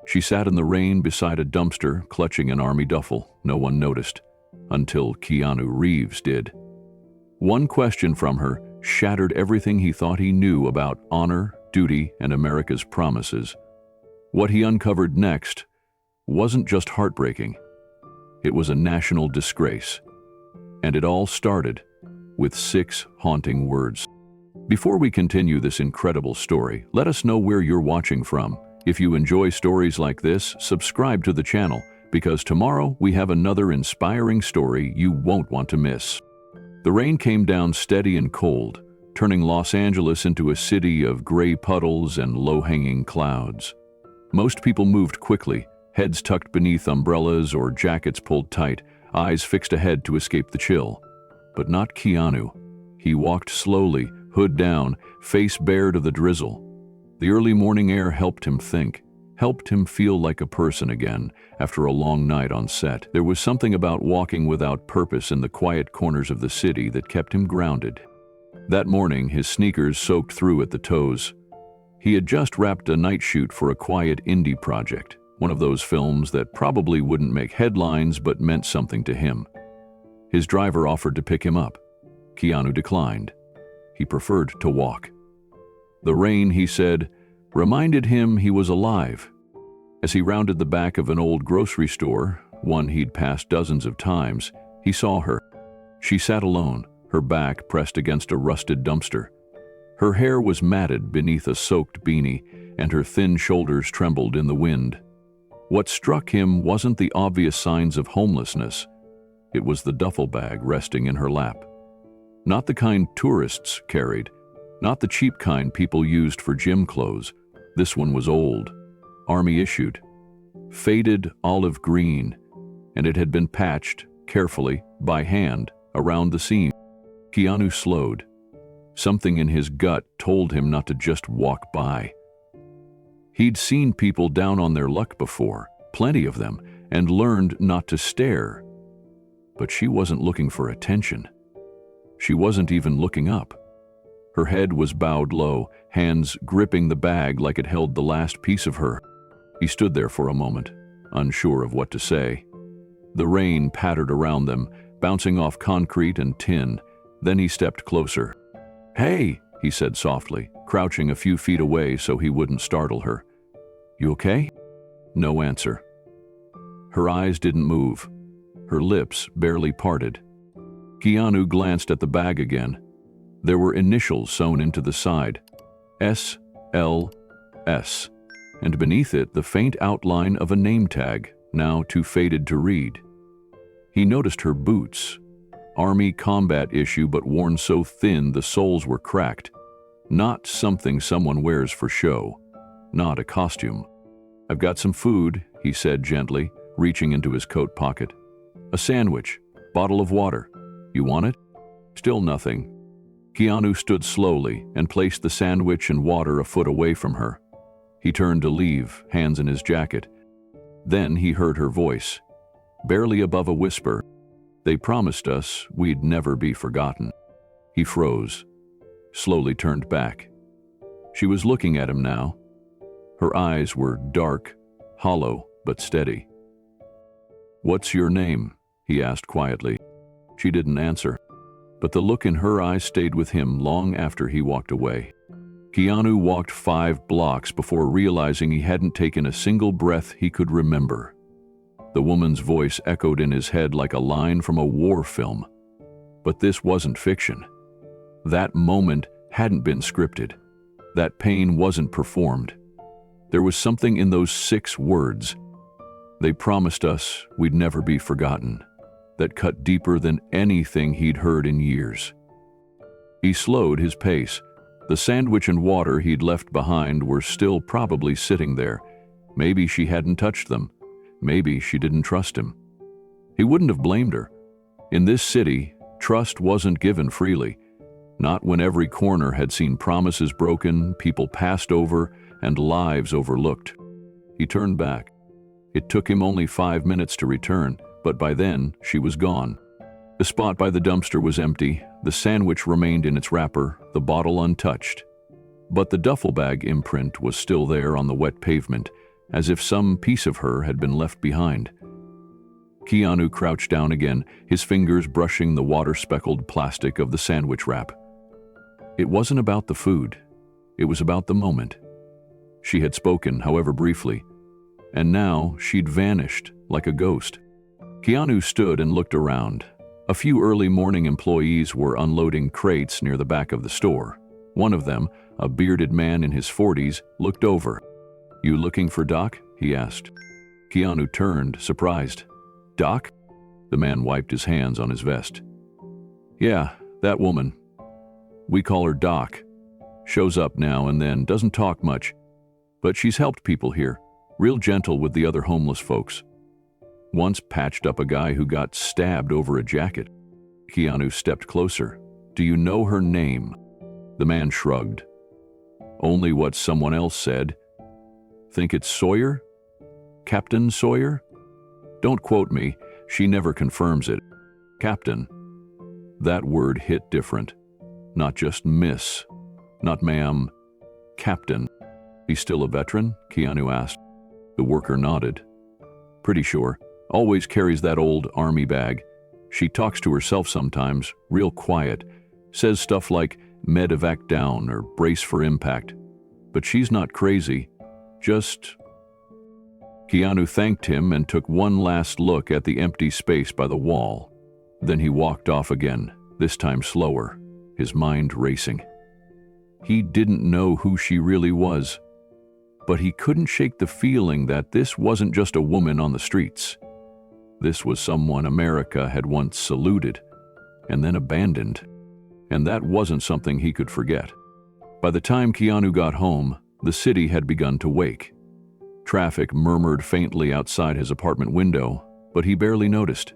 She sat in the rain beside a dumpster, clutching an army duffel. No one noticed, until Keanu Reeves did. One question from her shattered everything he thought he knew about honor, duty, and America's promises. What he uncovered next wasn't just heartbreaking. It was a national disgrace. And it all started with 6 haunting words. Before we continue this incredible story, let us know where you're watching from. If you enjoy stories like this, subscribe to the channel, because tomorrow we have another inspiring story you won't want to miss. The rain came down steady and cold, turning Los Angeles into a city of gray puddles and low-hanging clouds. Most people moved quickly, heads tucked beneath umbrellas or jackets pulled tight, eyes fixed ahead to escape the chill. But not Keanu. He walked slowly, hood down, face bare to the drizzle. The early morning air helped him think, helped him feel like a person again after a long night on set. There was something about walking without purpose in the quiet corners of the city that kept him grounded. That morning, his sneakers soaked through at the toes. He had just wrapped a night shoot for a quiet indie project, one of those films that probably wouldn't make headlines but meant something to him. His driver offered to pick him up. Keanu declined. He preferred to walk. The rain, he said, reminded him he was alive. As he rounded the back of an old grocery store, one he'd passed dozens of times, he saw her. She sat alone, her back pressed against a rusted dumpster. Her hair was matted beneath a soaked beanie, and her thin shoulders trembled in the wind. What struck him wasn't the obvious signs of homelessness. It was the duffel bag resting in her lap. Not the kind tourists carried, not the cheap kind people used for gym clothes. This one was old, army-issued, faded olive green, and it had been patched, carefully, by hand, around the seam. Keanu slowed. Something in his gut told him not to just walk by. He'd seen people down on their luck before, plenty of them, and learned not to stare. But she wasn't looking for attention. She wasn't even looking up. Her head was bowed low, hands gripping the bag like it held the last piece of her. He stood there for a moment, unsure of what to say. The rain pattered around them, bouncing off concrete and tin. Then he stepped closer. "Hey," he said softly, crouching a few feet away so he wouldn't startle her. "You okay?" No answer. Her eyes didn't move. Her lips barely parted. Keanu glanced at the bag again. There were initials sewn into the side, S.L.S., and beneath it the faint outline of a name tag, now too faded to read. He noticed her boots, Army combat issue but worn so thin the soles were cracked. Not something someone wears for show, not a costume. "I've got some food," he said gently, reaching into his coat pocket. "A sandwich, bottle of water. You want it?" Still nothing. Keanu stood slowly and placed the sandwich and water a foot away from her. He turned to leave, hands in his jacket. Then he heard her voice, barely above a whisper. "They promised us we'd never be forgotten." He froze, slowly turned back. She was looking at him now. Her eyes were dark, hollow, but steady. "What's your name?" he asked quietly. She didn't answer, but the look in her eyes stayed with him long after he walked away. Keanu walked 5 blocks before realizing he hadn't taken a single breath he could remember. The woman's voice echoed in his head like a line from a war film. But this wasn't fiction. That moment hadn't been scripted. That pain wasn't performed. There was something in those 6 words. "They promised us we'd never be forgotten," that cut deeper than anything he'd heard in years. He slowed his pace. The sandwich and water he'd left behind were still probably sitting there. Maybe she hadn't touched them. Maybe she didn't trust him. He wouldn't have blamed her. In this city, trust wasn't given freely. Not when every corner had seen promises broken, people passed over, and lives overlooked. He turned back. It took him only 5 minutes to return, but by then she was gone. The spot by the dumpster was empty, the sandwich remained in its wrapper, the bottle untouched. But the duffel bag imprint was still there on the wet pavement, as if some piece of her had been left behind. Keanu crouched down again, his fingers brushing the water-speckled plastic of the sandwich wrap. It wasn't about the food. It was about the moment. She had spoken, however briefly, and now she'd vanished like a ghost. Keanu stood and looked around. A few early morning employees were unloading crates near the back of the store. One of them, a bearded man in his 40s, looked over. "You looking for Doc?" he asked. Keanu turned, surprised. "Doc?" The man wiped his hands on his vest. "Yeah, that woman. We call her Doc. Shows up now and then, doesn't talk much. But she's helped people here, real gentle with the other homeless folks. Once patched up a guy who got stabbed over a jacket." Keanu stepped closer. "Do you know her name?" The man shrugged. "Only what someone else said. Think it's Sawyer? Captain Sawyer? Don't quote me, she never confirms it. Captain." That word hit different. Not just miss. Not ma'am. Captain. "He's still a veteran?" Keanu asked. The worker nodded. "Pretty sure. Always carries that old army bag. She talks to herself sometimes, real quiet. Says stuff like medevac down or brace for impact. But she's not crazy. Just..." Keanu thanked him and took one last look at the empty space by the wall. Then he walked off again, this time slower, his mind racing. He didn't know who she really was, but he couldn't shake the feeling that this wasn't just a woman on the streets. This was someone America had once saluted and then abandoned, and that wasn't something he could forget. By the time Keanu got home, the city had begun to wake. Traffic murmured faintly outside his apartment window, but he barely noticed.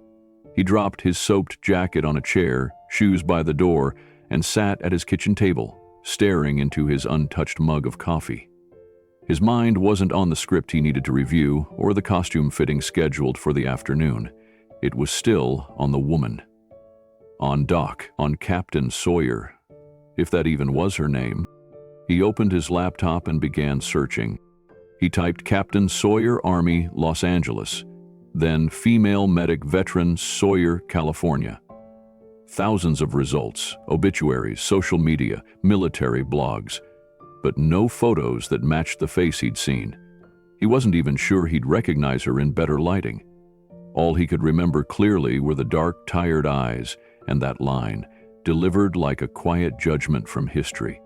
He dropped his soaked jacket on a chair, shoes by the door, and sat at his kitchen table, staring into his untouched mug of coffee. His mind wasn't on the script he needed to review or the costume fitting scheduled for the afternoon. It was still on the woman. On Doc, on Captain Sawyer, if that even was her name. He opened his laptop and began searching. He typed Captain Sawyer Army, Los Angeles, then female medic veteran Sawyer, California. Thousands of results, obituaries, social media, military blogs, but no photos that matched the face he'd seen. He wasn't even sure he'd recognize her in better lighting. All he could remember clearly were the dark, tired eyes and that line, delivered like a quiet judgment from history.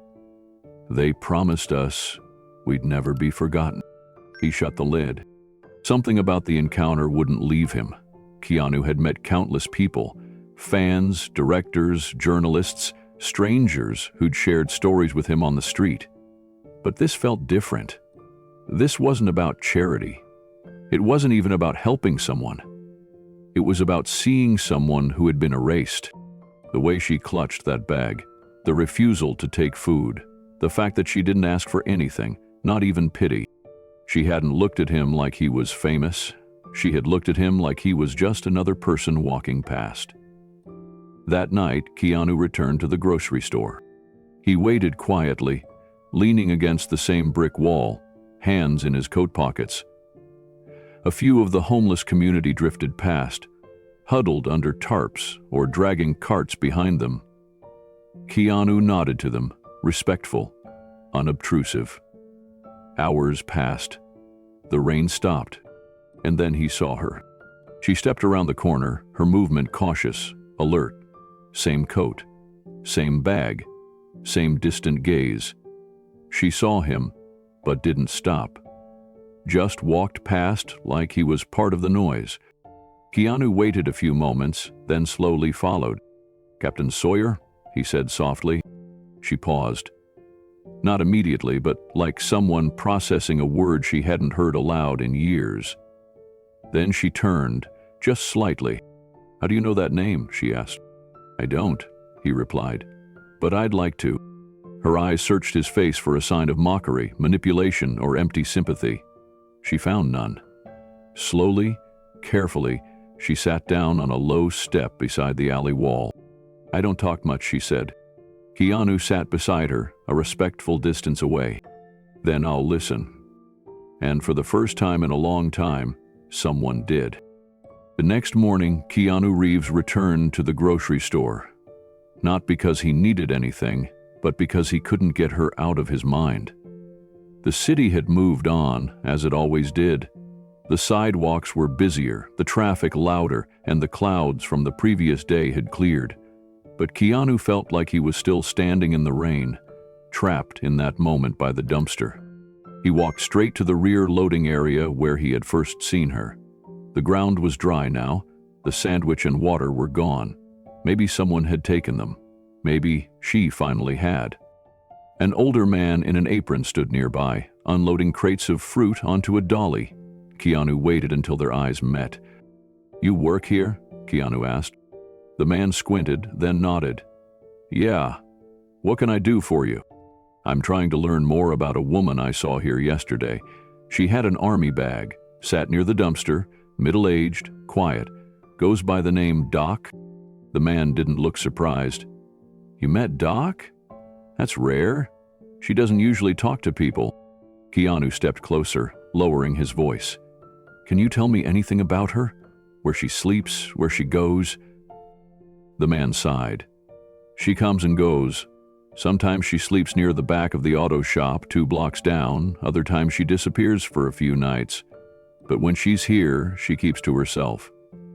"They promised us we'd never be forgotten." He shut the lid. Something about the encounter wouldn't leave him. Keanu had met countless people, fans, directors, journalists, strangers who'd shared stories with him on the street. But this felt different. This wasn't about charity. It wasn't even about helping someone. It was about seeing someone who had been erased. The way she clutched that bag, the refusal to take food, the fact that she didn't ask for anything, not even pity. She hadn't looked at him like he was famous. She had looked at him like he was just another person walking past. That night, Keanu returned to the grocery store. He waited quietly, leaning against the same brick wall, hands in his coat pockets. A few of the homeless community drifted past, huddled under tarps or dragging carts behind them. Keanu nodded to them, respectful, unobtrusive. Hours passed. The rain stopped, and then he saw her. She stepped around the corner, her movement cautious, alert. Same coat, same bag, same distant gaze. She saw him, but didn't stop. Just walked past like he was part of the noise. Keanu waited a few moments, then slowly followed. "Captain Sawyer?" he said softly. She paused. Not immediately, but like someone processing a word she hadn't heard aloud in years. Then she turned, just slightly. "How do you know that name?" she asked. "I don't," he replied, "but I'd like to." Her eyes searched his face for a sign of mockery, manipulation, or empty sympathy. She found none. Slowly, carefully, she sat down on a low step beside the alley wall. "I don't talk much," she said. Keanu sat beside her, a respectful distance away. "Then I'll listen." And for the first time in a long time, someone did. The next morning, Keanu Reeves returned to the grocery store. Not because he needed anything, but because he couldn't get her out of his mind. The city had moved on, as it always did. The sidewalks were busier, the traffic louder, and the clouds from the previous day had cleared. But Keanu felt like he was still standing in the rain, trapped in that moment by the dumpster. He walked straight to the rear loading area where he had first seen her. The ground was dry now. The sandwich and water were gone. Maybe someone had taken them. Maybe she finally had. An older man in an apron stood nearby, unloading crates of fruit onto a dolly. Keanu waited until their eyes met. "You work here?" Keanu asked. The man squinted, then nodded. "Yeah. What can I do for you?" "I'm trying to learn more about a woman I saw here yesterday. She had an army bag, sat near the dumpster, middle-aged, quiet, goes by the name Doc." The man didn't look surprised. "You met Doc? That's rare. She doesn't usually talk to people." Keanu stepped closer, lowering his voice. "Can you tell me anything about her? Where she sleeps, where she goes?" The man sighed. "She comes and goes. Sometimes she sleeps near the back of the auto shop 2 blocks down, other times she disappears for a few nights. But when she's here, she keeps to herself.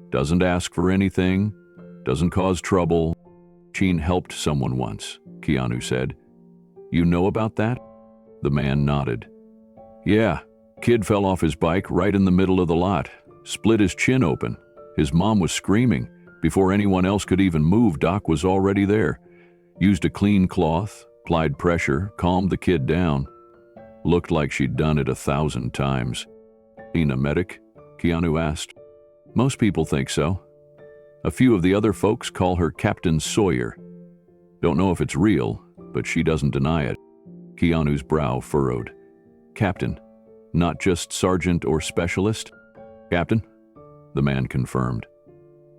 Doesn't ask for anything, doesn't cause trouble." "She helped someone once," Keanu said. "You know about that?" The man nodded. "Yeah, kid fell off his bike right in the middle of the lot, split his chin open. His mom was screaming. Before anyone else could even move, Doc was already there. Used a clean cloth, applied pressure, calmed the kid down. Looked like she'd done it 1,000 times. "Ain't a medic?" Keanu asked. "Most people think so. A few of the other folks call her Captain Sawyer. Don't know if it's real, but she doesn't deny it." Keanu's brow furrowed. "Captain, not just sergeant or specialist?" "Captain," the man confirmed.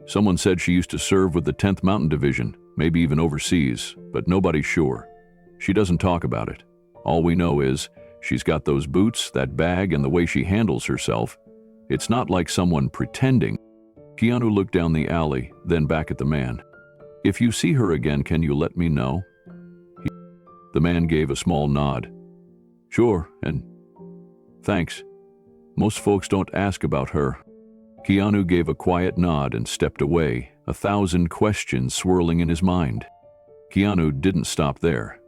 "Someone said she used to serve with the 10th Mountain Division, maybe even overseas, but nobody's sure. She doesn't talk about it. All we know is she's got those boots, that bag, and the way she handles herself. It's not like someone pretending." Keanu looked down the alley, then back at the man. "If you see her again, can you let me know?" The man gave a small nod. "Sure, and thanks. Most folks don't ask about her." Keanu gave a quiet nod and stepped away, 1,000 questions swirling in his mind. Keanu didn't stop there.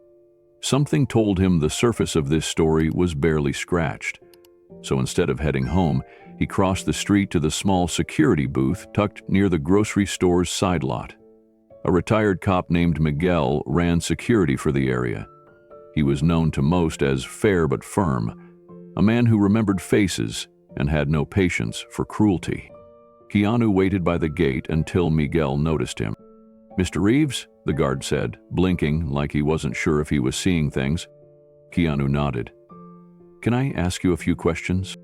Something told him the surface of this story was barely scratched. So instead of heading home, he crossed the street to the small security booth tucked near the grocery store's side lot. A retired cop named Miguel ran security for the area. He was known to most as fair but firm, a man who remembered faces and had no patience for cruelty. Keanu waited by the gate until Miguel noticed him. "Mr. Reeves?" the guard said, blinking like he wasn't sure if he was seeing things. Keanu nodded. "Can I ask you a few questions?"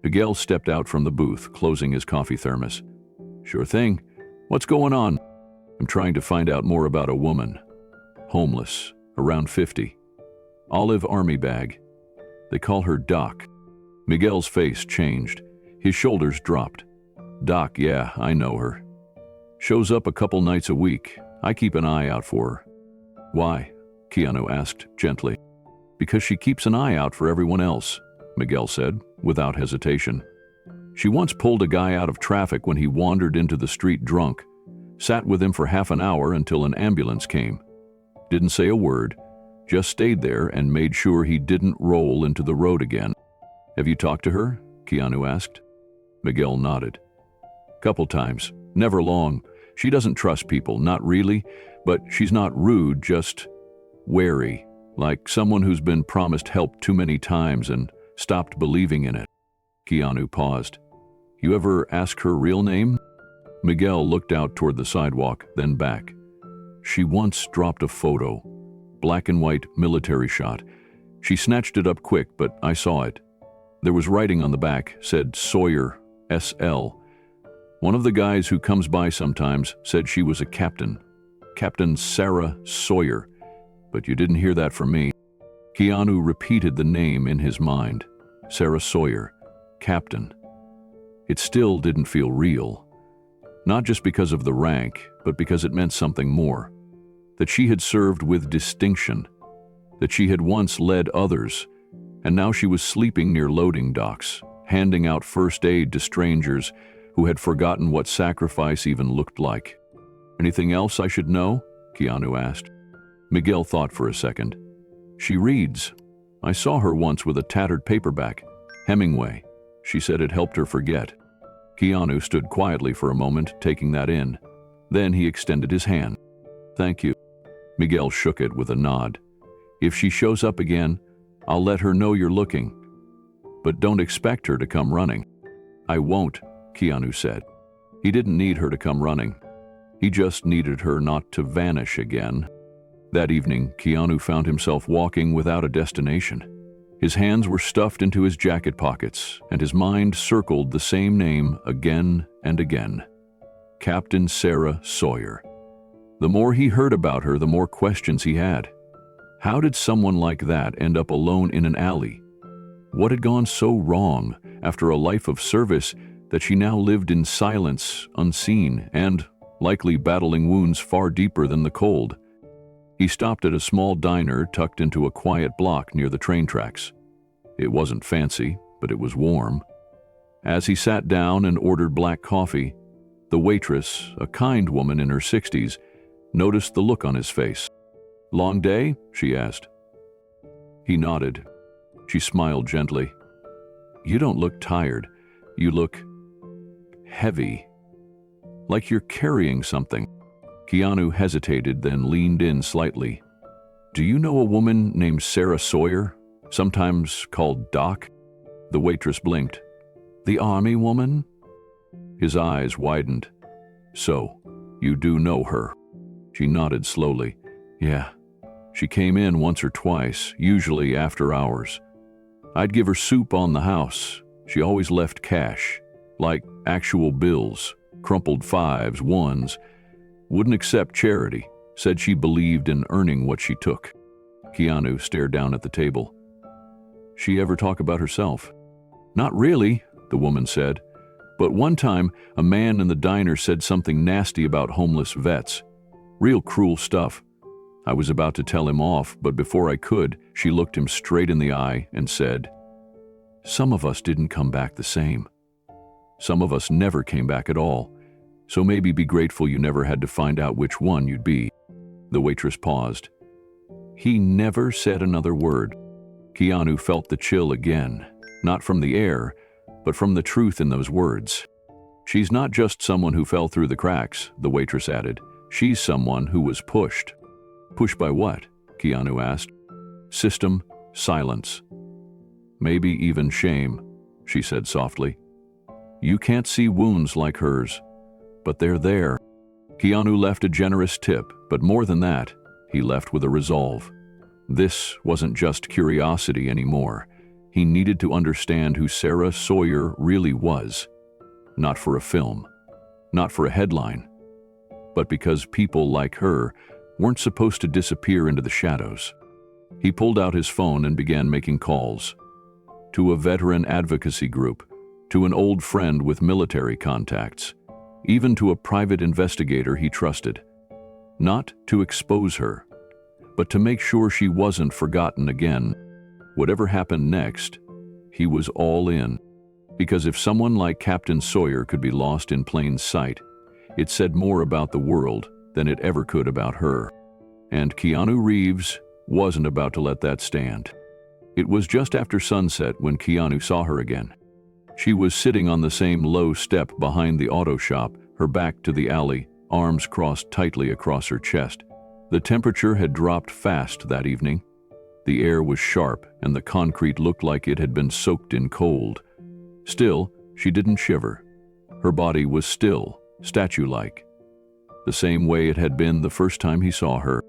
Miguel stepped out from the booth, closing his coffee thermos. "Sure thing. What's going on?" "I'm trying to find out more about a woman. Homeless, around 50. Olive army bag. They call her Doc." Miguel's face changed. His shoulders dropped. "Doc, yeah, I know her. Shows up a couple nights a week. I keep an eye out for her." "Why?" Keanu asked gently. "Because she keeps an eye out for everyone else," Miguel said, without hesitation. "She once pulled a guy out of traffic when he wandered into the street drunk. Sat with him for half an hour until an ambulance came. Didn't say a word, just stayed there and made sure he didn't roll into the road again." "Have you talked to her?" Keanu asked. Miguel nodded. "Couple times. Never long. She doesn't trust people, not really, but she's not rude, just wary, like someone who's been promised help too many times and stopped believing in it." Keanu paused. "You ever ask her real name?" Miguel looked out toward the sidewalk, then back. "She once dropped a photo. Black and white military shot. She snatched it up quick, but I saw it. There was writing on the back, said Sawyer, S.L. One of the guys who comes by sometimes said she was a captain. Captain Sarah Sawyer. But you didn't hear that from me." Keanu repeated the name in his mind. Sarah Sawyer, captain. It still didn't feel real. Not just because of the rank, but because it meant something more. That she had served with distinction. That she had once led others, and now she was sleeping near loading docks, handing out first aid to strangers who had forgotten what sacrifice even looked like. "Anything else I should know?" Keanu asked. Miguel thought for a second. "She reads. I saw her once with a tattered paperback. Hemingway. She said it helped her forget." Keanu stood quietly for a moment, taking that in. Then he extended his hand. "Thank you." Miguel shook it with a nod. "If she shows up again, I'll let her know you're looking. But don't expect her to come running." "I won't," Keanu said. He didn't need her to come running. He just needed her not to vanish again. That evening, Keanu found himself walking without a destination. His hands were stuffed into his jacket pockets, and his mind circled the same name again and again. Captain Sarah Sawyer. The more he heard about her, the more questions he had. How did someone like that end up alone in an alley? What had gone so wrong after a life of service that she now lived in silence, unseen, and likely battling wounds far deeper than the cold? He stopped at a small diner tucked into a quiet block near the train tracks. It wasn't fancy, but it was warm. As he sat down and ordered black coffee, the waitress, a kind woman in her 60s, noticed the look on his face. "Long day?" she asked. He nodded. She smiled gently. "You don't look tired. You look heavy. Like you're carrying something." Keanu hesitated, then leaned in slightly. "Do you know a woman named Sarah Sawyer, sometimes called Doc?" The waitress blinked. "The army woman?" His eyes widened. "So, you do know her?" She nodded slowly. "Yeah. She came in once or twice, usually after hours. I'd give her soup on the house. She always left cash, like actual bills, crumpled 5s, 1s. Wouldn't accept charity, said she believed in earning what she took." Keanu stared down at the table. "She ever talk about herself?" "Not really," the woman said. "But one time, a man in the diner said something nasty about homeless vets. Real cruel stuff. I was about to tell him off, but before I could, she looked him straight in the eye and said, 'Some of us didn't come back the same. Some of us never came back at all. So maybe be grateful you never had to find out which one you'd be.'" The waitress paused. He never said another word. Keanu felt the chill again, not from the air, but from the truth in those words. "She's not just someone who fell through the cracks," the waitress added. "She's someone who was pushed." "Pushed by what?" Keanu asked. "System, silence. Maybe even shame," she said softly. "You can't see wounds like hers, but they're there." Keanu left a generous tip, but more than that, he left with a resolve. This wasn't just curiosity anymore. He needed to understand who Sarah Sawyer really was. Not for a film, not for a headline, but because people like her weren't supposed to disappear into the shadows. He pulled out his phone and began making calls. To a veteran advocacy group, to an old friend with military contacts, even to a private investigator he trusted. Not to expose her, but to make sure she wasn't forgotten again. Whatever happened next, he was all in. Because if someone like Captain Sawyer could be lost in plain sight, it said more about the world than it ever could about her. And Keanu Reeves wasn't about to let that stand. It was just after sunset when Keanu saw her again. She was sitting on the same low step behind the auto shop, her back to the alley, arms crossed tightly across her chest. The temperature had dropped fast that evening. The air was sharp and the concrete looked like it had been soaked in cold. Still, she didn't shiver. Her body was still, statue-like, the same way it had been the first time he saw her.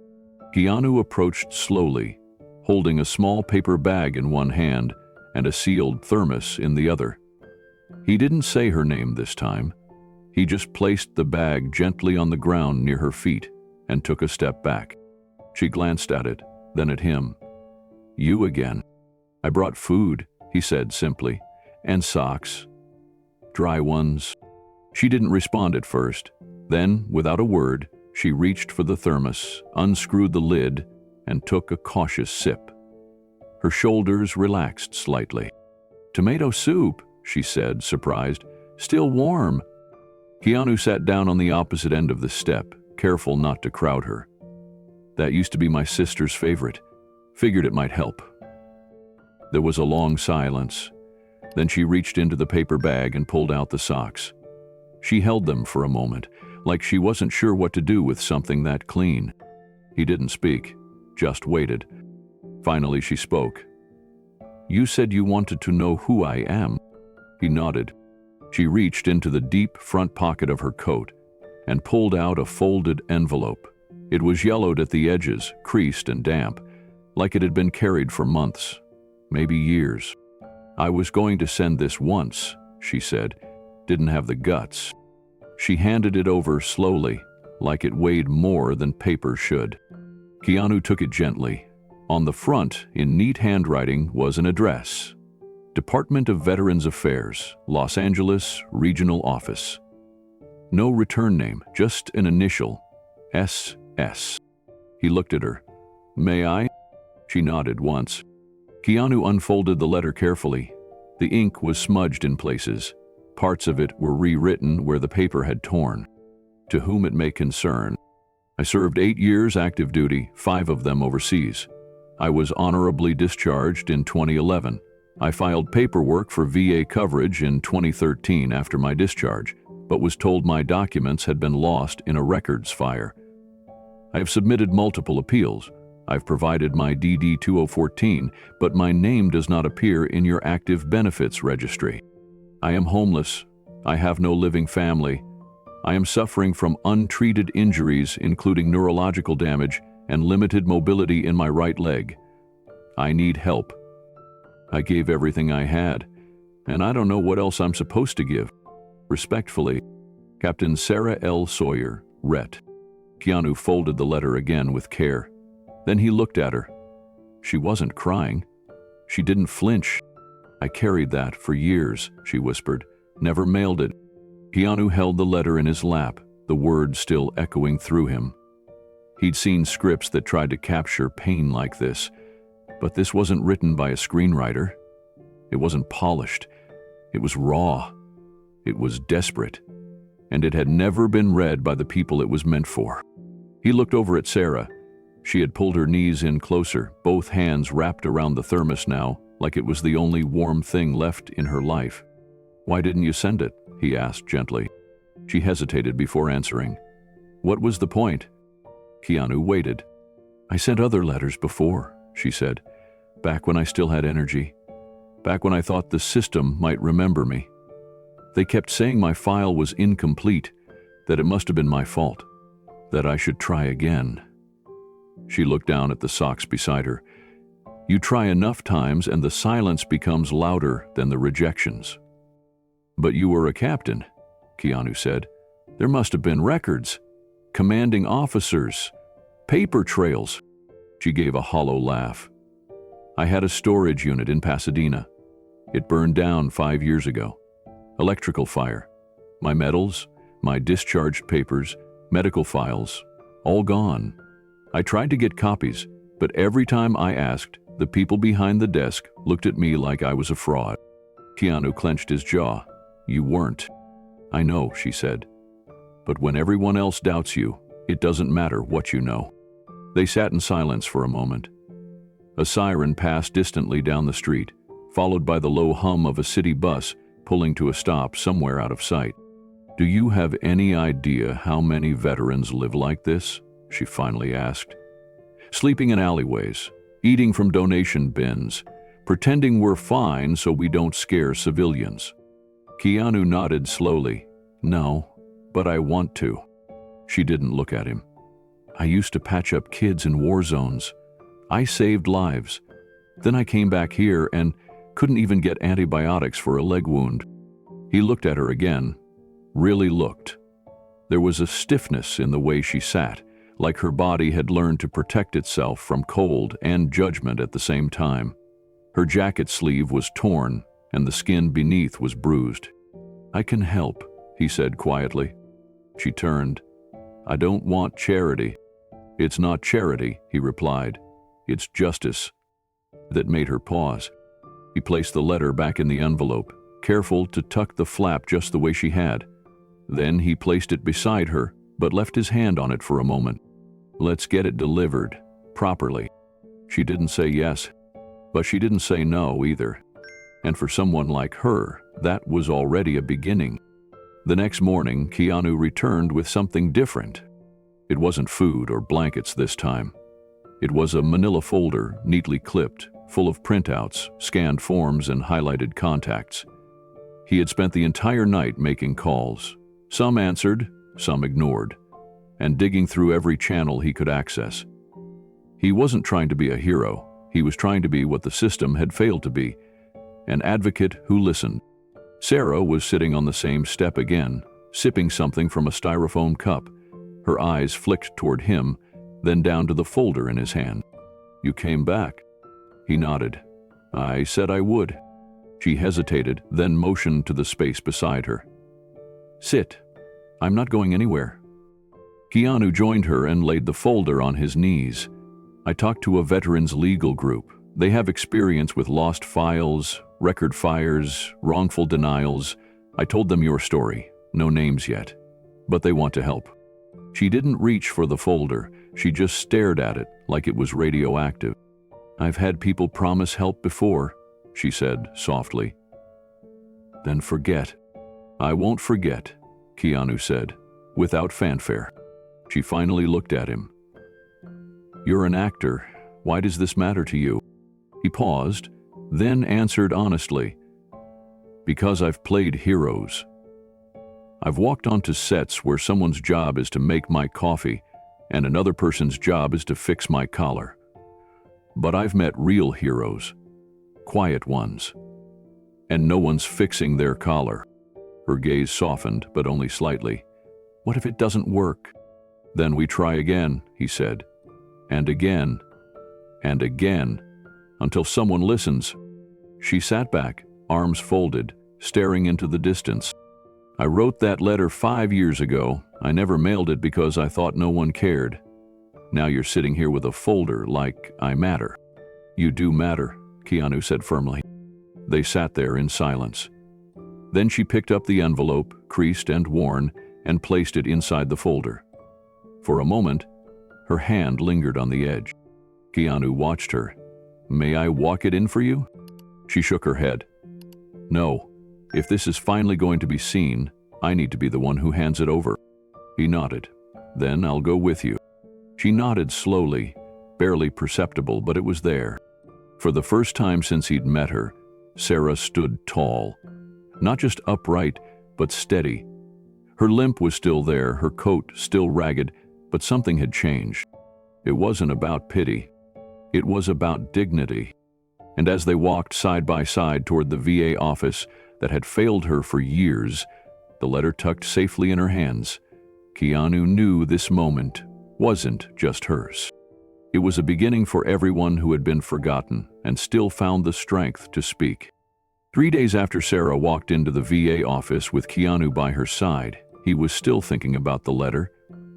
Keanu approached slowly, holding a small paper bag in one hand and a sealed thermos in the other. He didn't say her name this time. He just placed the bag gently on the ground near her feet and took a step back. She glanced at it, then at him. "You again. I brought food," he said simply. And socks. Dry ones. She didn't respond at first. Then, without a word, she reached for the thermos, unscrewed the lid, and took a cautious sip. Her shoulders relaxed slightly. "Tomato soup," she said, surprised. "Still warm." Keanu sat down on the opposite end of the step, careful not to crowd her. "That used to be my sister's favorite. Figured it might help." There was a long silence. Then she reached into the paper bag and pulled out the socks. She held them for a moment, like she wasn't sure what to do with something that clean. He didn't speak, just waited. Finally, she spoke. "You said you wanted to know who I am." He nodded. She reached into the deep front pocket of her coat and pulled out a folded envelope. It was yellowed at the edges, creased and damp, like it had been carried for months, maybe years. "I was going to send this once," she said. "Didn't have the guts." She handed it over slowly, like it weighed more than paper should. Keanu took it gently. On the front, in neat handwriting, was an address. Department of Veterans Affairs, Los Angeles Regional Office. No return name, just an initial, SS. He looked at her. "May I?" She nodded once. Keanu unfolded the letter carefully. The ink was smudged in places. Parts of it were rewritten where the paper had torn. "To whom it may concern. I served 8 years active duty, 5 of them overseas. I was honorably discharged in 2011. I filed paperwork for VA coverage in 2013 after my discharge, but was told my documents had been lost in a records fire. I have submitted multiple appeals. I've provided my DD 2014, but my name does not appear in your active benefits registry. I am homeless. I have no living family. I am suffering from untreated injuries, including neurological damage and limited mobility in my right leg. I need help. I gave everything I had, and I don't know what else I'm supposed to give. Respectfully, Captain Sarah L. Sawyer, Ret." Keanu folded the letter again with care. Then he looked at her. She wasn't crying. She didn't flinch. "I carried that for years," she whispered. "Never mailed it." Keanu held the letter in his lap, the words still echoing through him. He'd seen scripts that tried to capture pain like this, but this wasn't written by a screenwriter. It wasn't polished. It was raw. It was desperate. And it had never been read by the people it was meant for. He looked over at Sarah. She had pulled her knees in closer, both hands wrapped around the thermos now, like it was the only warm thing left in her life. "Why didn't you send it?" he asked gently. She hesitated before answering. "What was the point?" Keanu waited. "I sent other letters before," she said. "Back when I still had energy. Back when I thought the system might remember me. They kept saying my file was incomplete, that it must have been my fault, that I should try again." She looked down at the socks beside her. "You try enough times and the silence becomes louder than the rejections." "But you were a captain," Keanu said. "There must have been records, commanding officers, paper trails." She gave a hollow laugh. "I had a storage unit in Pasadena. It burned down 5 years ago. Electrical fire. My medals, my discharged papers, medical files, all gone. I tried to get copies, but every time I asked, the people behind the desk looked at me like I was a fraud." Keanu clenched his jaw. "You weren't." "I know," she said. "But when everyone else doubts you, it doesn't matter what you know." They sat in silence for a moment. A siren passed distantly down the street, followed by the low hum of a city bus pulling to a stop somewhere out of sight. "Do you have any idea how many veterans live like this?" she finally asked. "Sleeping in alleyways, eating from donation bins, pretending we're fine so we don't scare civilians." Keanu nodded slowly. "No, but I want to." She didn't look at him. "I used to patch up kids in war zones. I saved lives. Then I came back here and couldn't even get antibiotics for a leg wound." He looked at her again, really looked. There was a stiffness in the way she sat, like her body had learned to protect itself from cold and judgment at the same time. Her jacket sleeve was torn, and the skin beneath was bruised. "I can help," he said quietly. She turned. "I don't want charity." "It's not charity," he replied. "It's justice." That made her pause. He placed the letter back in the envelope, careful to tuck the flap just the way she had. Then he placed it beside her, but left his hand on it for a moment. "Let's get it delivered, properly." She didn't say yes, but she didn't say no either. And for someone like her, that was already a beginning. The next morning, Keanu returned with something different. It wasn't food or blankets this time. It was a manila folder, neatly clipped, full of printouts, scanned forms, and highlighted contacts. He had spent the entire night making calls. Some answered, some ignored, and digging through every channel he could access. He wasn't trying to be a hero. He was trying to be what the system had failed to be, an advocate who listened. Sarah was sitting on the same step again, sipping something from a styrofoam cup. Her eyes flicked toward him, then down to the folder in his hand. "You came back." He nodded. "I said I would." She hesitated, then motioned to the space beside her. "Sit. I'm not going anywhere." Keanu joined her and laid the folder on his knees. "I talked to a veterans legal group. They have experience with lost files, record fires, wrongful denials. I told them your story, no names yet, but they want to help." She didn't reach for the folder. She just stared at it like it was radioactive. "I've had people promise help before," she said softly. "Then forget." "I won't forget," Keanu said, without fanfare. She finally looked at him. "You're an actor. Why does this matter to you?" He paused, then answered honestly. "Because I've played heroes. I've walked onto sets where someone's job is to make my coffee and another person's job is to fix my collar. But I've met real heroes, quiet ones, and no one's fixing their collar." Her gaze softened, but only slightly. "What if it doesn't work?" "Then we try again," he said, "and again, and again, until someone listens." She sat back, arms folded, staring into the distance. "I wrote that letter 5 years ago. I never mailed it because I thought no one cared. Now you're sitting here with a folder like I matter." "You do matter," Keanu said firmly. They sat there in silence. Then she picked up the envelope, creased and worn, and placed it inside the folder. For a moment, her hand lingered on the edge. Keanu watched her. "May I walk it in for you?" She shook her head. "No. If this is finally going to be seen, I need to be the one who hands it over." He nodded. "Then I'll go with you." She nodded slowly, barely perceptible, but it was there. For the first time since he'd met her, Sarah stood tall. Not just upright, but steady. Her limp was still there, her coat still ragged, but something had changed. It wasn't about pity. It was about dignity. And as they walked side by side toward the VA office that had failed her for years, the letter tucked safely in her hands, Keanu knew this moment wasn't just hers. It was a beginning for everyone who had been forgotten and still found the strength to speak. 3 days after Sarah walked into the VA office with Keanu by her side, he was still thinking about the letter,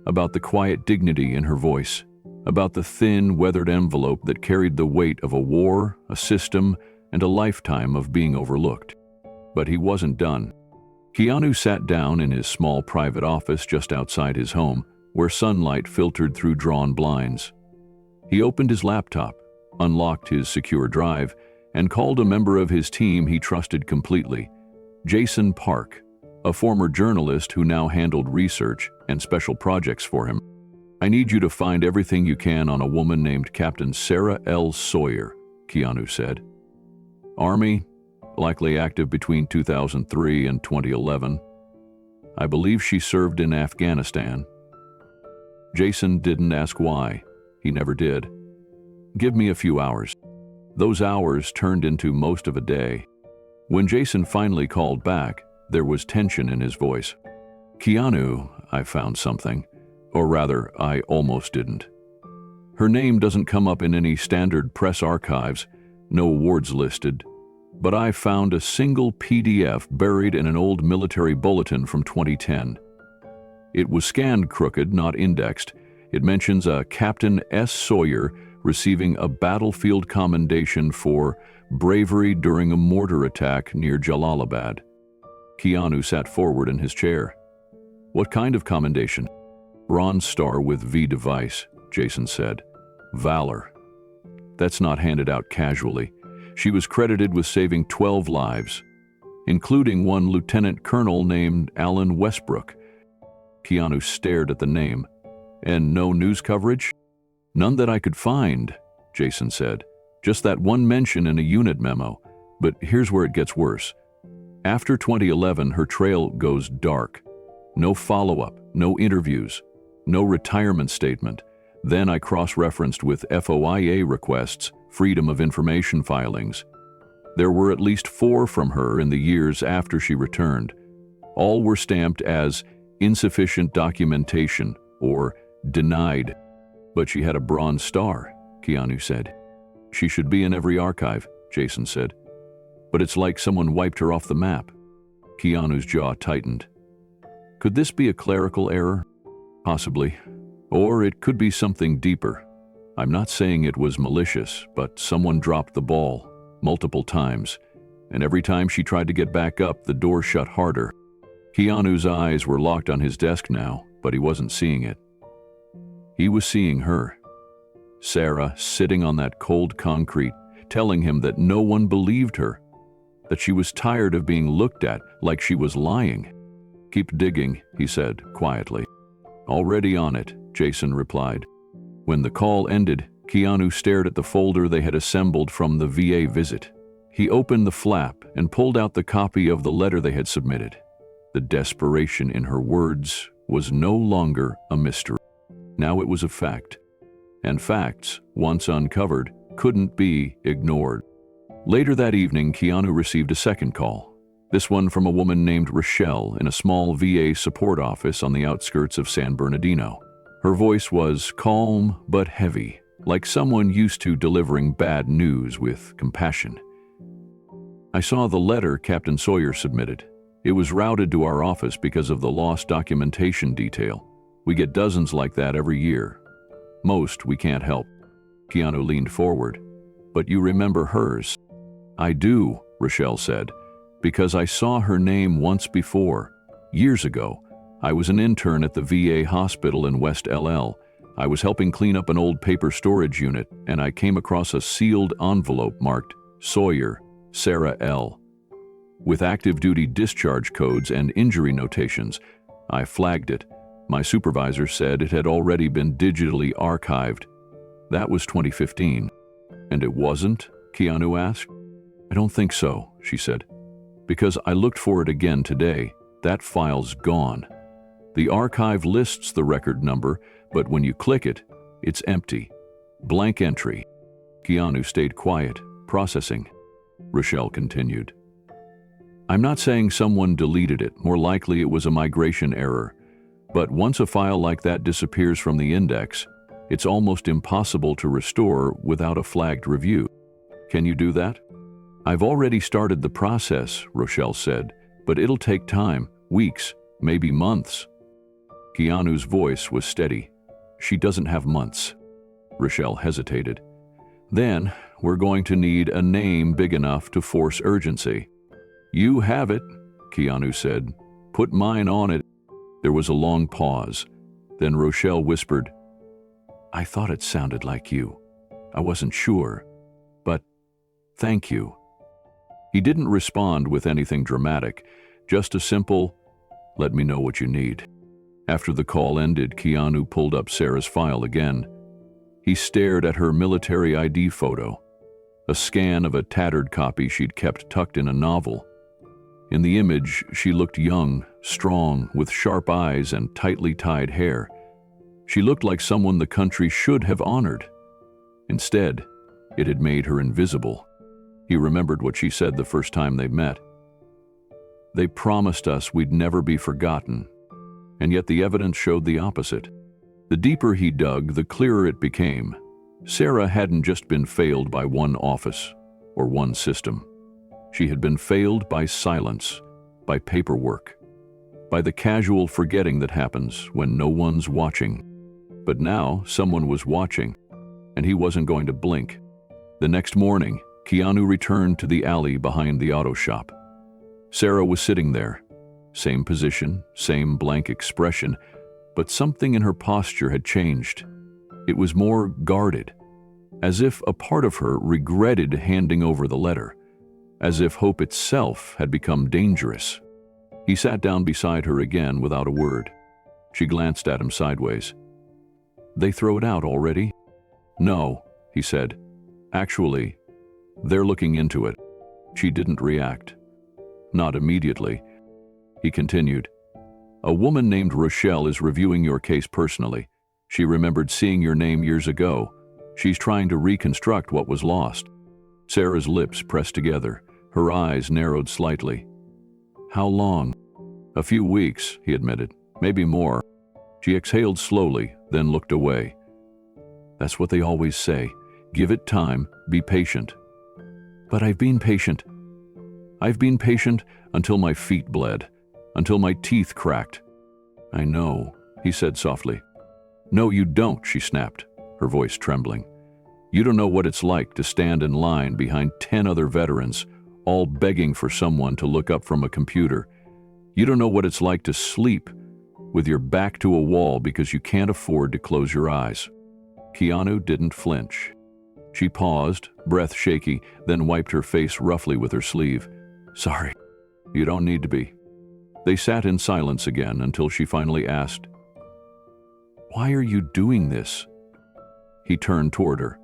about the quiet dignity in her voice, about the thin, weathered envelope that carried the weight of a war, a system, and a lifetime of being overlooked. But he wasn't done. Keanu sat down in his small private office just outside his home, where sunlight filtered through drawn blinds. He opened his laptop, unlocked his secure drive, and called a member of his team he trusted completely, Jason Park, a former journalist who now handled research and special projects for him. "I need you to find everything you can on a woman named Captain Sarah L. Sawyer," Keanu said. "Army, likely active between 2003 and 2011. I believe she served in Afghanistan." Jason didn't ask why. He never did. "Give me a few hours." Those hours turned into most of a day. When Jason finally called back, there was tension in his voice. "Keanu, I found something. Or rather, I almost didn't. Her name doesn't come up in any standard press archives, no awards listed, but I found a single PDF buried in an old military bulletin from 2010. It was scanned crooked, not indexed. It mentions a Captain S. Sawyer receiving a battlefield commendation for bravery during a mortar attack near Jalalabad. Keanu sat forward in his chair. What kind of commendation? Bronze Star with V device, Jason said. Valor. That's not handed out casually. She was credited with saving 12 lives, including one lieutenant colonel named Alan Westbrook. Keanu stared at the name. And no news coverage? None that I could find, Jason said. Just that one mention in a unit memo. But here's where it gets worse. After 2011, her trail goes dark. No follow-up, no interviews, no retirement statement. Then I cross-referenced with FOIA requests, Freedom of Information filings. There were at least 4 from her in the years after she returned. All were stamped as insufficient documentation or denied. But she had a Bronze Star, Keanu said. She should be in every archive, Jason said. But it's like someone wiped her off the map. Keanu's jaw tightened. Could this be a clerical error? Possibly. Or it could be something deeper. I'm not saying it was malicious, but someone dropped the ball multiple times, and every time she tried to get back up, the door shut harder. Keanu's eyes were locked on his desk now, but he wasn't seeing it. He was seeing her. Sarah sitting on that cold concrete, telling him that no one believed her, that she was tired of being looked at like she was lying. Keep digging, he said quietly. Already on it, Jason replied. When the call ended, Keanu stared at the folder they had assembled from the VA visit. He opened the flap and pulled out the copy of the letter they had submitted. The desperation in her words was no longer a mystery. Now it was a fact. And facts, once uncovered, couldn't be ignored. Later that evening, Keanu received a second call. This one from a woman named Rochelle in a small VA support office on the outskirts of San Bernardino. Her voice was calm but heavy, like someone used to delivering bad news with compassion. I saw the letter Captain Sawyer submitted. It was routed to our office because of the lost documentation detail. We get dozens like that every year. Most we can't help. Keanu leaned forward. But you remember hers? I do, Rochelle said, because I saw her name once before. Years ago, I was an intern at the VA hospital in West LL. I was helping clean up an old paper storage unit, and I came across a sealed envelope marked Sawyer, Sarah L. With active duty discharge codes and injury notations. I flagged it. My supervisor said it had already been digitally archived. That was 2015. And it wasn't? Keanu asked. I don't think so, she said. Because I looked for it again today. That file's gone. The archive lists the record number, but when you click it, it's empty. Blank entry. Keanu stayed quiet, processing. Rochelle continued. I'm not saying someone deleted it. More likely it was a migration error. But once a file like that disappears from the index, it's almost impossible to restore without a flagged review. Can you do that? I've already started the process, Rochelle said, but it'll take time, weeks, maybe months. Keanu's voice was steady. She doesn't have months. Rochelle hesitated. Then, we're going to need a name big enough to force urgency. You have it, Keanu said. Put mine on it. There was a long pause. Then Rochelle whispered, I thought it sounded like you. I wasn't sure, but thank you. He didn't respond with anything dramatic, just a simple, let me know what you need. After the call ended, Keanu pulled up Sarah's file again. He stared at her military ID photo, a scan of a tattered copy she'd kept tucked in a novel. In the image, she looked young, strong, with sharp eyes and tightly tied hair. She looked like someone the country should have honored. Instead, it had made her invisible. He remembered what she said the first time they met. They promised us we'd never be forgotten, and yet the evidence showed the opposite. The deeper he dug, the clearer it became. Sarah hadn't just been failed by one office. or one system. She had been failed by silence, by paperwork, by the casual forgetting that happens when no one's watching. But now someone was watching, and he wasn't going to blink. The next morning, Keanu returned to the alley behind the auto shop. Sarah was sitting there, same position, same blank expression, but something in her posture had changed. It was more guarded, as if a part of her regretted handing over the letter, as if hope itself had become dangerous. He sat down beside her again without a word. She glanced at him sideways. "They throw it out already?" "No," he said. "Actually, they're looking into it." She didn't react. Not immediately. He continued, "A woman named Rochelle is reviewing your case personally. She remembered seeing your name years ago. She's trying to reconstruct what was lost." Sarah's lips pressed together. Her eyes narrowed slightly. "How long?" "A few weeks," he admitted. "Maybe more." She exhaled slowly, then looked away. "That's what they always say. Give it time, be patient." "But I've been patient. I've been patient until my feet bled, until my teeth cracked." "I know," he said softly. "No, you don't," she snapped, her voice trembling. "You don't know what it's like to stand in line behind 10 other veterans, all begging for someone to look up from a computer. You don't know what it's like to sleep with your back to a wall because you can't afford to close your eyes." Keanu didn't flinch. She paused, breath shaky, then wiped her face roughly with her sleeve. "Sorry, you don't need to be." They sat in silence again until she finally asked, "Why are you doing this?" He turned toward her.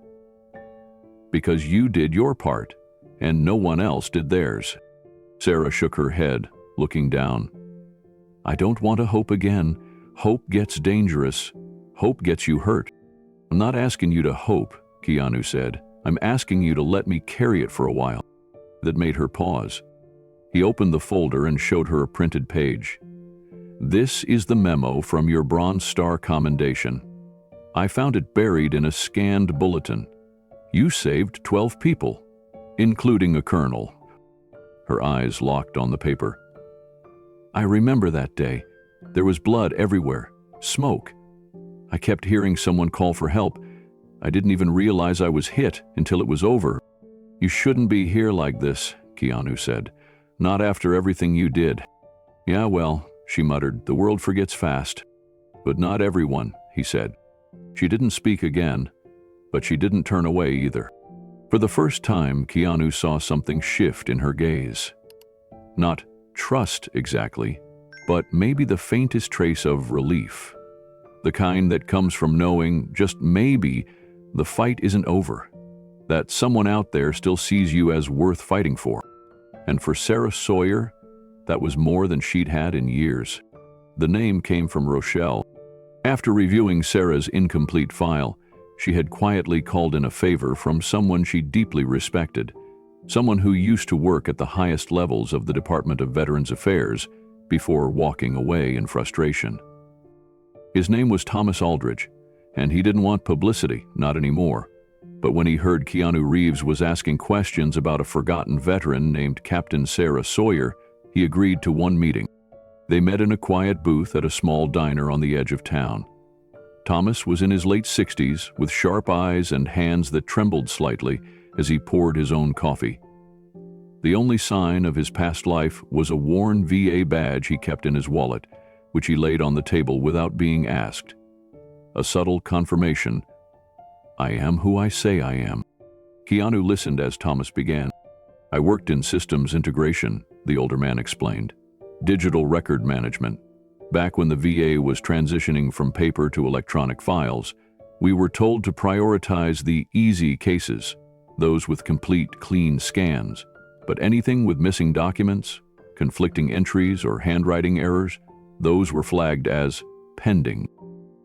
"Because you did your part, and no one else did theirs." Sarah shook her head, looking down. "I don't want to hope again. Hope gets dangerous. Hope gets you hurt." "I'm not asking you to hope," Keanu said. "I'm asking you to let me carry it for a while." That made her pause. He opened the folder and showed her a printed page. "This is the memo from your Bronze Star commendation. I found it buried in a scanned bulletin. You saved 12 people, including a colonel." Her eyes locked on the paper. "I remember that day. There was blood everywhere, smoke. I kept hearing someone call for help. I didn't even realize I was hit until it was over." "You shouldn't be here like this," Keanu said. "Not after everything you did." "Yeah, well," she muttered, "the world forgets fast." "But not everyone," he said. She didn't speak again, but she didn't turn away either. For the first time, Keanu saw something shift in her gaze. Not trust exactly, but maybe the faintest trace of relief. The kind that comes from knowing, just maybe, the fight isn't over. That someone out there still sees you as worth fighting for. And for Sarah Sawyer, that was more than she'd had in years. The name came from Rochelle. After reviewing Sarah's incomplete file, she had quietly called in a favor from someone she deeply respected, someone who used to work at the highest levels of the Department of Veterans Affairs before walking away in frustration. His name was Thomas Aldridge, and he didn't want publicity, not anymore. But when he heard Keanu Reeves was asking questions about a forgotten veteran named Captain Sarah Sawyer, he agreed to one meeting. They met in a quiet booth at a small diner on the edge of town. Thomas was in his late 60s, with sharp eyes and hands that trembled slightly as he poured his own coffee. The only sign of his past life was a worn VA badge he kept in his wallet, which he laid on the table without being asked. A subtle confirmation, "I am who I say I am." Keanu listened as Thomas began. "I worked in systems integration," the older man explained. "Digital record management. Back when the VA was transitioning from paper to electronic files, we were told to prioritize the easy cases, those with complete, clean scans. But anything with missing documents, conflicting entries, or handwriting errors, those were flagged as pending."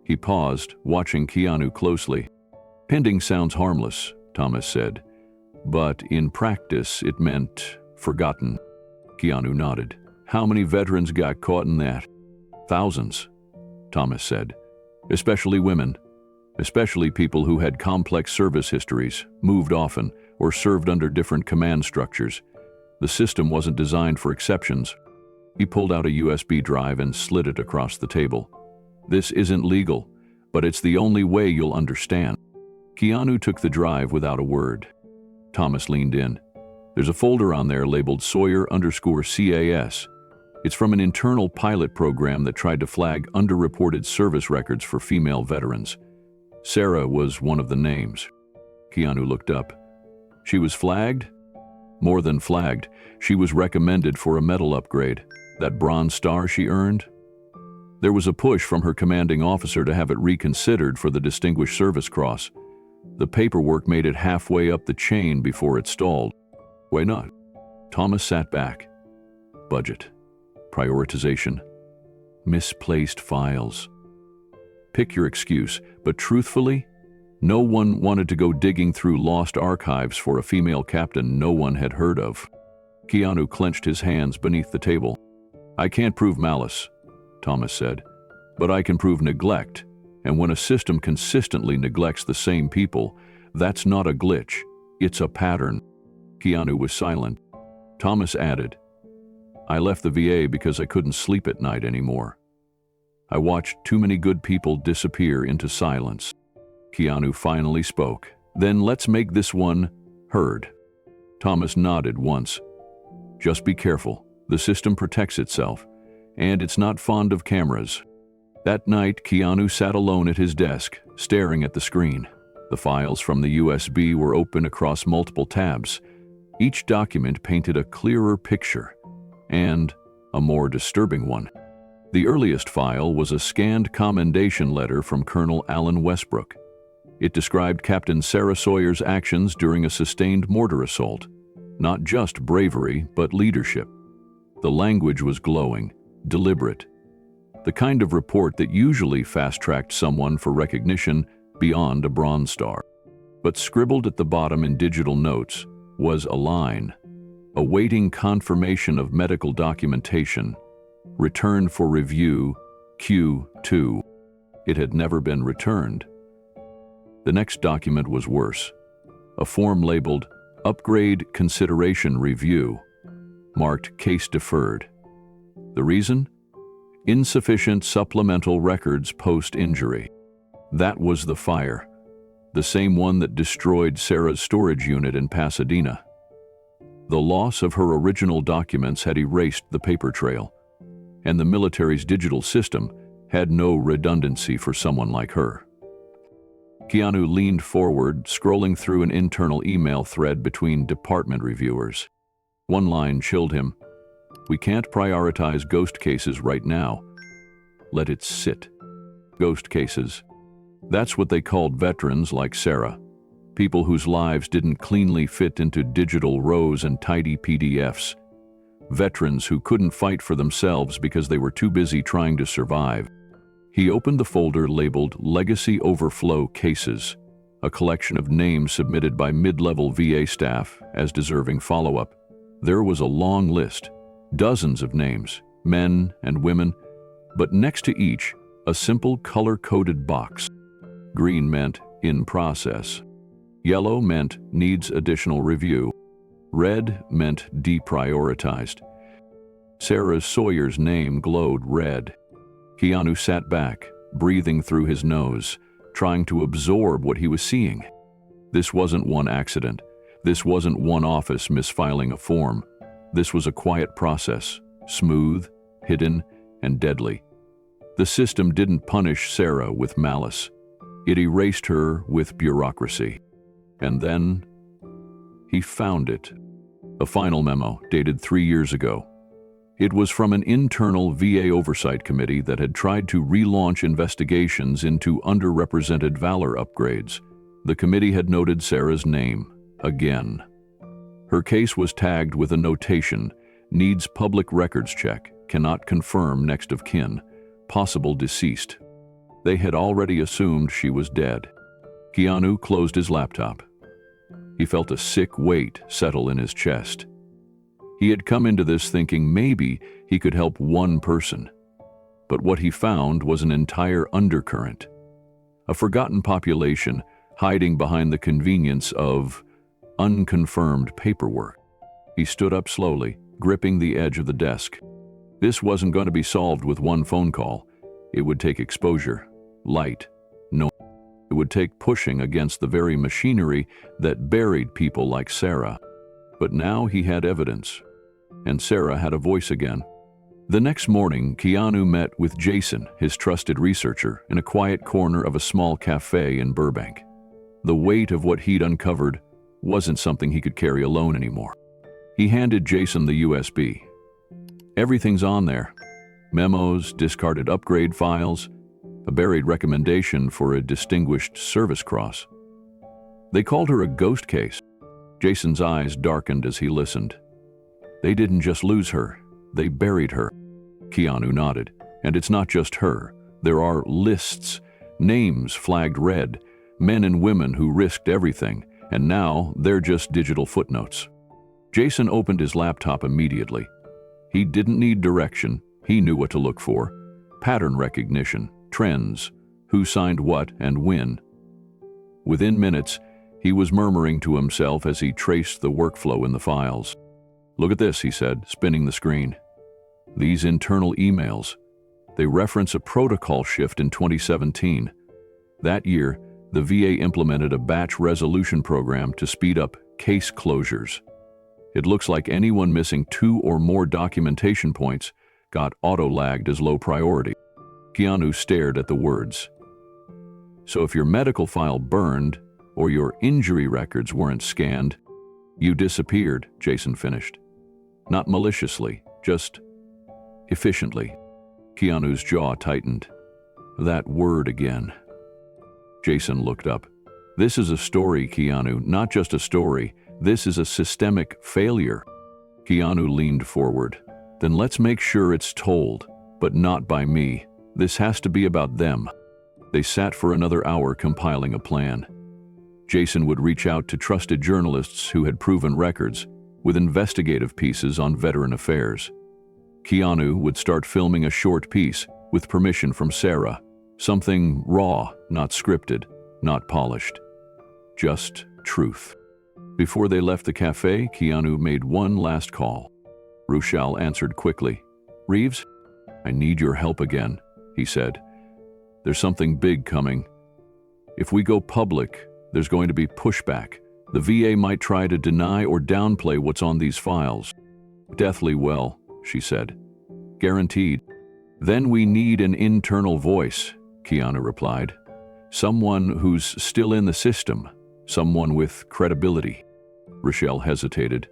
He paused, watching Keanu closely. "Pending sounds harmless," Thomas said, "but in practice it meant forgotten." Keanu nodded. "How many veterans got caught in that?" "Thousands," Thomas said. "Especially women. Especially people who had complex service histories, moved often, or served under different command structures. The system wasn't designed for exceptions. He pulled out a USB drive and slid it across the table. "This isn't legal, but it's the only way you'll understand." Keanu took the drive without a word. Thomas leaned in. "There's a folder on there labeled Sawyer_CAS. It's from an internal pilot program that tried to flag underreported service records for female veterans. Sarah was one of the names." Keanu looked up. "She was flagged?" "More than flagged. She was recommended for a medal upgrade. That Bronze Star she earned? There was a push from her commanding officer to have it reconsidered for the Distinguished Service Cross. The paperwork made it halfway up the chain before it stalled." "Why not?" Thomas sat back. "Budget. Prioritization. Misplaced files. Pick your excuse, but truthfully, no one wanted to go digging through lost archives for a female captain no one had heard of." Keanu clenched his hands beneath the table. "I can't prove malice," Thomas said, "but I can prove neglect, and when a system consistently neglects the same people, that's not a glitch, it's a pattern." Keanu was silent. Thomas added, "I left the VA because I couldn't sleep at night anymore. I watched too many good people disappear into silence." Keanu finally spoke. "Then let's make this one heard." Thomas nodded once. "Just be careful. The system protects itself, and it's not fond of cameras." That night, Keanu sat alone at his desk, staring at the screen. The files from the USB were open across multiple tabs. Each document painted a clearer picture, and a more disturbing one. The earliest file was a scanned commendation letter from Colonel Alan Westbrook. It described Captain Sarah Sawyer's actions during a sustained mortar assault. Not just bravery, but leadership. The language was glowing, deliberate. The kind of report that usually fast-tracked someone for recognition beyond a Bronze Star. But scribbled at the bottom in digital notes was a line: "Awaiting confirmation of medical documentation. Return for review, Q2. It had never been returned. The next document was worse. A form labeled Upgrade Consideration Review, marked Case Deferred. The reason? Insufficient supplemental records post-injury. That was the fire, the same one that destroyed Sarah's storage unit in Pasadena. The loss of her original documents had erased the paper trail, and the military's digital system had no redundancy for someone like her. Keanu leaned forward, scrolling through an internal email thread between department reviewers. One line chilled him. "We can't prioritize ghost cases right now. Let it sit." Ghost cases. That's what they called veterans like Sarah. People whose lives didn't cleanly fit into digital rows and tidy PDFs. Veterans who couldn't fight for themselves because they were too busy trying to survive. He opened the folder labeled Legacy Overflow Cases, a collection of names submitted by mid-level VA staff as deserving follow-up. There was a long list, dozens of names, men and women, but next to each, a simple color-coded box. Green meant in process. Yellow meant needs additional review. Red meant deprioritized. Sarah Sawyer's name glowed red. Keanu sat back, breathing through his nose, trying to absorb what he was seeing. This wasn't one accident. This wasn't one office misfiling a form. This was a quiet process, smooth, hidden, and deadly. The system didn't punish Sarah with malice. It erased her with bureaucracy. And then he found it. A final memo dated 3 years ago. It was from an internal VA oversight committee that had tried to relaunch investigations into underrepresented valor upgrades. The committee had noted Sarah's name again. Her case was tagged with a notation: needs public records check, cannot confirm next of kin, possible deceased. They had already assumed she was dead. Keanu closed his laptop. He felt a sick weight settle in his chest. He had come into this thinking maybe he could help one person. But what he found was an entire undercurrent. A forgotten population hiding behind the convenience of unconfirmed paperwork. He stood up slowly, gripping the edge of the desk. This wasn't going to be solved with one phone call. It would take exposure, light, noise. It would take pushing against the very machinery that buried people like Sarah. But now he had evidence, and Sarah had a voice again. The next morning, Keanu met with Jason, his trusted researcher, in a quiet corner of a small cafe in Burbank. The weight of what he'd uncovered wasn't something he could carry alone anymore. He handed Jason the USB. Everything's on there. Memos, discarded upgrade files, a buried recommendation for a distinguished service cross. They called her a ghost case. Jason's eyes darkened as he listened. They didn't just lose her, they buried her. Keanu nodded. And it's not just her. There are lists, names flagged red, men and women who risked everything, and now they're just digital footnotes. Jason opened his laptop immediately. He didn't need direction. He knew what to look for. Pattern recognition, trends, who signed what and when. Within minutes, he was murmuring to himself as he traced the workflow in the files. "Look at this," he said, spinning the screen. "These internal emails, they reference a protocol shift in 2017. That year, the VA implemented a batch resolution program to speed up case closures. It looks like anyone missing 2 or more documentation points got auto-lagged as low priority." Keanu stared at the words. "So if your medical file burned, or your injury records weren't scanned, you disappeared," Jason finished. "Not maliciously, just efficiently." Keanu's jaw tightened. That word again. Jason looked up. "This is a story, Keanu, not just a story. This is a systemic failure." Keanu leaned forward. "Then let's make sure it's told, but not by me. This has to be about them." They sat for another hour compiling a plan. Jason would reach out to trusted journalists who had proven records, with investigative pieces on veteran affairs. Keanu would start filming a short piece with permission from Sarah, something raw, not scripted, not polished. Just truth. Before they left the cafe, Keanu made one last call. Rochelle answered quickly. "Reeves, I need your help again," he said. "There's something big coming. If we go public, there's going to be pushback. The VA might try to deny or downplay what's on these files." "Deathly well," she said. "Guaranteed." "Then we need an internal voice," Keanu replied. "Someone who's still in the system, someone with credibility." Rochelle hesitated.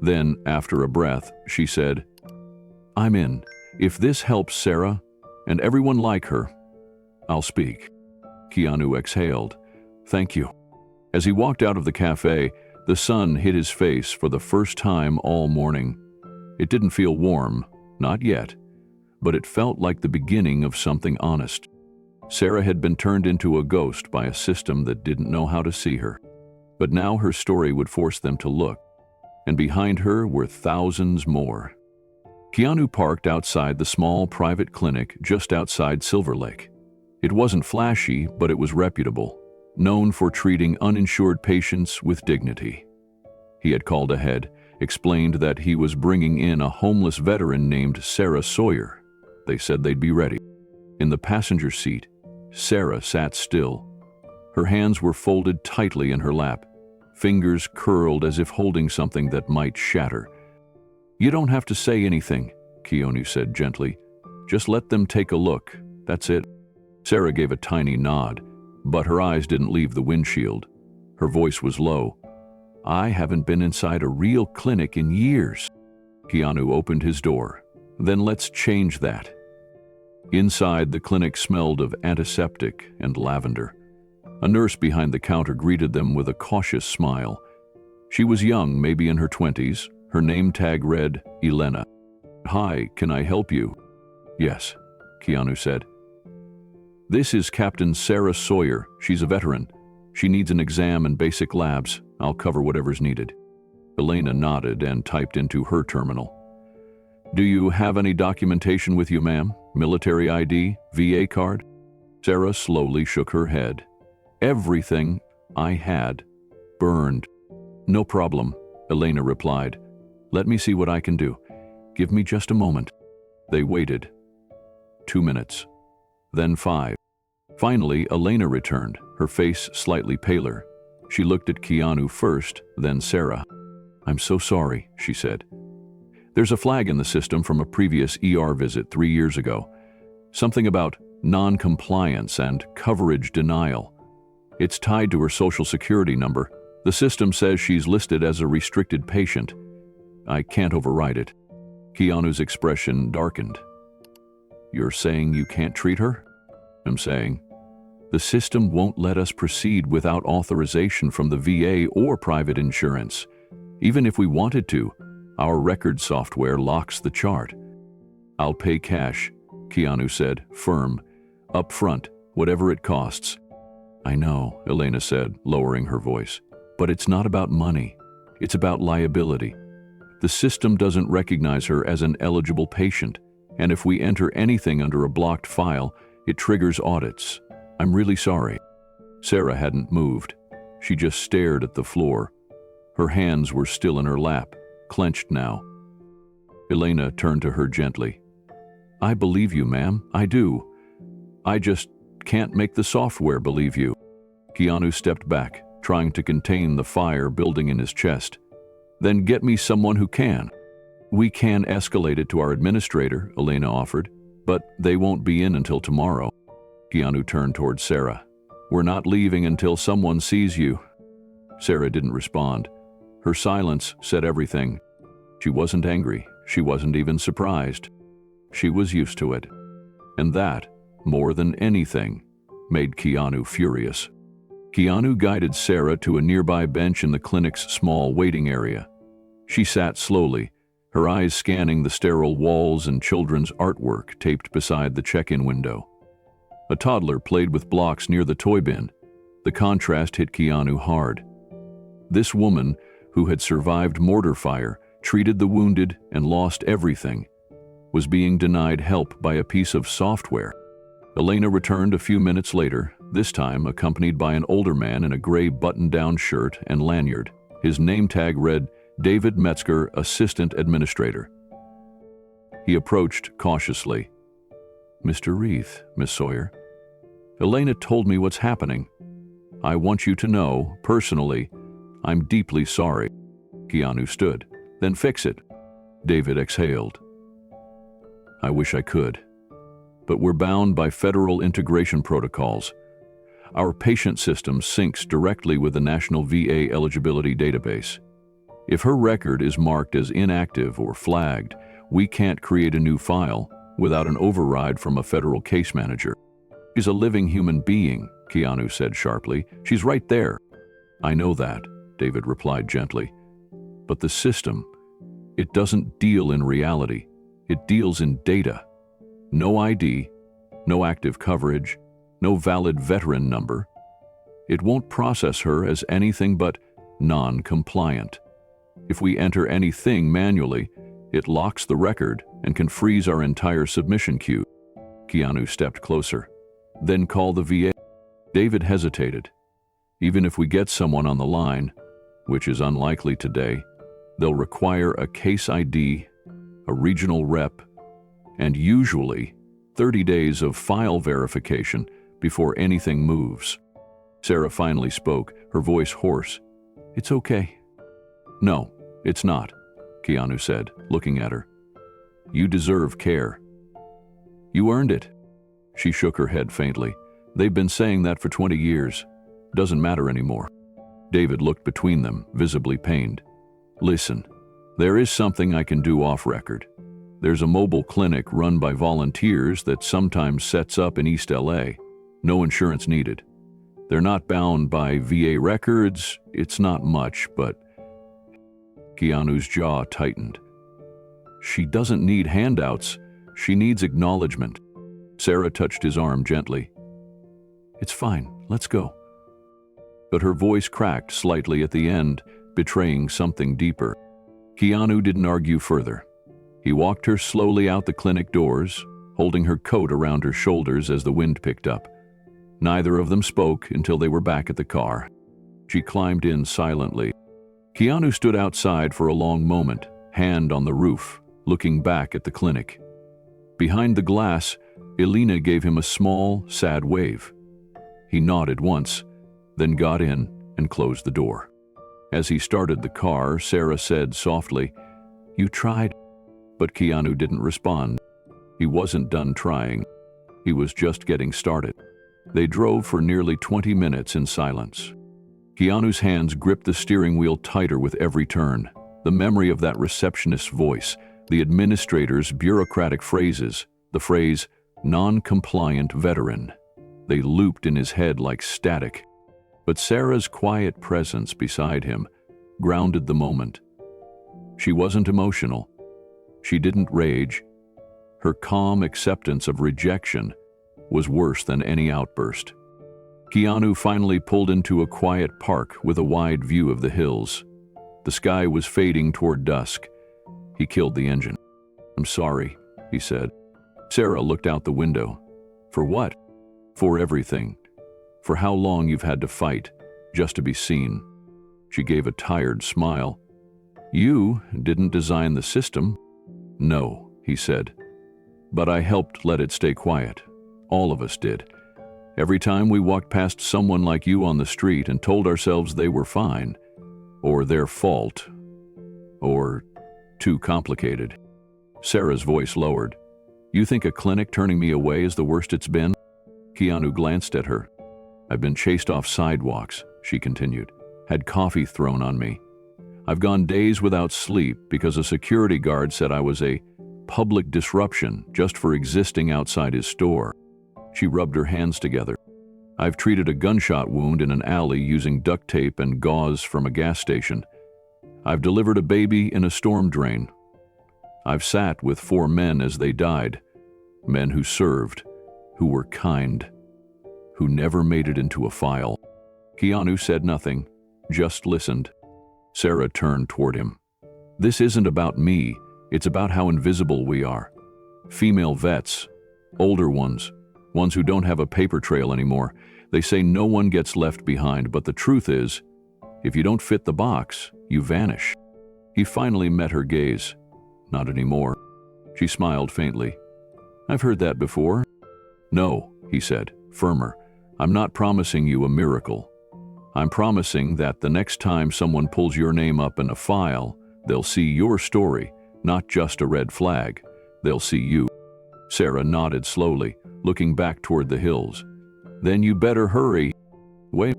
Then, after a breath, she said, "I'm in. If this helps Sarah, and everyone like her, I'll speak." Keanu exhaled. "Thank you." As he walked out of the cafe, the sun hit his face for the first time all morning. It didn't feel warm, not yet, but it felt like the beginning of something honest. Sarah had been turned into a ghost by a system that didn't know how to see her. But now her story would force them to look, and behind her were thousands more. Keanu parked outside the small private clinic just outside Silver Lake. It wasn't flashy, but it was reputable, known for treating uninsured patients with dignity. He had called ahead, explained that he was bringing in a homeless veteran named Sarah Sawyer. They said they'd be ready. In the passenger seat, Sarah sat still. Her hands were folded tightly in her lap, fingers curled as if holding something that might shatter. "You don't have to say anything," Keanu said gently. "Just let them take a look. That's it." Sarah gave a tiny nod, but her eyes didn't leave the windshield. Her voice was low. "I haven't been inside a real clinic in years." Keanu opened his door. "Then let's change that." Inside, the clinic smelled of antiseptic and lavender. A nurse behind the counter greeted them with a cautious smile. She was young, maybe in her 20s. Her name tag read, Elena. "Hi, can I help you?" "Yes," Keanu said. "This is Captain Sarah Sawyer. She's a veteran. She needs an exam and basic labs. I'll cover whatever's needed." Elena nodded and typed into her terminal. "Do you have any documentation with you, ma'am? Military ID? VA card?" Sarah slowly shook her head. "Everything I had burned." No problem, Elena replied. Let me see what I can do. Give me just a moment. They waited. 2 minutes. Then 5. Finally, Elena returned, her face slightly paler. She looked at Keanu first, then Sarah. I'm so sorry, she said. There's a flag in the system from a previous ER visit 3 years ago. Something about non-compliance and coverage denial. It's tied to her social security number. The system says she's listed as a restricted patient. I can't override it. Keanu's expression darkened. You're saying you can't treat her? I'm saying, the system won't let us proceed without authorization from the VA or private insurance. Even if we wanted to, our record software locks the chart. I'll pay cash, Keanu said, firm, up front, whatever it costs. I know, Elena said, lowering her voice, but it's not about money. It's about liability. The system doesn't recognize her as an eligible patient, and if we enter anything under a blocked file, it triggers audits. I'm really sorry. Sarah hadn't moved. She just stared at the floor. Her hands were still in her lap, clenched now. Elena turned to her gently. I believe you, ma'am. I do. I just can't make the software believe you. Keanu stepped back, trying to contain the fire building in his chest. Then get me someone who can. We can escalate it to our administrator, Elena offered, but they won't be in until tomorrow. Keanu turned toward Sarah. We're not leaving until someone sees you. Sarah didn't respond. Her silence said everything. She wasn't angry. She wasn't even surprised. She was used to it. And that, more than anything, made Keanu furious. Keanu guided Sarah to a nearby bench in the clinic's small waiting area. She sat slowly, her eyes scanning the sterile walls and children's artwork taped beside the check-in window. A toddler played with blocks near the toy bin. The contrast hit Keanu hard. This woman, who had survived mortar fire, treated the wounded, and lost everything, was being denied help by a piece of software. Elena returned a few minutes later, this time accompanied by an older man in a gray button-down shirt and lanyard. His name tag read, David Metzger, Assistant Administrator. He approached cautiously. Mr. Reeve, Miss Sawyer. Elena told me what's happening. I want you to know, personally, I'm deeply sorry. Keanu stood. Then fix it. David exhaled. I wish I could. But we're bound by federal integration protocols. Our patient system syncs directly with the National VA Eligibility Database. If her record is marked as inactive or flagged, we can't create a new file without an override from a federal case manager. She's a living human being, Keanu said sharply. She's right there. I know that, David replied gently. But the system, it doesn't deal in reality. It deals in data. No ID, no active coverage, no valid veteran number. It won't process her as anything but non-compliant. If we enter anything manually, it locks the record and can freeze our entire submission queue. Keanu stepped closer. Then call the VA. David hesitated. Even if we get someone on the line, which is unlikely today, they'll require a case ID, a regional rep, and usually 30 days of file verification before anything moves. Sarah finally spoke, her voice hoarse. It's okay. No, it's not, Keanu said, looking at her. You deserve care. You earned it. She shook her head faintly. They've been saying that for 20 years. Doesn't matter anymore. David looked between them, visibly pained. Listen, there is something I can do off record. There's a mobile clinic run by volunteers that sometimes sets up in East LA. No insurance needed. They're not bound by VA records. It's not much, but... Keanu's jaw tightened. She doesn't need handouts. She needs acknowledgement. Sarah touched his arm gently. It's fine. Let's go. But her voice cracked slightly at the end, betraying something deeper. Keanu didn't argue further. He walked her slowly out the clinic doors, holding her coat around her shoulders as the wind picked up. Neither of them spoke until they were back at the car. She climbed in silently. Keanu stood outside for a long moment, hand on the roof, looking back at the clinic. Behind the glass, Elena gave him a small, sad wave. He nodded once, then got in and closed the door. As he started the car, Sarah said softly, "You tried," but Keanu didn't respond. He wasn't done trying. He was just getting started. They drove for nearly 20 minutes in silence. Keanu's hands gripped the steering wheel tighter with every turn. The memory of that receptionist's voice, the administrator's bureaucratic phrases, the phrase, "non-compliant veteran." They looped in his head like static. But Sarah's quiet presence beside him grounded the moment. She wasn't emotional. She didn't rage. Her calm acceptance of rejection was worse than any outburst. Keanu finally pulled into a quiet park with a wide view of the hills. The sky was fading toward dusk. He killed the engine. "I'm sorry," he said. Sarah looked out the window. "For what?" "For everything. For how long you've had to fight, just to be seen." She gave a tired smile. "You didn't design the system." "No," he said. "But I helped let it stay quiet. All of us did. Every time we walked past someone like you on the street and told ourselves they were fine, or their fault, or too complicated." Sarah's voice lowered. "You think a clinic turning me away is the worst it's been?" Keanu glanced at her. "I've been chased off sidewalks," she continued, "had coffee thrown on me. I've gone days without sleep because a security guard said I was a public disruption just for existing outside his store." She rubbed her hands together. "I've treated a gunshot wound in an alley using duct tape and gauze from a gas station. I've delivered a baby in a storm drain. I've sat with 4 men as they died, men who served, who were kind, who never made it into a file." Keanu said nothing, just listened. Sarah turned toward him. "This isn't about me, it's about how invisible we are. Female vets, older ones who don't have a paper trail anymore. They say no one gets left behind, but the truth is, if you don't fit the box, you vanish." He finally met her gaze. "Not anymore." She smiled faintly. "I've heard that before." "No," he said, firmer. "I'm not promising you a miracle. I'm promising that the next time someone pulls your name up in a file, they'll see your story, not just a red flag. They'll see you." Sarah nodded slowly, looking back toward the hills. "Then you better hurry." "Wait,"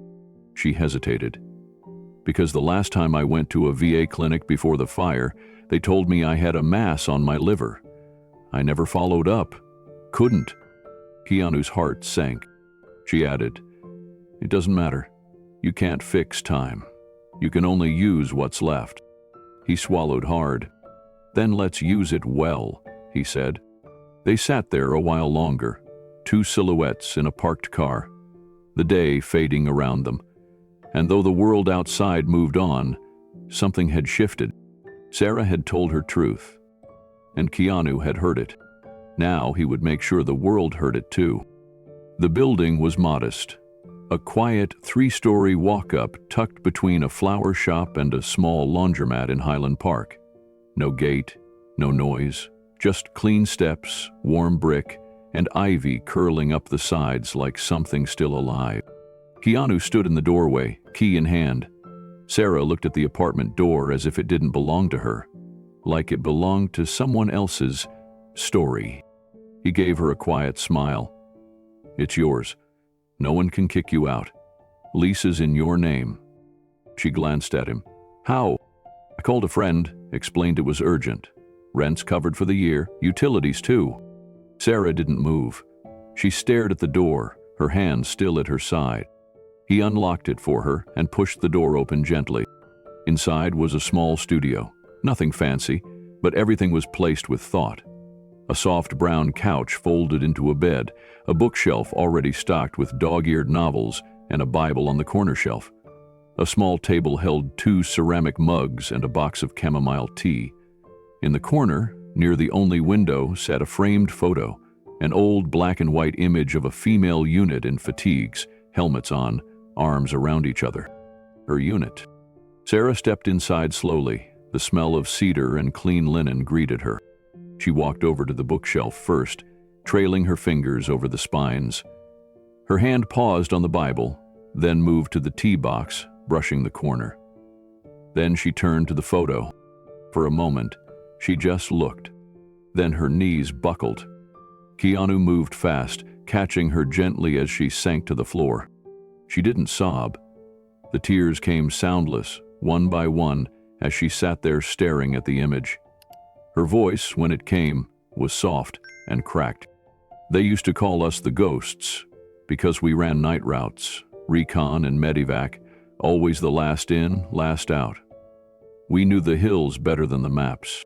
she hesitated. "Because the last time I went to a VA clinic before the fire, they told me I had a mass on my liver. I never followed up. Couldn't." Keanu's heart sank. She added, "It doesn't matter. You can't fix time. You can only use what's left." He swallowed hard. "Then let's use it well," he said. They sat there a while longer, 2 silhouettes in a parked car, the day fading around them. And though the world outside moved on, something had shifted. Sarah had told her truth, and Keanu had heard it. Now he would make sure the world heard it too. The building was modest, a quiet 3-story walk-up tucked between a flower shop and a small laundromat in Highland Park. No gate, no noise, just clean steps, warm brick, and ivy curling up the sides like something still alive. Keanu stood in the doorway, key in hand. Sarah looked at the apartment door as if it didn't belong to her, like it belonged to someone else's story. He gave her a quiet smile. "It's yours. No one can kick you out. Lease's in your name." She glanced at him. "How?" "I called a friend, explained it was urgent. Rent's covered for the year, utilities too." Sarah didn't move. She stared at the door, her hand still at her side. He unlocked it for her and pushed the door open gently. Inside was a small studio. Nothing fancy, but everything was placed with thought. A soft brown couch folded into a bed, a bookshelf already stocked with dog-eared novels, and a Bible on the corner shelf. A small table held 2 ceramic mugs and a box of chamomile tea. In the corner, near the only window, sat a framed photo, an old black and white image of a female unit in fatigues, helmets on, arms around each other. Her unit. Sarah stepped inside slowly. The smell of cedar and clean linen greeted her. She walked over to the bookshelf first, trailing her fingers over the spines. Her hand paused on the Bible, then moved to the tea box, brushing the corner. Then she turned to the photo. For a moment, she just looked. Then her knees buckled. Keanu moved fast, catching her gently as she sank to the floor. She didn't sob. The tears came soundless, one by one, as she sat there staring at the image. Her voice, when it came, was soft and cracked. They used to call us the Ghosts, because we ran night routes, recon and medevac, always the last in, last out. We knew the hills better than the maps.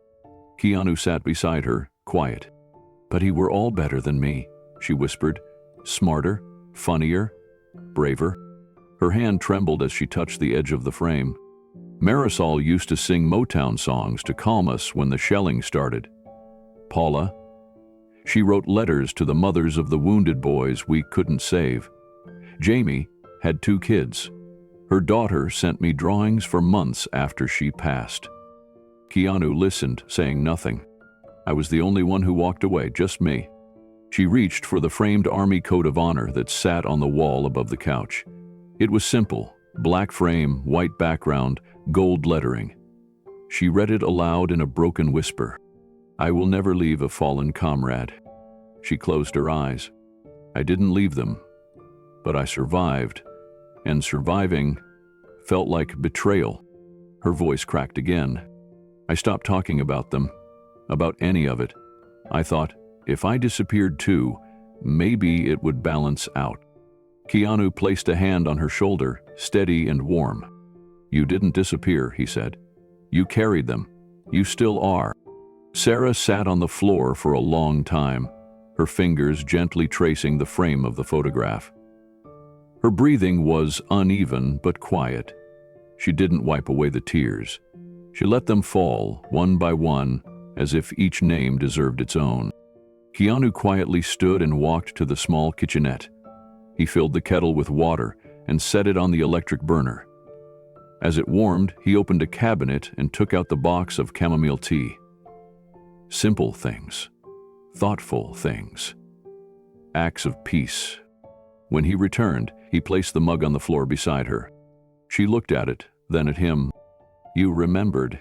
Keanu sat beside her, quiet. "But he were all better than me," she whispered. "Smarter, funnier, braver." Her hand trembled as she touched the edge of the frame. Marisol used to sing Motown songs to calm us when the shelling started. Paula. She wrote letters to the mothers of the wounded boys we couldn't save. Jamie had 2 kids. Her daughter sent me drawings for months after she passed. Keanu listened, saying nothing. I was the only one who walked away, just me. She reached for the framed Army Code of Honor that sat on the wall above the couch. It was simple, black frame, white background, gold lettering. She read it aloud in a broken whisper. "I will never leave a fallen comrade." She closed her eyes. I didn't leave them, but I survived, and surviving felt like betrayal. Her voice cracked again. I stopped talking about them, about any of it. I thought, if I disappeared too, maybe it would balance out. Keanu placed a hand on her shoulder, steady and warm. "You didn't disappear," he said. "You carried them. You still are." Sarah sat on the floor for a long time, her fingers gently tracing the frame of the photograph. Her breathing was uneven but quiet. She didn't wipe away the tears. She let them fall, one by one, as if each name deserved its own. Keanu quietly stood and walked to the small kitchenette. He filled the kettle with water and set it on the electric burner. As it warmed, he opened a cabinet and took out the box of chamomile tea. Simple things, thoughtful things, acts of peace. When he returned, he placed the mug on the floor beside her. She looked at it, then at him. "You remembered.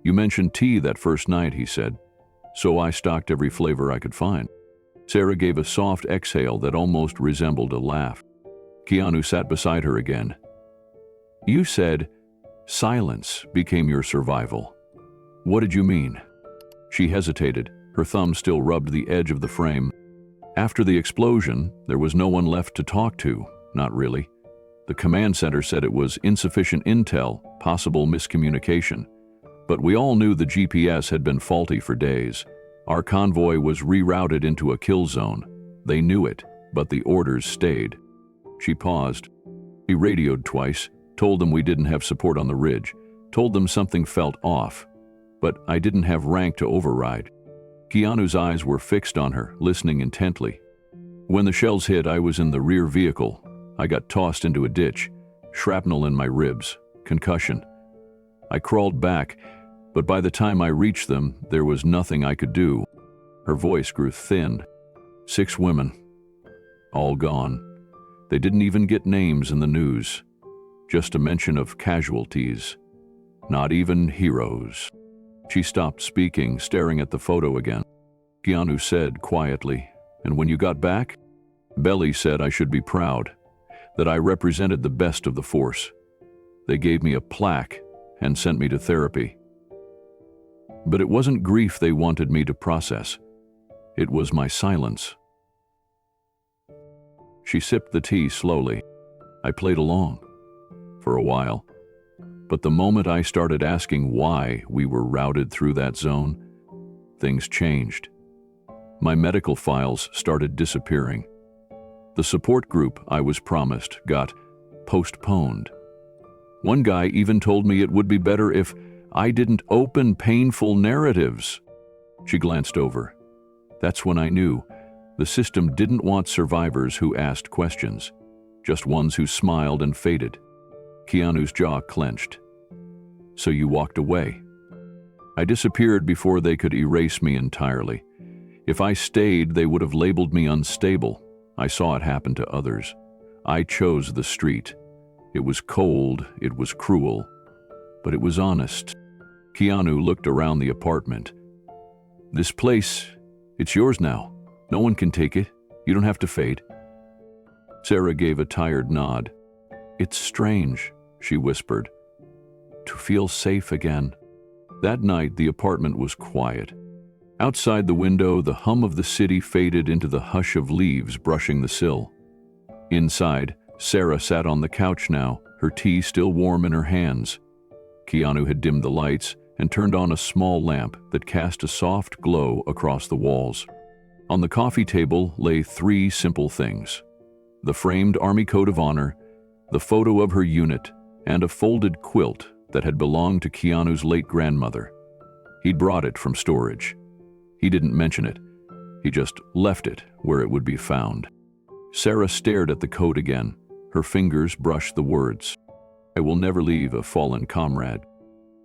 You mentioned tea that first night," he said, "so I stocked every flavor I could find." Sarah gave a soft exhale that almost resembled a laugh. Keanu sat beside her again. "You said silence became your survival. What did you mean?" She hesitated, her thumb still rubbed the edge of the frame. "After the explosion, there was no one left to talk to, not really. The command center said it was insufficient intel, possible miscommunication. But we all knew the GPS had been faulty for days. Our convoy was rerouted into a kill zone. They knew it, but the orders stayed." She paused. He radioed twice, told them we didn't have support on the ridge, told them something felt off, but I didn't have rank to override. Keanu's eyes were fixed on her, listening intently. "When the shells hit, I was in the rear vehicle. I got tossed into a ditch, shrapnel in my ribs, concussion. I crawled back, but by the time I reached them, there was nothing I could do." Her voice grew thin. 6 women, all gone. They didn't even get names in the news, just a mention of casualties. Not even heroes. She stopped speaking, staring at the photo again. Keanu said quietly, "And when you got back?" Belly said I should be proud, that I represented the best of the force. They gave me a plaque and sent me to therapy. But it wasn't grief they wanted me to process. It was my silence. She sipped the tea slowly. I played along, for a while. But the moment I started asking why we were routed through that zone, things changed. My medical files started disappearing. The support group I was promised got postponed. One guy even told me it would be better if I didn't open painful narratives. She glanced over. That's when I knew the system didn't want survivors who asked questions, just ones who smiled and faded. Keanu's jaw clenched. So you walked away. I disappeared before they could erase me entirely. If I stayed, they would have labeled me unstable. I saw it happen to others. I chose the street. It was cold, it was cruel, but it was honest. Keanu looked around the apartment. This place, it's yours now. No one can take it. You don't have to fade. Sarah gave a tired nod. It's strange, she whispered, to feel safe again. That night, the apartment was quiet. Outside the window, the hum of the city faded into the hush of leaves brushing the sill. Inside, Sarah sat on the couch now, her tea still warm in her hands. Keanu had dimmed the lights and turned on a small lamp that cast a soft glow across the walls. On the coffee table lay 3 simple things: the framed Army Code of Honor, the photo of her unit, and a folded quilt that had belonged to Keanu's late grandmother. He'd brought it from storage. He didn't mention it. He just left it where it would be found. Sarah stared at the code again. Her fingers brushed the words. I will never leave a fallen comrade.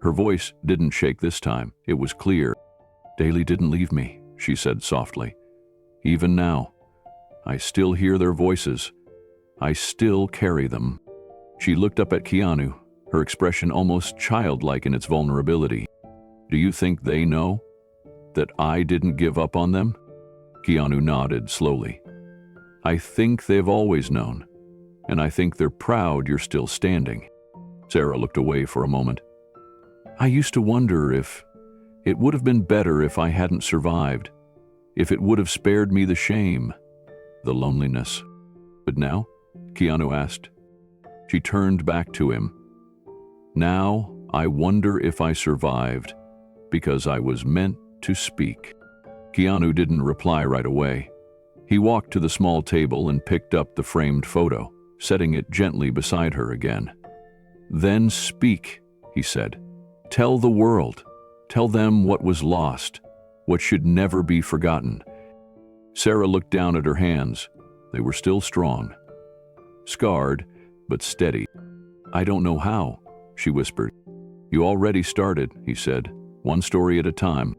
Her voice didn't shake this time. It was clear. Daly didn't leave me, she said softly. Even now, I still hear their voices. I still carry them. She looked up at Keanu, her expression almost childlike in its vulnerability. Do you think they know? That I didn't give up on them? Keanu nodded slowly. I think they've always known, and I think they're proud you're still standing. Sarah looked away for a moment. I used to wonder if it would have been better if I hadn't survived, if it would have spared me the shame, the loneliness. But now? Keanu asked. She turned back to him. Now I wonder if I survived because I was meant to speak. Keanu didn't reply right away. He walked to the small table and picked up the framed photo, setting it gently beside her again. Then speak, he said. Tell the world. Tell them what was lost, what should never be forgotten. Sarah looked down at her hands. They were still strong. Scarred, but steady. I don't know how, she whispered. You already started, he said, one story at a time.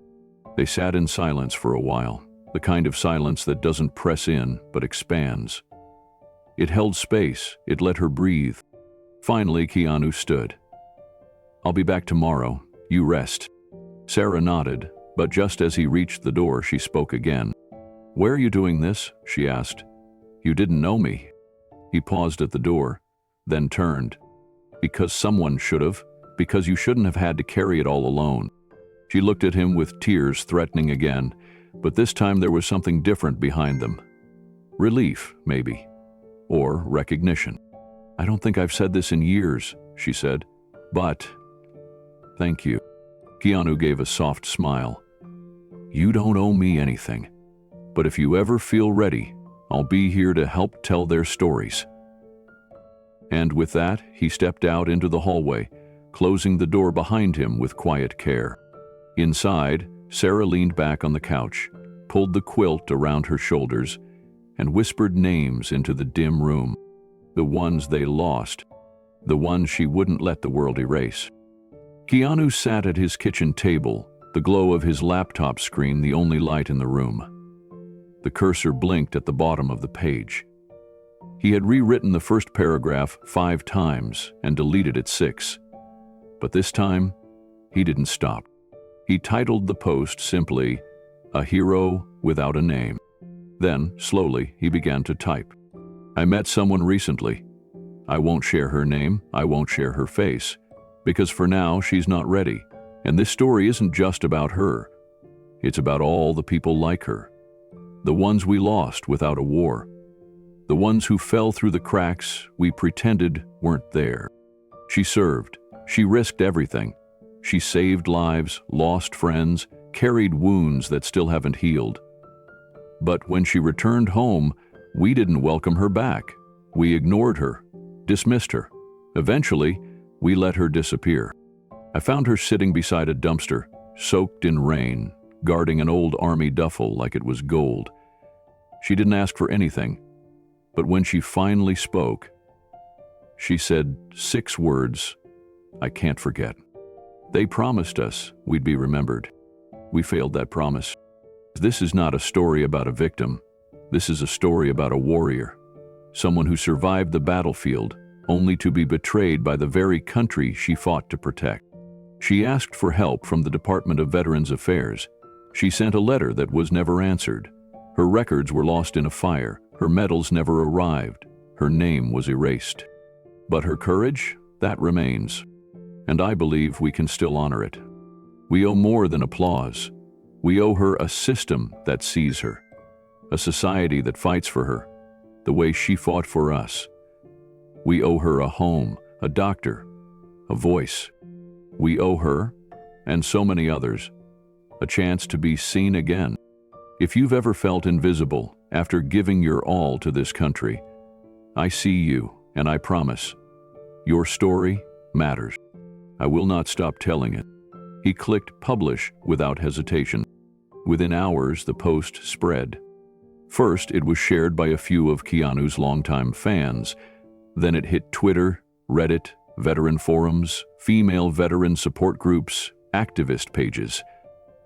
They sat in silence for a while, the kind of silence that doesn't press in, but expands. It held space, it let her breathe. Finally, Keanu stood. I'll be back tomorrow. You rest. Sarah nodded, but just as he reached the door, she spoke again. Where are you doing this? She asked. You didn't know me. He paused at the door, then turned. Because someone should have, because you shouldn't have had to carry it all alone. She looked at him with tears threatening again, but this time there was something different behind them. Relief, maybe. Or recognition. I don't think I've said this in years, she said, but thank you. Keanu gave a soft smile. You don't owe me anything, but if you ever feel ready, I'll be here to help tell their stories. And with that, he stepped out into the hallway, closing the door behind him with quiet care. Inside, Sarah leaned back on the couch, pulled the quilt around her shoulders, and whispered names into the dim room. The ones they lost, the ones she wouldn't let the world erase. Keanu sat at his kitchen table, the glow of his laptop screen the only light in the room. The cursor blinked at the bottom of the page. He had rewritten the first paragraph 5 times and deleted it 6. But this time, he didn't stop. He titled the post simply, A Hero Without a Name. Then, slowly, he began to type. I met someone recently. I won't share her name, I won't share her face, because for now she's not ready. And this story isn't just about her. It's about all the people like her. The ones we lost without a war. The ones who fell through the cracks we pretended weren't there. She served. She risked everything. She saved lives, lost friends, carried wounds that still haven't healed. But when she returned home, we didn't welcome her back. We ignored her, dismissed her. Eventually, we let her disappear. I found her sitting beside a dumpster, soaked in rain, guarding an old army duffel like it was gold. She didn't ask for anything, but when she finally spoke, she said 6 words I can't forget. They promised us we'd be remembered. We failed that promise. This is not a story about a victim. This is a story about a warrior, someone who survived the battlefield only to be betrayed by the very country she fought to protect. She asked for help from the Department of Veterans Affairs. She sent a letter that was never answered. Her records were lost in a fire. Her medals never arrived. Her name was erased. But her courage, that remains. And I believe we can still honor it. We owe more than applause. We owe her a system that sees her, a society that fights for her, the way she fought for us. We owe her a home, a doctor, a voice. We owe her, and so many others, a chance to be seen again. If you've ever felt invisible after giving your all to this country, I see you, and I promise, your story matters. I will not stop telling it. He clicked publish without hesitation. Within hours, the post spread. First, it was shared by a few of Keanu's longtime fans. Then it hit Twitter, Reddit, veteran forums, female veteran support groups, activist pages.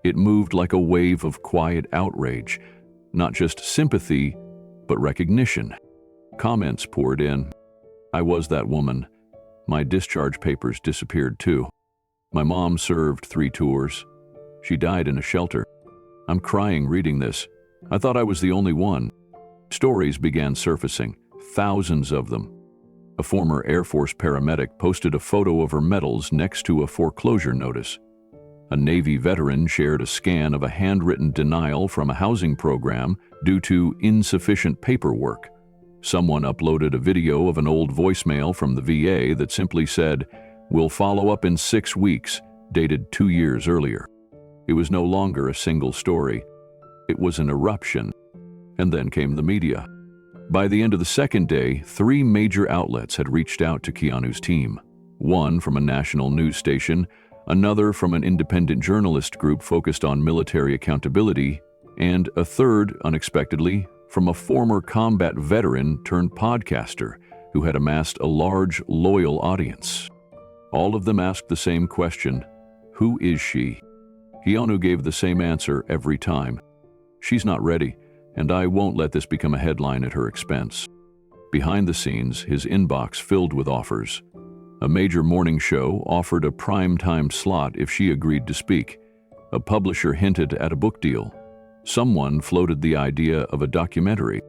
It moved like a wave of quiet outrage, not just sympathy, but recognition. Comments poured in. I was that woman. My discharge papers disappeared too. My mom served 3 tours. She died in a shelter. I'm crying reading this. I thought I was the only one. Stories began surfacing, thousands of them. A former Air Force paramedic posted a photo of her medals next to a foreclosure notice. A Navy veteran shared a scan of a handwritten denial from a housing program due to insufficient paperwork. Someone uploaded a video of an old voicemail from the VA that simply said, "We'll follow up in 6 weeks," dated 2 years earlier. It was no longer a single story. It was an eruption. And then came the media. By the end of the second day, 3 major outlets had reached out to Keanu's team. One from a national news station, another from an independent journalist group focused on military accountability, and a third, unexpectedly, from a former combat veteran turned podcaster who had amassed a large, loyal audience. All of them asked the same question: who is she? Keanu gave the same answer every time. She's not ready, and I won't let this become a headline at her expense. Behind the scenes, his inbox filled with offers. A major morning show offered a prime-time slot if she agreed to speak. A publisher hinted at a book deal. Someone floated the idea of a documentary.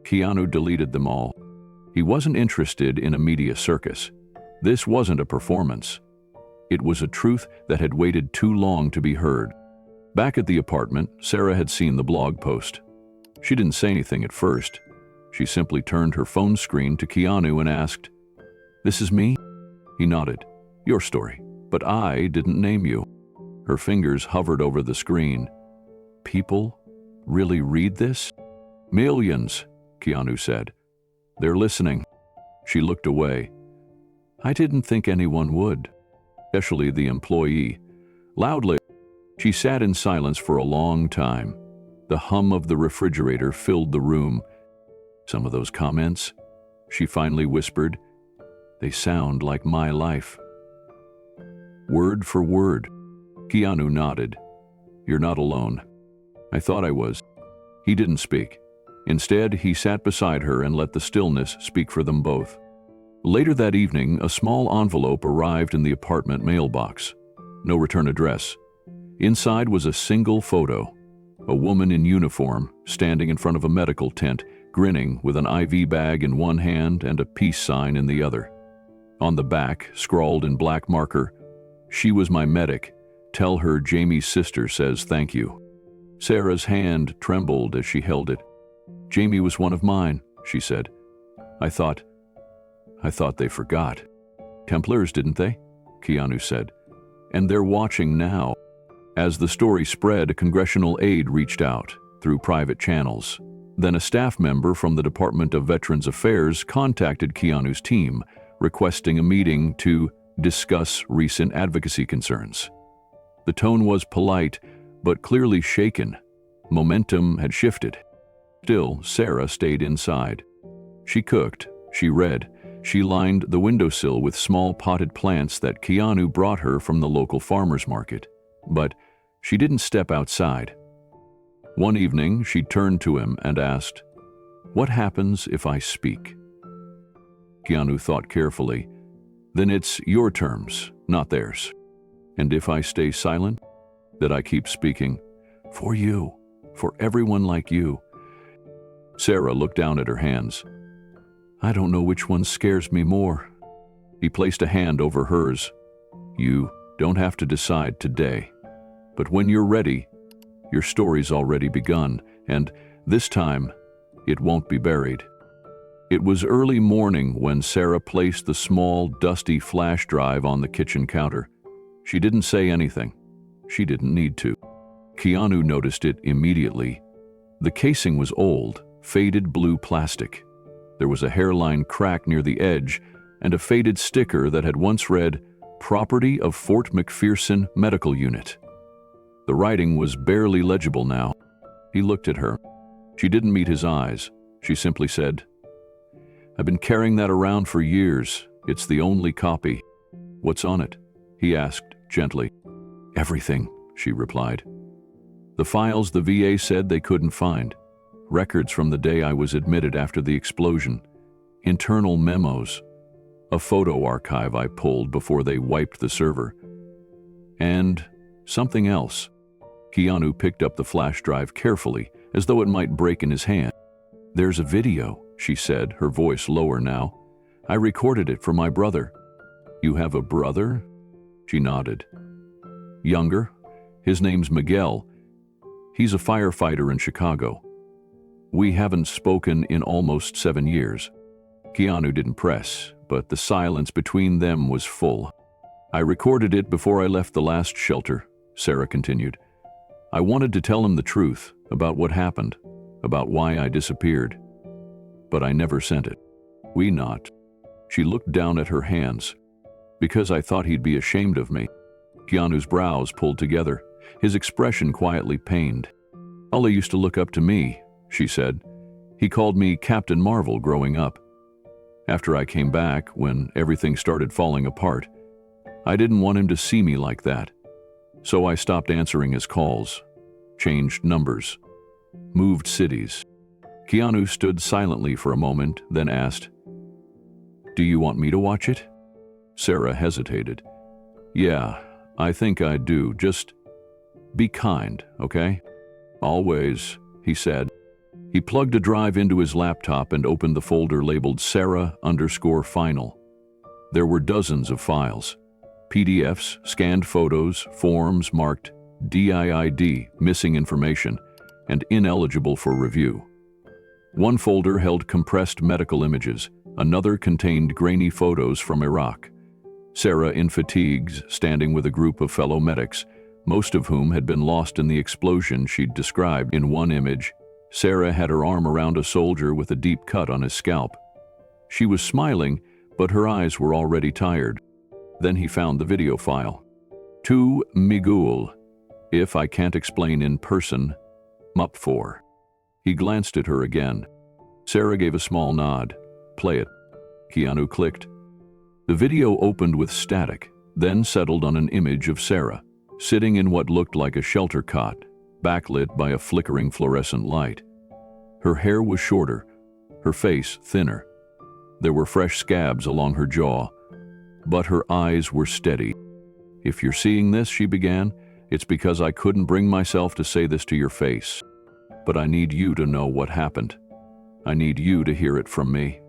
Keanu deleted them all. He wasn't interested in a media circus. This wasn't a performance. It was a truth that had waited too long to be heard. Back at the apartment, Sarah had seen the blog post. She didn't say anything at first. She simply turned her phone screen to Keanu and asked, "This is me?" He nodded. "Your story, but I didn't name you." Her fingers hovered over the screen. "People really read this?" "Millions," Keanu said. "They're listening." She looked away. "I didn't think anyone would." Especially the employee. Loudly, she sat in silence for a long time. The hum of the refrigerator filled the room. "Some of those comments," she finally whispered, "they sound like my life." Word for word. Keanu nodded. "You're not alone." "I thought I was." He didn't speak. Instead, he sat beside her and let the stillness speak for them both. Later that evening, a small envelope arrived in the apartment mailbox. No return address. Inside was a single photo. A woman in uniform, standing in front of a medical tent, grinning with an IV bag in one hand and a peace sign in the other. On the back, scrawled in black marker, "She was my medic. Tell her Jamie's sister says thank you." Sarah's hand trembled as she held it. "Jamie was one of mine," she said. I thought they forgot." "Templars, didn't they?" Keanu said. "And they're watching now." As the story spread, a congressional aide reached out through private channels. Then a staff member from the Department of Veterans Affairs contacted Keanu's team, requesting a meeting to discuss recent advocacy concerns. The tone was polite, but clearly shaken. Momentum had shifted. Still, Sarah stayed inside. She cooked, she read, she lined the windowsill with small potted plants that Keanu brought her from the local farmer's market. But she didn't step outside. One evening, she turned to him and asked, "What happens if I speak?" Keanu thought carefully. "Then it's your terms, not theirs. And if I stay silent, that I keep speaking, for you, for everyone like you." Sarah looked down at her hands. "I don't know which one scares me more." He placed a hand over hers. "You don't have to decide today. But when you're ready, your story's already begun, and this time, it won't be buried." It was early morning when Sarah placed the small, dusty flash drive on the kitchen counter. She didn't say anything. She didn't need to. Keanu noticed it immediately. The casing was old, faded blue plastic. There was a hairline crack near the edge and a faded sticker that had once read, "Property of Fort McPherson Medical Unit." The writing was barely legible now. He looked at her. She didn't meet his eyes. She simply said, "I've been carrying that around for years. It's the only copy." "What's on it?" he asked gently. "Everything," she replied. "The files the VA said they couldn't find. Records from the day I was admitted after the explosion. Internal memos. A photo archive I pulled before they wiped the server. And something else." Keanu picked up the flash drive carefully, as though it might break in his hand. "There's a video," she said, her voice lower now. "I recorded it for my brother." "You have a brother?" She nodded. "Younger. His name's Miguel. He's a firefighter in Chicago. We haven't spoken in almost 7 years." Keanu didn't press, but the silence between them was full. "I recorded it before I left the last shelter," Sarah continued. "I wanted to tell him the truth about what happened, about why I disappeared. But I never sent it. We not." She looked down at her hands. "Because I thought he'd be ashamed of me." Keanu's brows pulled together, his expression quietly pained. "Ollie used to look up to me," she said. "He called me Captain Marvel growing up. After I came back, when everything started falling apart, I didn't want him to see me like that. So I stopped answering his calls, changed numbers, moved cities." Keanu stood silently for a moment, then asked, "Do you want me to watch it?" Sarah hesitated. "Yeah, I think I do. Just be kind, okay?" "Always," he said. He plugged a drive into his laptop and opened the folder labeled Sarah_Final. There were dozens of files. PDFs, scanned photos, forms marked DIID, missing information, and ineligible for review. One folder held compressed medical images, another contained grainy photos from Iraq. Sarah in fatigues, standing with a group of fellow medics, most of whom had been lost in the explosion she'd described. In one image, Sarah had her arm around a soldier with a deep cut on his scalp. She was smiling, but her eyes were already tired. Then he found the video file. "To Miguel, if I can't explain in person, MUP 4. He glanced at her again. Sarah gave a small nod. "Play it." Keanu clicked. The video opened with static, then settled on an image of Sarah, sitting in what looked like a shelter cot, backlit by a flickering fluorescent light. Her hair was shorter, her face thinner. There were fresh scabs along her jaw, but her eyes were steady. "If you're seeing this," she began, "it's because I couldn't bring myself to say this to your face. But I need you to know what happened. I need you to hear it from me."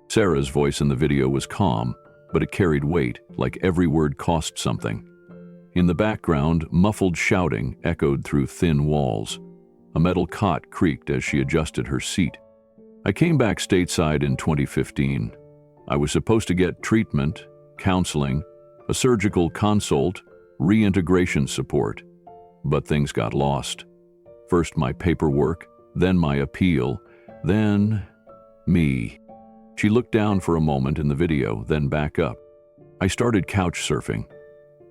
Sarah's voice in the video was calm, but it carried weight, like every word cost something. In the background, muffled shouting echoed through thin walls. A metal cot creaked as she adjusted her seat. "I came back stateside in 2015. I was supposed to get treatment, counseling, a surgical consult, reintegration support. But things got lost. First my paperwork, then my appeal, then me." She looked down for a moment in the video, then back up. "I started couch surfing.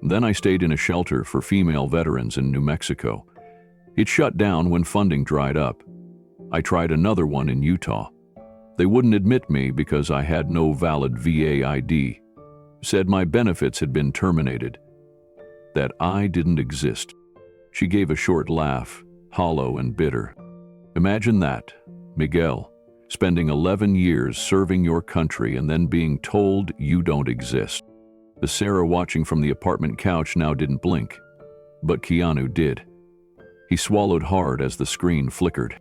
Then I stayed in a shelter for female veterans in New Mexico. It shut down when funding dried up. I tried another one in Utah. They wouldn't admit me because I had no valid VA ID. Said my benefits had been terminated. That I didn't exist. She gave a short laugh, hollow and bitter. Imagine that, Miguel, spending 11 years serving your country and then being told you don't exist. The Sarah watching from the apartment couch now didn't blink, but Keanu did. He swallowed hard as the screen flickered.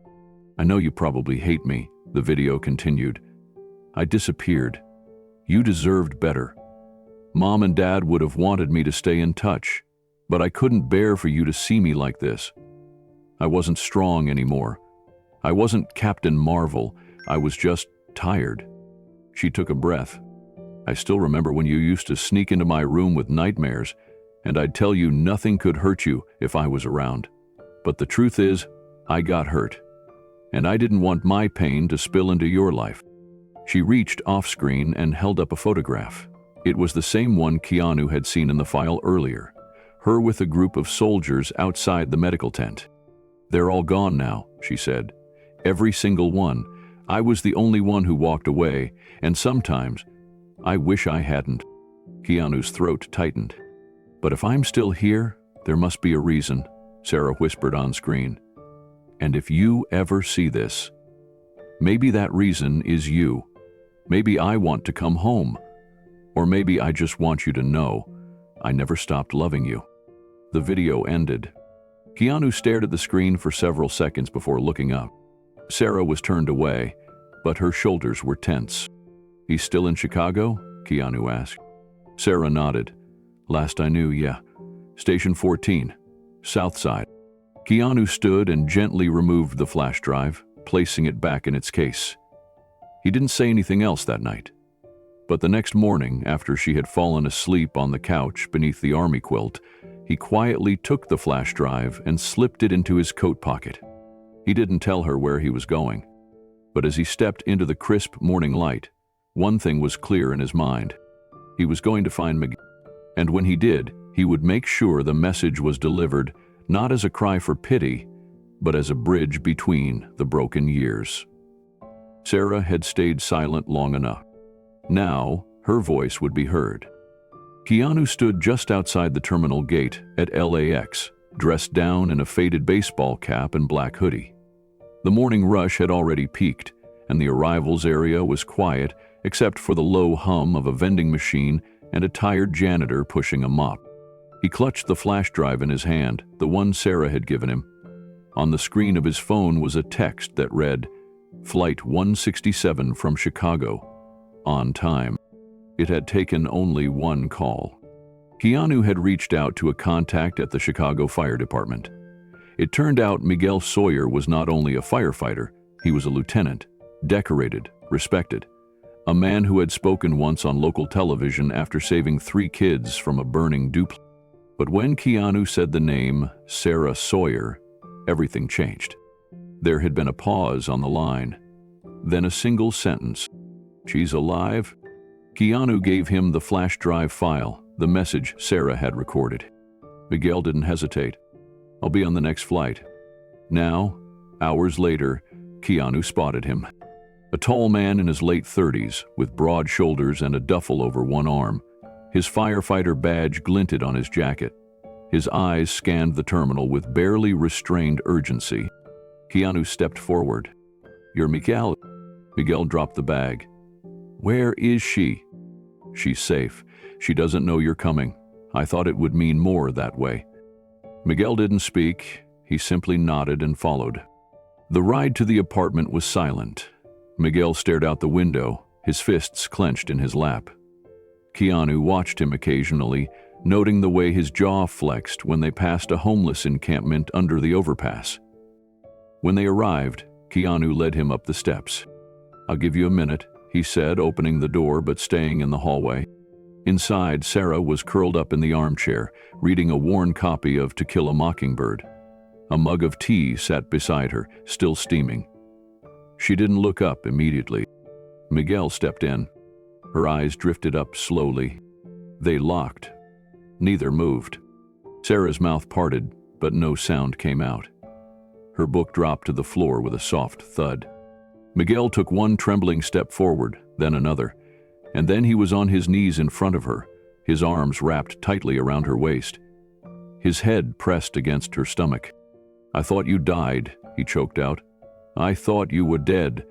I know you probably hate me, the video continued. I disappeared. You deserved better. Mom and Dad would have wanted me to stay in touch, but I couldn't bear for you to see me like this. I wasn't strong anymore. I wasn't Captain Marvel. I was just tired. She took a breath. I still remember when you used to sneak into my room with nightmares, and I'd tell you nothing could hurt you if I was around. But the truth is, I got hurt, and I didn't want my pain to spill into your life. She reached off-screen and held up a photograph. It was the same one Keanu had seen in the file earlier, her with a group of soldiers outside the medical tent. They're all gone now, she said. Every single one. I was the only one who walked away, and sometimes I wish I hadn't. Keanu's throat tightened. But if I'm still here, there must be a reason, Sarah whispered on screen. And if you ever see this, maybe that reason is you. Maybe I want to come home. Or maybe I just want you to know I never stopped loving you. The video ended. Keanu stared at the screen for several seconds before looking up. Sarah was turned away, but her shoulders were tense. He's still in Chicago? Keanu asked. Sarah nodded. Last I knew, yeah. Station 14, South Side. Keanu stood and gently removed the flash drive, placing it back in its case. He didn't say anything else that night. But the next morning, after she had fallen asleep on the couch beneath the army quilt, he quietly took the flash drive and slipped it into his coat pocket. He didn't tell her where he was going. But as he stepped into the crisp morning light, one thing was clear in his mind. He was going to find Miguel. And when he did, he would make sure the message was delivered not as a cry for pity, but as a bridge between the broken years. Sarah had stayed silent long enough. Now, her voice would be heard. Keanu stood just outside the terminal gate at LAX, dressed down in a faded baseball cap and black hoodie. The morning rush had already peaked, and the arrivals area was quiet except for the low hum of a vending machine and a tired janitor pushing a mop. He clutched the flash drive in his hand, the one Sarah had given him. On the screen of his phone was a text that read, Flight 167 from Chicago. On time. It had taken only one call. Keanu had reached out to a contact at the Chicago Fire Department. It turned out Miguel Sawyer was not only a firefighter, he was a lieutenant, decorated, respected. A man who had spoken once on local television after saving 3 kids from a burning duplex. But when Keanu said the name Sarah Sawyer, everything changed. There had been a pause on the line, then a single sentence. She's alive? Keanu gave him the flash drive file, the message Sarah had recorded. Miguel didn't hesitate. I'll be on the next flight. Now, hours later, Keanu spotted him. A tall man in his late 30s, with broad shoulders and a duffel over one arm. His firefighter badge glinted on his jacket. His eyes scanned the terminal with barely restrained urgency. Keanu stepped forward. You're Miguel. Miguel dropped the bag. Where is she? She's safe. She doesn't know you're coming. I thought it would mean more that way. Miguel didn't speak. He simply nodded and followed. The ride to the apartment was silent. Miguel stared out the window, his fists clenched in his lap. Keanu watched him occasionally, noting the way his jaw flexed when they passed a homeless encampment under the overpass. When they arrived, Keanu led him up the steps. I'll give you a minute, he said, opening the door but staying in the hallway. Inside, Sarah was curled up in the armchair, reading a worn copy of To Kill a Mockingbird. A mug of tea sat beside her, still steaming. She didn't look up immediately. Miguel stepped in. Her eyes drifted up slowly. They locked. Neither moved. Sarah's mouth parted, but no sound came out. Her book dropped to the floor with a soft thud. Miguel took one trembling step forward, then another, and then he was on his knees in front of her, his arms wrapped tightly around her waist, his head pressed against her stomach. "I thought you died," he choked out. "I thought you were dead."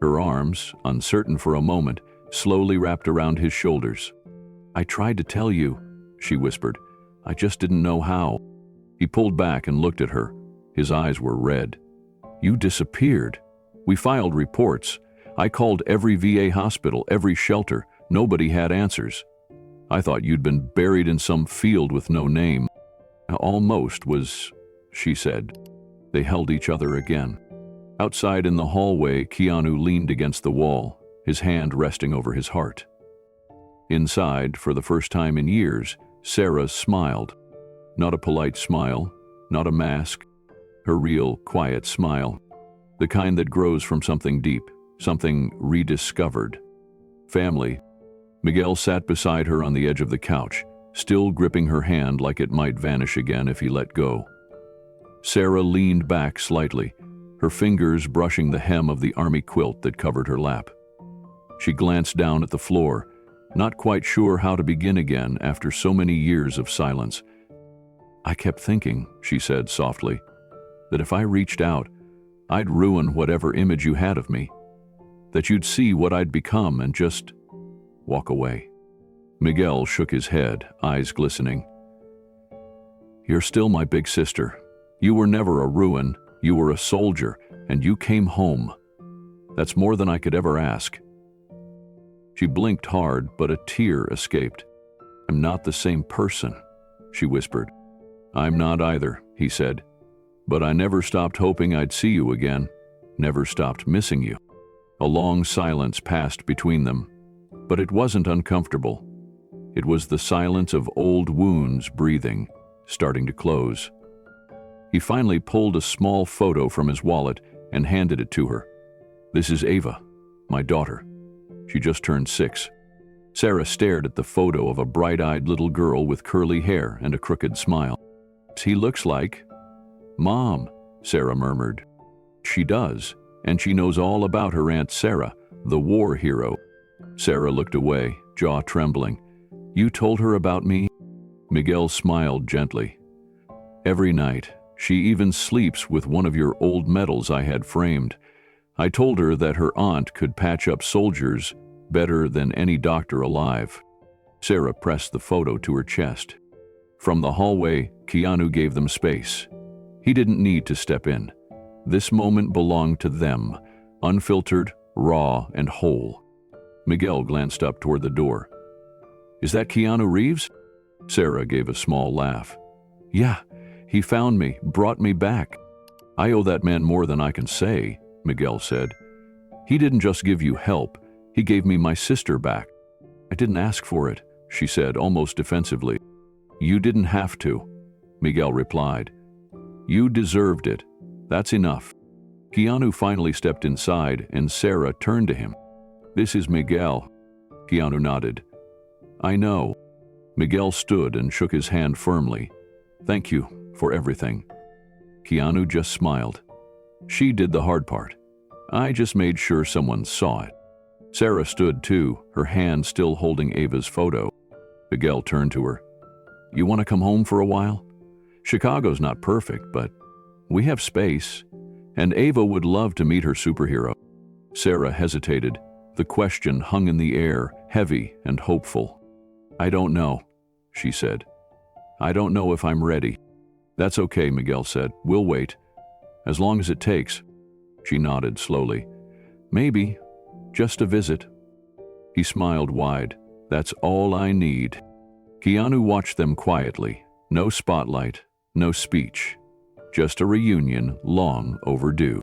Her arms, uncertain for a moment, slowly wrapped around his shoulders. "I tried to tell you," she whispered. "I just didn't know how." He pulled back and looked at her. His eyes were red. "You disappeared. We filed reports. I called every VA hospital, every shelter. Nobody had answers. I thought you'd been buried in some field with no name." "Almost was," she said. They held each other again. Outside in the hallway, Keanu leaned against the wall, his hand resting over his heart. Inside, for the first time in years, Sarah smiled. Not a polite smile, not a mask. Her real, quiet smile. The kind that grows from something deep, something rediscovered. Family. Miguel sat beside her on the edge of the couch, still gripping her hand like it might vanish again if he let go. Sarah leaned back slightly, her fingers brushing the hem of the army quilt that covered her lap. She glanced down at the floor, not quite sure how to begin again after so many years of silence. "I kept thinking," she said softly, "that if I reached out, I'd ruin whatever image you had of me, that you'd see what I'd become and just walk away." Miguel shook his head, eyes glistening. "You're still my big sister. You were never a ruin. You were a soldier, and you came home. That's more than I could ever ask." She blinked hard, but a tear escaped. "I'm not the same person," she whispered. "I'm not either," he said. "But I never stopped hoping I'd see you again, never stopped missing you." A long silence passed between them, but it wasn't uncomfortable. It was the silence of old wounds breathing, starting to close. He finally pulled a small photo from his wallet and handed it to her. "This is Ava, my daughter. She just turned 6. Sarah stared at the photo of a bright-eyed little girl with curly hair and a crooked smile. "He looks like..." "Mom," Sarah murmured. "She does, and she knows all about her Aunt Sarah, the war hero." Sarah looked away, jaw trembling. "You told her about me?" Miguel smiled gently. "Every night. She even sleeps with one of your old medals I had framed. I told her that her aunt could patch up soldiers better than any doctor alive." Sarah pressed the photo to her chest. From the hallway, Keanu gave them space. He didn't need to step in. This moment belonged to them, unfiltered, raw, and whole. Miguel glanced up toward the door. "Is that Keanu Reeves?" Sarah gave a small laugh. "Yeah, he found me, brought me back." "I owe that man more than I can say," Miguel said. "He didn't just give you help, he gave me my sister back." "I didn't ask for it," she said, almost defensively. "You didn't have to," Miguel replied. "You deserved it. That's enough." Keanu finally stepped inside, and Sarah turned to him. "This is Miguel." Keanu nodded. "I know." Miguel stood and shook his hand firmly. "Thank you for everything." Keanu just smiled. "She did the hard part. I just made sure someone saw it." Sarah stood too, her hand still holding Ava's photo. Miguel turned to her. "You want to come home for a while? Chicago's not perfect, but we have space, and Ava would love to meet her superhero." Sarah hesitated. The question hung in the air, heavy and hopeful. "I don't know," she said. "I don't know if I'm ready." "That's okay," Miguel said. "We'll wait. As long as it takes." She nodded slowly. "Maybe. Just a visit." He smiled wide. "That's all I need." Keanu watched them quietly. No spotlight, no speech. Just a reunion long overdue.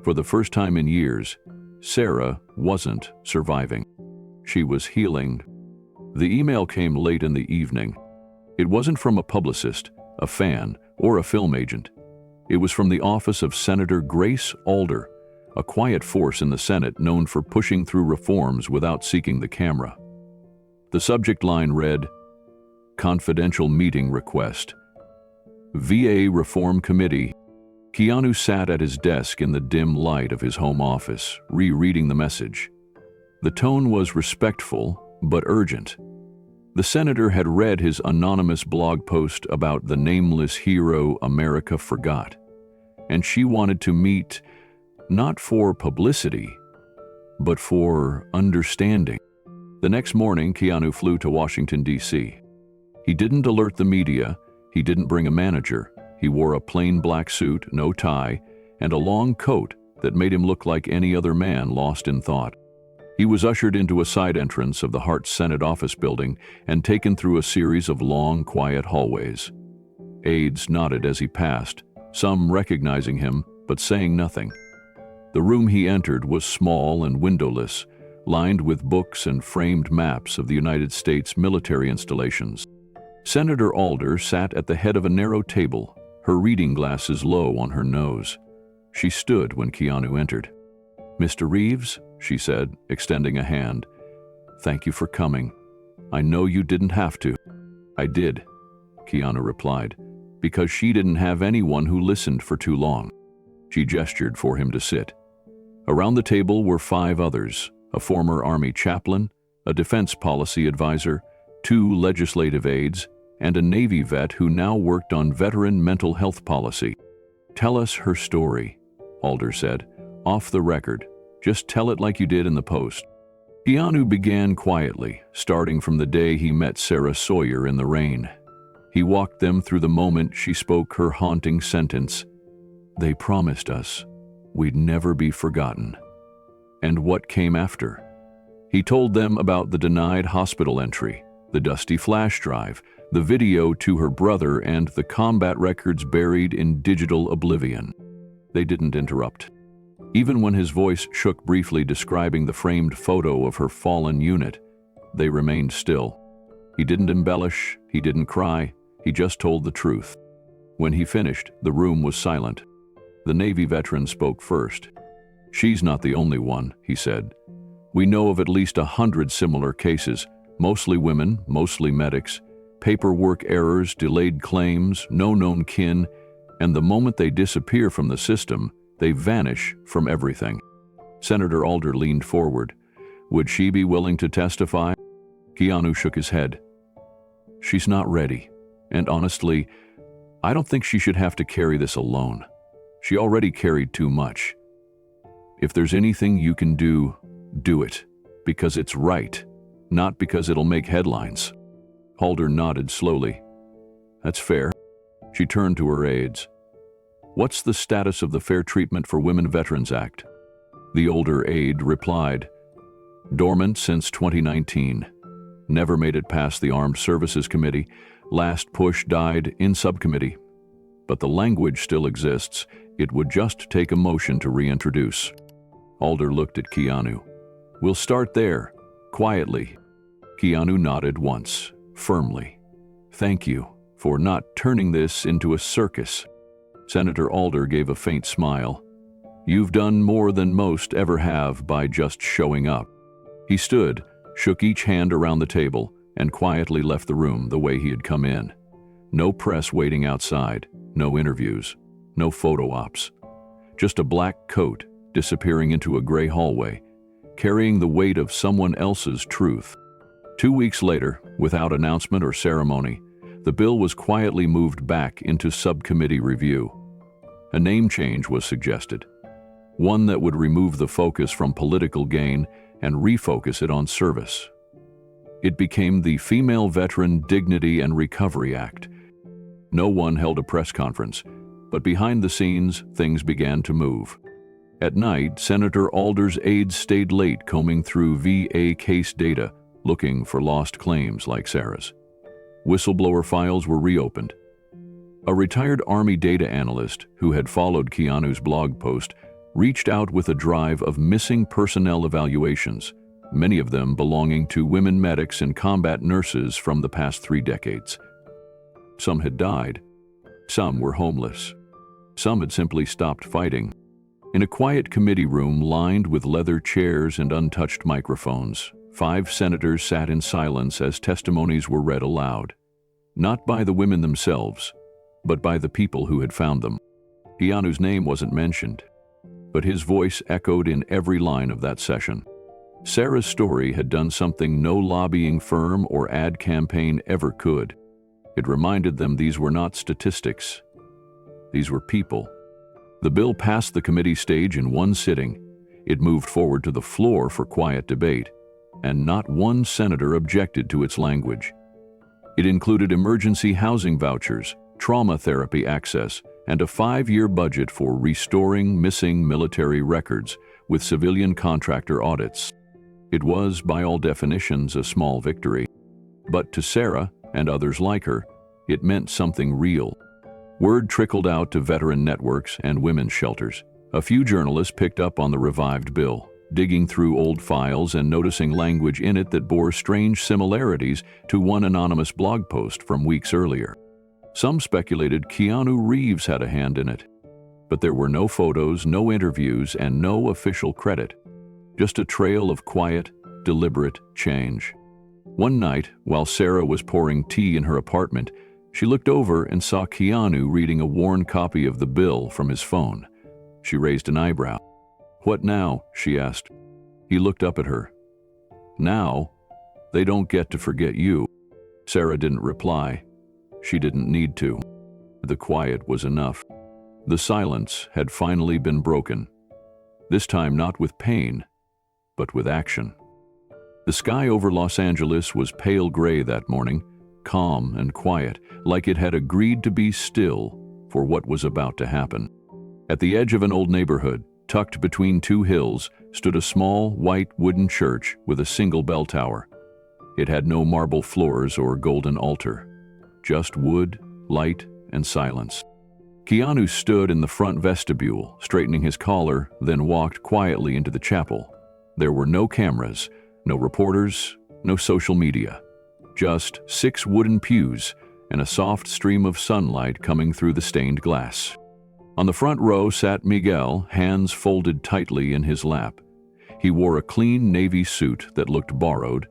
For the first time in years, Sarah wasn't surviving. She was healing. The email came late in the evening. It wasn't from a publicist, a fan, or a film agent. It was from the office of Senator Grace Alder, a quiet force in the Senate known for pushing through reforms without seeking the camera. The subject line read, "Confidential meeting request. VA Reform Committee." Keanu sat at his desk in the dim light of his home office, rereading the message. The tone was respectful, but urgent. The senator had read his anonymous blog post about the nameless hero America forgot, and she wanted to meet, not for publicity, but for understanding. The next morning, Keanu flew to Washington, D.C. He didn't alert the media, he didn't bring a manager. He wore a plain black suit, no tie, and a long coat that made him look like any other man lost in thought. He was ushered into a side entrance of the Hart Senate office building and taken through a series of long, quiet hallways. Aides nodded as he passed, some recognizing him but saying nothing. The room he entered was small and windowless, lined with books and framed maps of the United States military installations. Senator Alder sat at the head of a narrow table, her reading glasses low on her nose. She stood when Keanu entered. "Mr. Reeves," she said, extending a hand. "Thank you for coming. I know you didn't have to." "I did," Keanu replied, "because she didn't have anyone who listened for too long." She gestured for him to sit. Around the table were 5 others, a former Army chaplain, a defense policy advisor, 2 legislative aides, and a Navy vet who now worked on veteran mental health policy. "Tell us her story," Alder said. "Off the record. Just tell it like you did in the post." Keanu began quietly, starting from the day he met Sarah Sawyer in the rain. He walked them through the moment she spoke her haunting sentence, "They promised us we'd never be forgotten." And what came after. He told them about the denied hospital entry, the dusty flash drive, the video to her brother, and the combat records buried in digital oblivion. They didn't interrupt. Even when his voice shook briefly describing the framed photo of her fallen unit, they remained still. He didn't embellish, he didn't cry, he just told the truth. When he finished, the room was silent. The Navy veteran spoke first. "She's not the only one," he said. "We know of at least 100 similar cases, mostly women, mostly medics, paperwork errors, delayed claims, no known kin, and the moment they disappear from the system, they vanish from everything." Senator Alder leaned forward. "Would she be willing to testify?" Keanu shook his head. "She's not ready, and honestly, I don't think she should have to carry this alone. She already carried too much. If there's anything you can do, do it, because it's right, not because it'll make headlines." Alder nodded slowly. "That's fair." She turned to her aides. "What's the status of the Fair Treatment for Women Veterans Act?" The older aide replied, "Dormant since 2019. Never made it past the Armed Services Committee. Last push died in subcommittee. But the language still exists. It would just take a motion to reintroduce." Alder looked at Keanu. "We'll start there, quietly." Keanu nodded once, firmly. "Thank you for not turning this into a circus." Senator Alder gave a faint smile. "You've done more than most ever have by just showing up." He stood, shook each hand around the table, and quietly left the room the way he had come in. No press waiting outside, no interviews, no photo ops. Just a black coat disappearing into a gray hallway, carrying the weight of someone else's truth. 2 weeks later, without announcement or ceremony, the bill was quietly moved back into subcommittee review. A name change was suggested, one that would remove the focus from political gain and refocus it on service. It became the Female Veteran Dignity and Recovery Act. No one held a press conference, but behind the scenes, things began to move. At night, Senator Alder's aides stayed late combing through VA case data, looking for lost claims like Sarah's. Whistleblower files were reopened. A retired Army data analyst who had followed Keanu's blog post reached out with a drive of missing personnel evaluations, many of them belonging to women medics and combat nurses from the past 3 decades. Some had died. Some were homeless. Some had simply stopped fighting. In a quiet committee room lined with leather chairs and untouched microphones, 5 senators sat in silence as testimonies were read aloud, not by the women themselves, but by the people who had found them. Keanu's name wasn't mentioned, but his voice echoed in every line of that session. Sarah's story had done something no lobbying firm or ad campaign ever could. It reminded them these were not statistics. These were people. The bill passed the committee stage in one sitting. It moved forward to the floor for quiet debate, and not one senator objected to its language. It included emergency housing vouchers, trauma therapy access, and a 5-year budget for restoring missing military records with civilian contractor audits. It was, by all definitions, a small victory. But to Sarah, and others like her, it meant something real. Word trickled out to veteran networks and women's shelters. A few journalists picked up on the revived bill, digging through old files and noticing language in it that bore strange similarities to one anonymous blog post from weeks earlier. Some speculated Keanu Reeves had a hand in it, but there were no photos, no interviews, and no official credit. Just a trail of quiet, deliberate change. One night, while Sarah was pouring tea in her apartment, she looked over and saw Keanu reading a worn copy of the bill from his phone. She raised an eyebrow. "What now?" she asked. He looked up at her. "Now, they don't get to forget you." Sarah didn't reply. She didn't need to. The quiet was enough. The silence had finally been broken. This time not with pain, but with action. The sky over Los Angeles was pale gray that morning, calm and quiet, like it had agreed to be still for what was about to happen. At the edge of an old neighborhood, tucked between two hills, stood a small, white wooden church with a single bell tower. It had no marble floors or golden altar, just wood, light, and silence. Keanu stood in the front vestibule, straightening his collar, then walked quietly into the chapel. There were no cameras, no reporters, no social media. Just 6 wooden pews and a soft stream of sunlight coming through the stained glass. On the front row sat Miguel, hands folded tightly in his lap. He wore a clean navy suit that looked borrowed,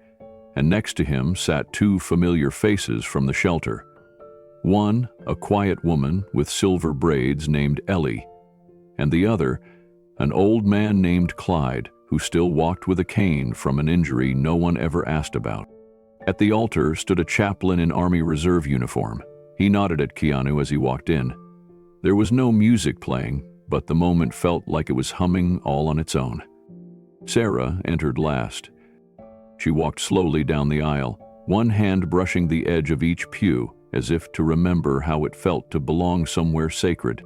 and next to him sat 2 familiar faces from the shelter. One, a quiet woman with silver braids named Ellie, and the other, an old man named Clyde, who still walked with a cane from an injury no one ever asked about. At the altar stood a chaplain in Army Reserve uniform. He nodded at Keanu as he walked in. There was no music playing, but the moment felt like it was humming all on its own. Sarah entered last. She walked slowly down the aisle, one hand brushing the edge of each pew, as if to remember how it felt to belong somewhere sacred.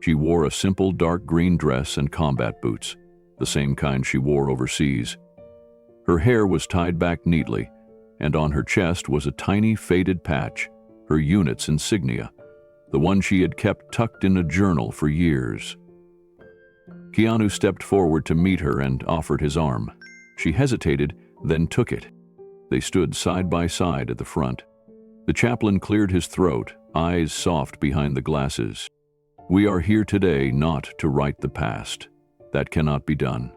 She wore a simple dark green dress and combat boots, the same kind she wore overseas. Her hair was tied back neatly, and on her chest was a tiny faded patch, her unit's insignia, the one she had kept tucked in a journal for years. Keanu stepped forward to meet her and offered his arm. She hesitated, then took it. They stood side by side at the front. The chaplain cleared his throat, eyes soft behind the glasses. "We are here today not to write the past. That cannot be done.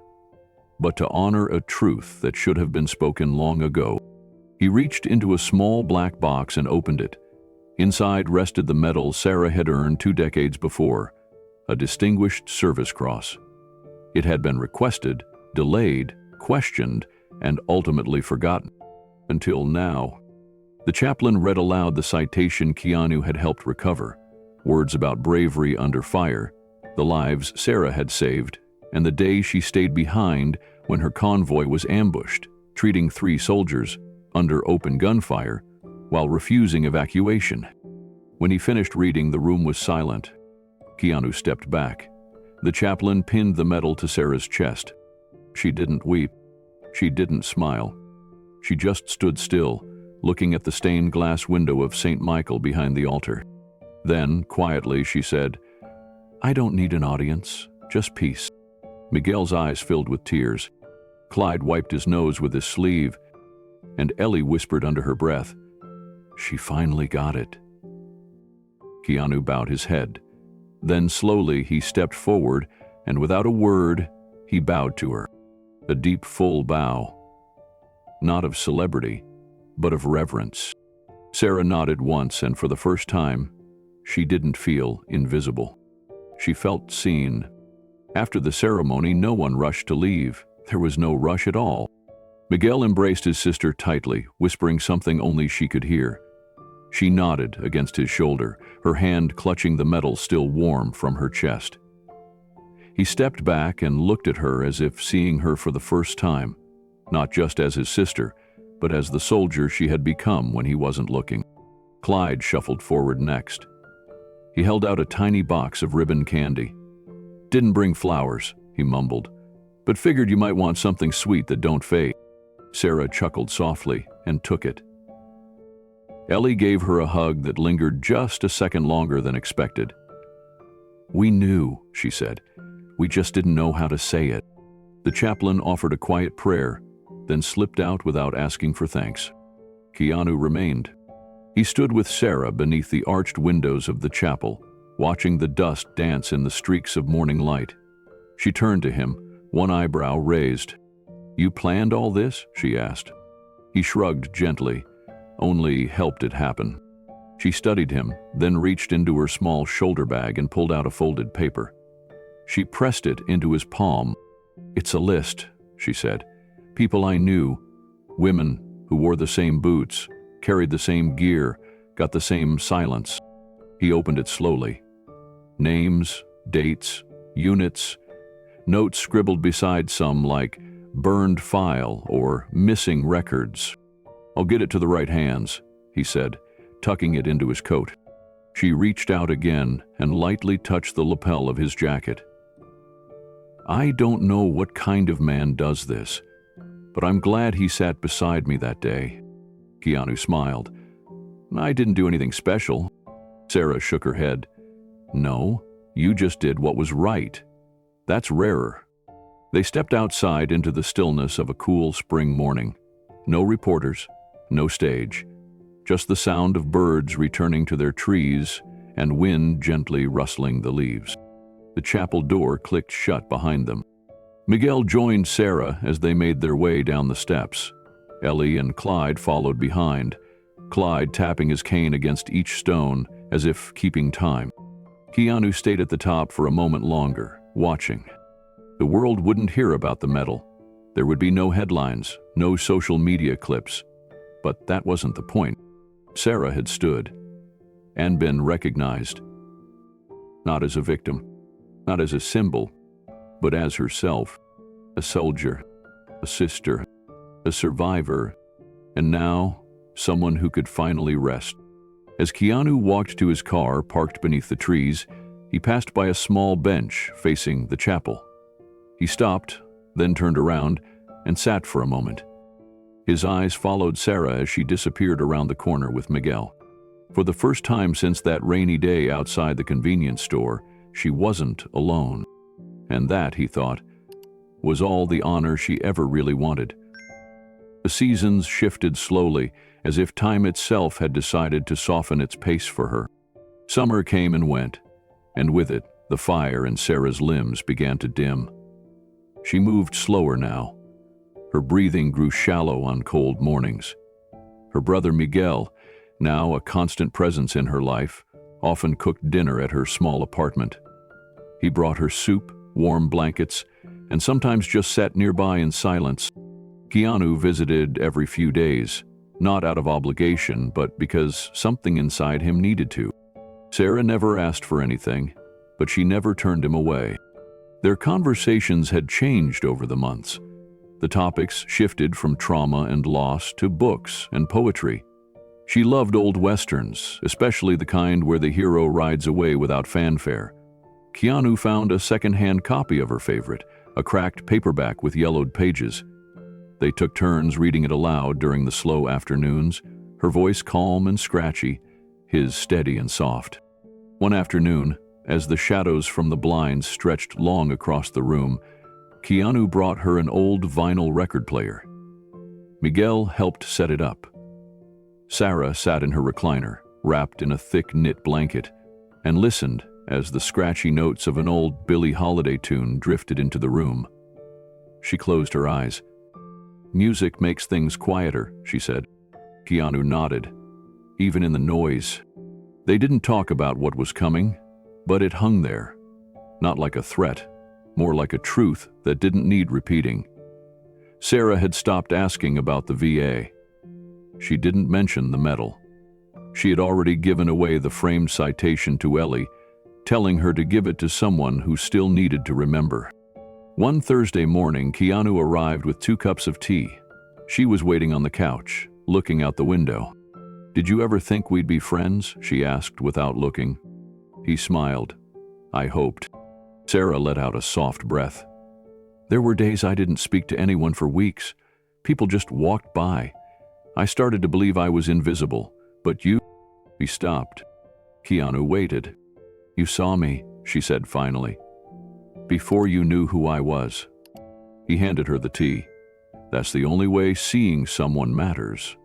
But to honor a truth that should have been spoken long ago." He reached into a small black box and opened it. Inside rested the medal Sarah had earned 2 decades before, a Distinguished Service Cross. It had been requested, delayed, questioned, and ultimately forgotten. Until now. The chaplain read aloud the citation Keanu had helped recover, words about bravery under fire, the lives Sarah had saved, and the day she stayed behind when her convoy was ambushed, treating 3 soldiers under open gunfire while refusing evacuation. When he finished reading, the room was silent. Keanu stepped back. The chaplain pinned the medal to Sarah's chest. She didn't weep. She didn't smile. She just stood still, looking at the stained glass window of St. Michael behind the altar. Then, quietly, she said, "I don't need an audience, just peace." Miguel's eyes filled with tears. Clyde wiped his nose with his sleeve, and Ellie whispered under her breath, "She finally got it." Keanu bowed his head. Then slowly he stepped forward, and without a word, he bowed to her. A deep, full bow. Not of celebrity, but of reverence. Sarah nodded once, and for the first time, she didn't feel invisible. She felt seen. After the ceremony, no one rushed to leave. There was no rush at all. Miguel embraced his sister tightly, whispering something only she could hear. She nodded against his shoulder, her hand clutching the metal still warm from her chest. He stepped back and looked at her as if seeing her for the first time, not just as his sister, but as the soldier she had become when he wasn't looking. Clyde shuffled forward next. He held out a tiny box of ribbon candy. "Didn't bring flowers," he mumbled, "but figured you might want something sweet that don't fade." Sarah chuckled softly and took it. Ellie gave her a hug that lingered just a second longer than expected. "We knew," she said. "We just didn't know how to say it." The chaplain offered a quiet prayer, then slipped out without asking for thanks. Keanu remained. He stood with Sarah beneath the arched windows of the chapel, watching the dust dance in the streaks of morning light. She turned to him, one eyebrow raised. "You planned all this?" she asked. He shrugged gently, only helped it happen. She studied him, then reached into her small shoulder bag and pulled out a folded paper. She pressed it into his palm. "It's a list," she said. "People I knew, women who wore the same boots, carried the same gear, got the same silence." He opened it slowly. Names, dates, units, notes scribbled beside some like burned file or missing records. "I'll get it to the right hands," he said, tucking it into his coat. She reached out again and lightly touched the lapel of his jacket. "I don't know what kind of man does this, but I'm glad he sat beside me that day." Keanu smiled. "I didn't do anything special." Sarah shook her head. "No, you just did what was right. That's rarer." They stepped outside into the stillness of a cool spring morning. No reporters, no stage, just the sound of birds returning to their trees and wind gently rustling the leaves. The chapel door clicked shut behind them. Miguel joined Sarah as they made their way down the steps. Ellie and Clyde followed behind, Clyde tapping his cane against each stone as if keeping time. Keanu stayed at the top for a moment longer, watching. The world wouldn't hear about the medal. There would be no headlines, no social media clips. But that wasn't the point. Sarah had stood and been recognized. Not as a victim, not as a symbol, but as herself. A soldier, a sister, a survivor, and now someone who could finally rest. As Keanu walked to his car parked beneath the trees, he passed by a small bench facing the chapel. He stopped, then turned around and sat for a moment. His eyes followed Sarah as she disappeared around the corner with Miguel. For the first time since that rainy day outside the convenience store, she wasn't alone. And that, he thought, was all the honor she ever really wanted. The seasons shifted slowly, as if time itself had decided to soften its pace for her. Summer came and went, and with it, the fire in Sarah's limbs began to dim. She moved slower now. Her breathing grew shallow on cold mornings. Her brother Miguel, now a constant presence in her life, often cooked dinner at her small apartment. He brought her soup, warm blankets, and sometimes just sat nearby in silence. Keanu visited every few days, not out of obligation, but because something inside him needed to. Sarah never asked for anything, but she never turned him away. Their conversations had changed over the months. The topics shifted from trauma and loss to books and poetry. She loved old westerns, especially the kind where the hero rides away without fanfare. Keanu found a second-hand copy of her favorite, a cracked paperback with yellowed pages. They took turns reading it aloud during the slow afternoons, her voice calm and scratchy, his steady and soft. One afternoon, as the shadows from the blinds stretched long across the room, Keanu brought her an old vinyl record player. Miguel helped set it up. Sarah sat in her recliner, wrapped in a thick knit blanket, and listened as the scratchy notes of an old Billie Holiday tune drifted into the room. She closed her eyes. "Music makes things quieter," she said. Keanu nodded. Even in the noise. They didn't talk about what was coming, but it hung there, not like a threat, more like a truth that didn't need repeating. Sarah had stopped asking about the VA. She didn't mention the medal. She had already given away the framed citation to Ellie, telling her to give it to someone who still needed to remember. One Thursday morning, Keanu arrived with 2 cups of tea. She was waiting on the couch, looking out the window. "Did you ever think we'd be friends?" she asked without looking. He smiled. "I hoped." Sarah let out a soft breath. "There were days I didn't speak to anyone for weeks. People just walked by. I started to believe I was invisible. But you—" He stopped. Keanu waited. "You saw me," she said finally. "Before you knew who I was." He handed her the tea. "That's the only way seeing someone matters."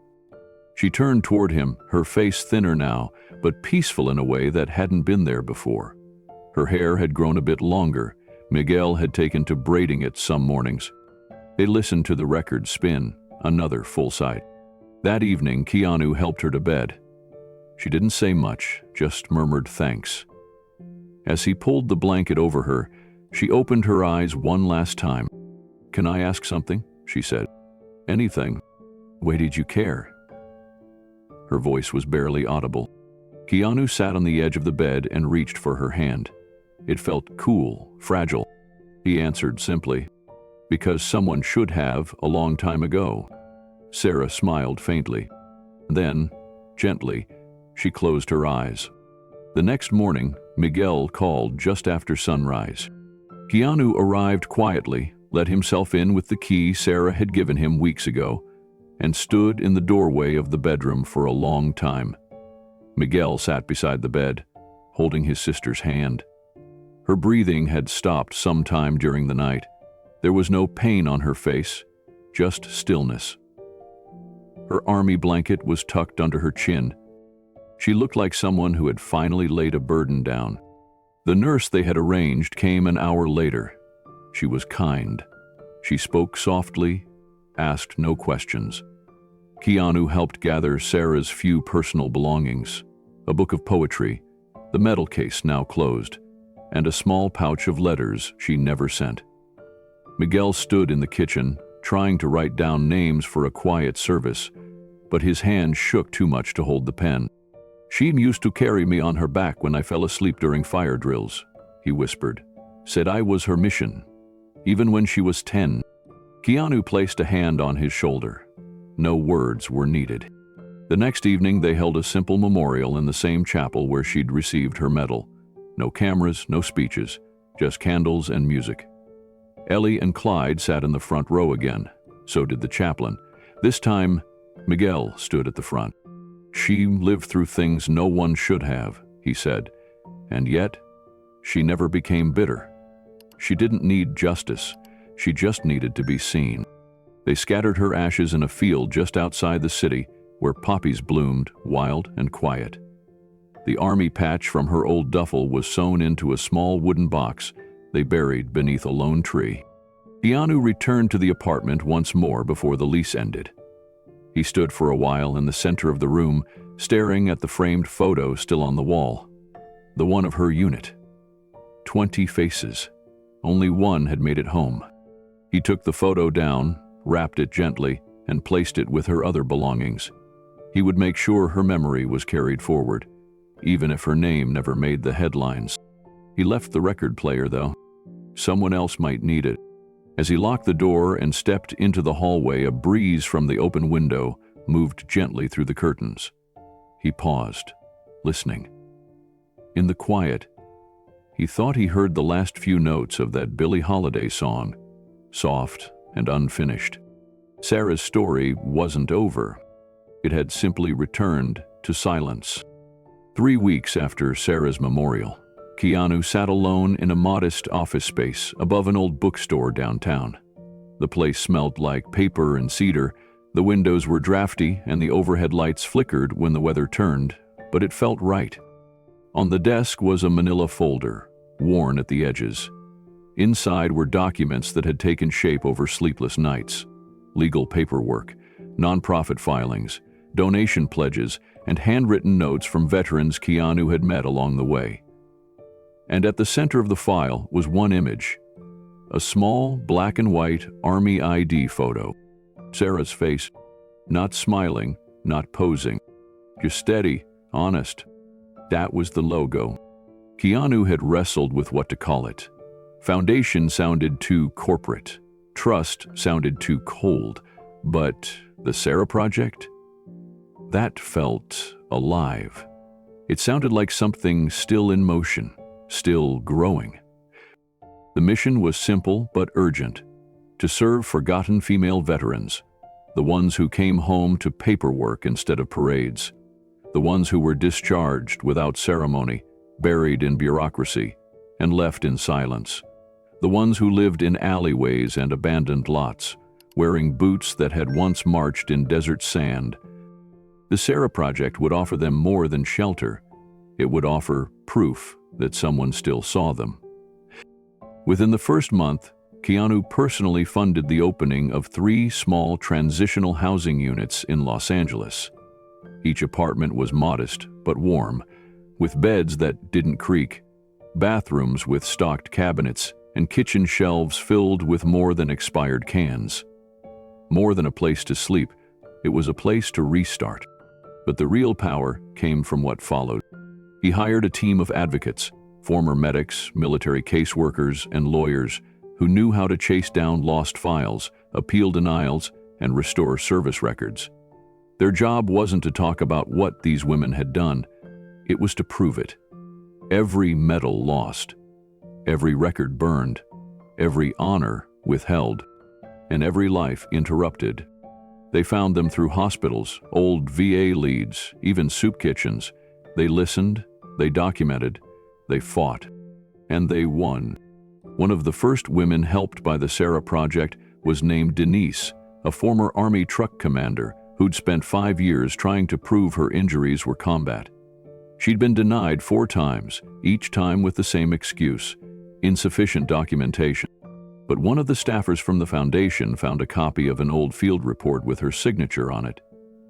She turned toward him, her face thinner now, but peaceful in a way that hadn't been there before. Her hair had grown a bit longer. Miguel had taken to braiding it some mornings. They listened to the record spin, another full sight. That evening, Keanu helped her to bed. She didn't say much, just murmured thanks. As he pulled the blanket over her, she opened her eyes one last time. "Can I ask something?" she said. "Anything. Why did you care?" Her voice was barely audible. Keanu sat on the edge of the bed and reached for her hand. It felt cool, fragile. He answered simply, "Because someone should have a long time ago." Sarah smiled faintly. Then, gently, she closed her eyes. The next morning, Miguel called just after sunrise. Keanu arrived quietly, let himself in with the key Sarah had given him weeks ago, and stood in the doorway of the bedroom for a long time. Miguel sat beside the bed, holding his sister's hand. Her breathing had stopped sometime during the night. There was no pain on her face, just stillness. Her army blanket was tucked under her chin. She looked like someone who had finally laid a burden down. The nurse they had arranged came an hour later. She was kind. She spoke softly, asked no questions. Keanu helped gather Sarah's few personal belongings, a book of poetry, the medal case now closed, and a small pouch of letters she never sent. Miguel stood in the kitchen, trying to write down names for a quiet service, but his hand shook too much to hold the pen. "She used to carry me on her back when I fell asleep during fire drills," he whispered. "Said I was her mission, even when she was 10. Keanu placed a hand on his shoulder. No words were needed. The next evening they held a simple memorial in the same chapel where she'd received her medal. No cameras, no speeches, just candles and music. Ellie and Clyde sat in the front row again. So did the chaplain. This time, Miguel stood at the front. "She lived through things no one should have," he said, "and yet, she never became bitter. She didn't need justice. She just needed to be seen." They scattered her ashes in a field just outside the city where poppies bloomed, wild and quiet. The army patch from her old duffel was sewn into a small wooden box they buried beneath a lone tree. Keanu returned to the apartment once more before the lease ended. He stood for a while in the center of the room, staring at the framed photo still on the wall. The one of her unit. 20 faces. Only one had made it home. He took the photo down, wrapped it gently, and placed it with her other belongings. He would make sure her memory was carried forward, even if her name never made the headlines. He left the record player, though. Someone else might need it. As he locked the door and stepped into the hallway, a breeze from the open window moved gently through the curtains. He paused, listening. In the quiet, he thought he heard the last few notes of that Billie Holiday song, soft and unfinished. Sarah's story wasn't over. It had simply returned to silence. 3 weeks after Sarah's memorial, Keanu sat alone in a modest office space above an old bookstore downtown. The place smelled like paper and cedar, the windows were drafty, and the overhead lights flickered when the weather turned, but it felt right. On the desk was a manila folder, worn at the edges. Inside were documents that had taken shape over sleepless nights. Legal paperwork, nonprofit filings, donation pledges, and handwritten notes from veterans Keanu had met along the way. And at the center of the file was one image, a small black and white Army ID photo. Sarah's face, not smiling, not posing, just steady, honest. That was the logo. Keanu had wrestled with what to call it. Foundation sounded too corporate. Trust sounded too cold. But the Sarah Project? That felt alive. It sounded like something still in motion, still growing. The mission was simple but urgent: to serve forgotten female veterans, the ones who came home to paperwork instead of parades, the ones who were discharged without ceremony, buried in bureaucracy, and left in silence, the ones who lived in alleyways and abandoned lots, wearing boots that had once marched in desert sand. The Sarah Project would offer them more than shelter. It would offer proof that someone still saw them. Within the first month, Keanu personally funded the opening of 3 small transitional housing units in Los Angeles. Each apartment was modest but warm, with beds that didn't creak, bathrooms with stocked cabinets, and kitchen shelves filled with more than expired cans. More than a place to sleep, it was a place to restart. But the real power came from what followed. He hired a team of advocates, former medics, military caseworkers, and lawyers who knew how to chase down lost files, appeal denials, and restore service records. Their job wasn't to talk about what these women had done. It was to prove it. Every medal lost, every record burned, every honor withheld, and every life interrupted. They found them through hospitals, old VA leads, even soup kitchens. They listened, they documented, they fought, and they won. One of the first women helped by the Sarah Project was named Denise, a former Army truck commander who'd spent 5 years trying to prove her injuries were combat. She'd been denied 4 times, each time with the same excuse: insufficient documentation. But one of the staffers from the foundation found a copy of an old field report with her signature on it.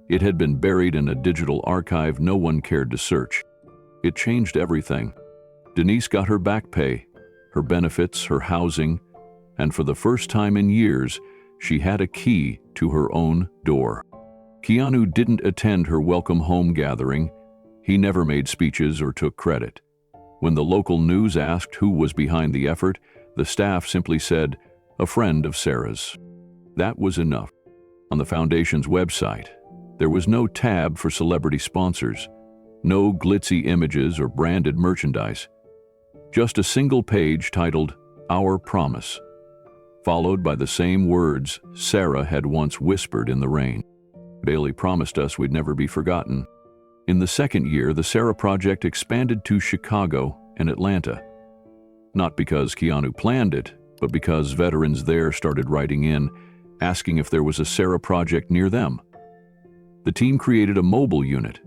It had been buried in a digital archive no one cared to search. It changed everything. Denise got her back pay, her benefits, her housing, and for the first time in years, she had a key to her own door. Keanu didn't attend her welcome home gathering. He never made speeches or took credit. When the local news asked who was behind the effort, the staff simply said, "A friend of Sarah's." That was enough. On the foundation's website, there was no tab for celebrity sponsors, no glitzy images or branded merchandise. Just a single page titled, "Our Promise," followed by the same words Sarah had once whispered in the rain. Bailey promised us we'd never be forgotten. In the second year, the Sarah Project expanded to Chicago and Atlanta. Not because Keanu planned it, but because veterans there started writing in, asking if there was a Sarah Project near them. The team created a mobile unit,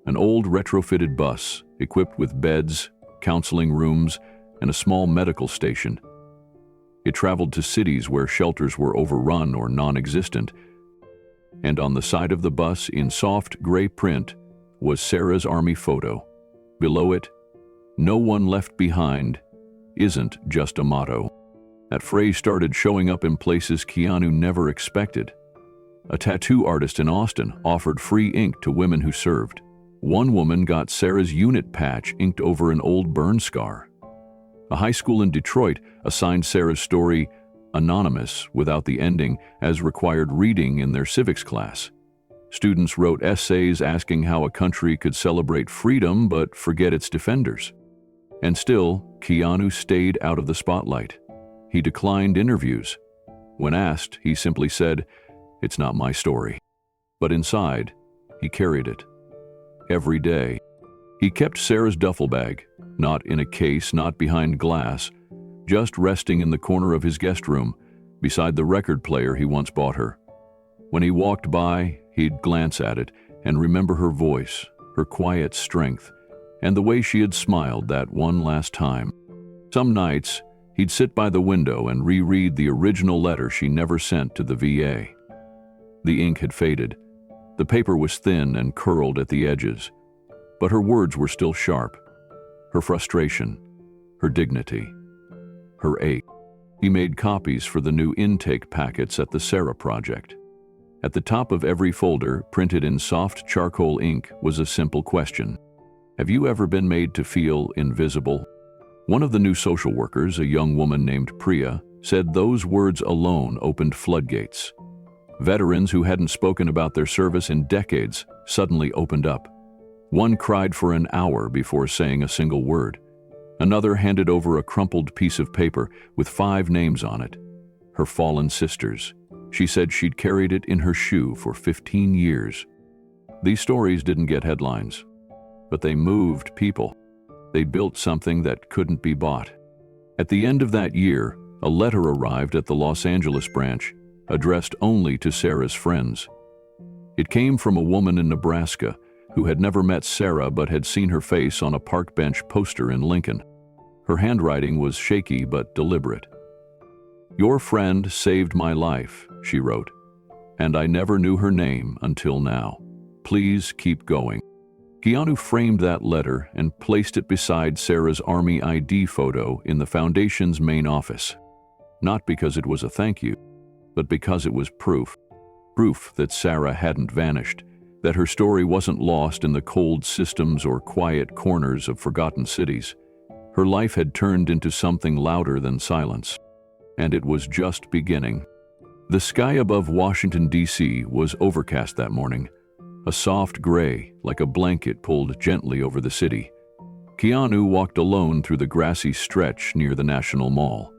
an old retrofitted bus equipped with beds, counseling rooms, and a small medical station. It traveled to cities where shelters were overrun or non-existent, and on the side of the bus in soft gray print was Sarah's Army photo. Below it, "No one left behind" isn't just a motto. That phrase started showing up in places Keanu never expected. A tattoo artist in Austin offered free ink to women who served. One woman got Sarah's unit patch inked over an old burn scar. A high school in Detroit assigned Sarah's story anonymous without the ending as required reading in their civics class. Students wrote essays asking how a country could celebrate freedom but forget its defenders. And still, Keanu stayed out of the spotlight. He declined interviews. When asked, he simply said, "It's not my story." But inside, he carried it. Every day. He kept Sarah's duffel bag, not in a case, not behind glass, just resting in the corner of his guest room, beside the record player he once bought her. When he walked by, he'd glance at it and remember her voice, her quiet strength, and the way she had smiled that one last time. Some nights, he'd sit by the window and reread the original letter she never sent to the VA. The ink had faded. The paper was thin and curled at the edges, but her words were still sharp. Her frustration, her dignity, her ache. He made copies for the new intake packets at the Sarah Project. At the top of every folder, printed in soft charcoal ink, was a simple question. Have you ever been made to feel invisible? One of the new social workers, a young woman named Priya, said those words alone opened floodgates. Veterans who hadn't spoken about their service in decades suddenly opened up. One cried for an hour before saying a single word. Another handed over a crumpled piece of paper with 5 names on it. Her fallen sisters. She said she'd carried it in her shoe for 15 years. These stories didn't get headlines, but they moved people. They built something that couldn't be bought. At the end of that year, a letter arrived at the Los Angeles branch, addressed only to Sarah's friends. It came from a woman in Nebraska who had never met Sarah but had seen her face on a park bench poster in Lincoln. Her handwriting was shaky but deliberate. "Your friend saved my life," she wrote, "and I never knew her name until now. Please keep going." Keanu framed that letter and placed it beside Sarah's Army ID photo in the Foundation's main office. Not because it was a thank you, but because it was proof. Proof that Sarah hadn't vanished, that her story wasn't lost in the cold systems or quiet corners of forgotten cities. Her life had turned into something louder than silence. And it was just beginning. The sky above Washington, D.C. was overcast that morning, a soft gray, like a blanket pulled gently over the city. Keanu walked alone through the grassy stretch near the National Mall.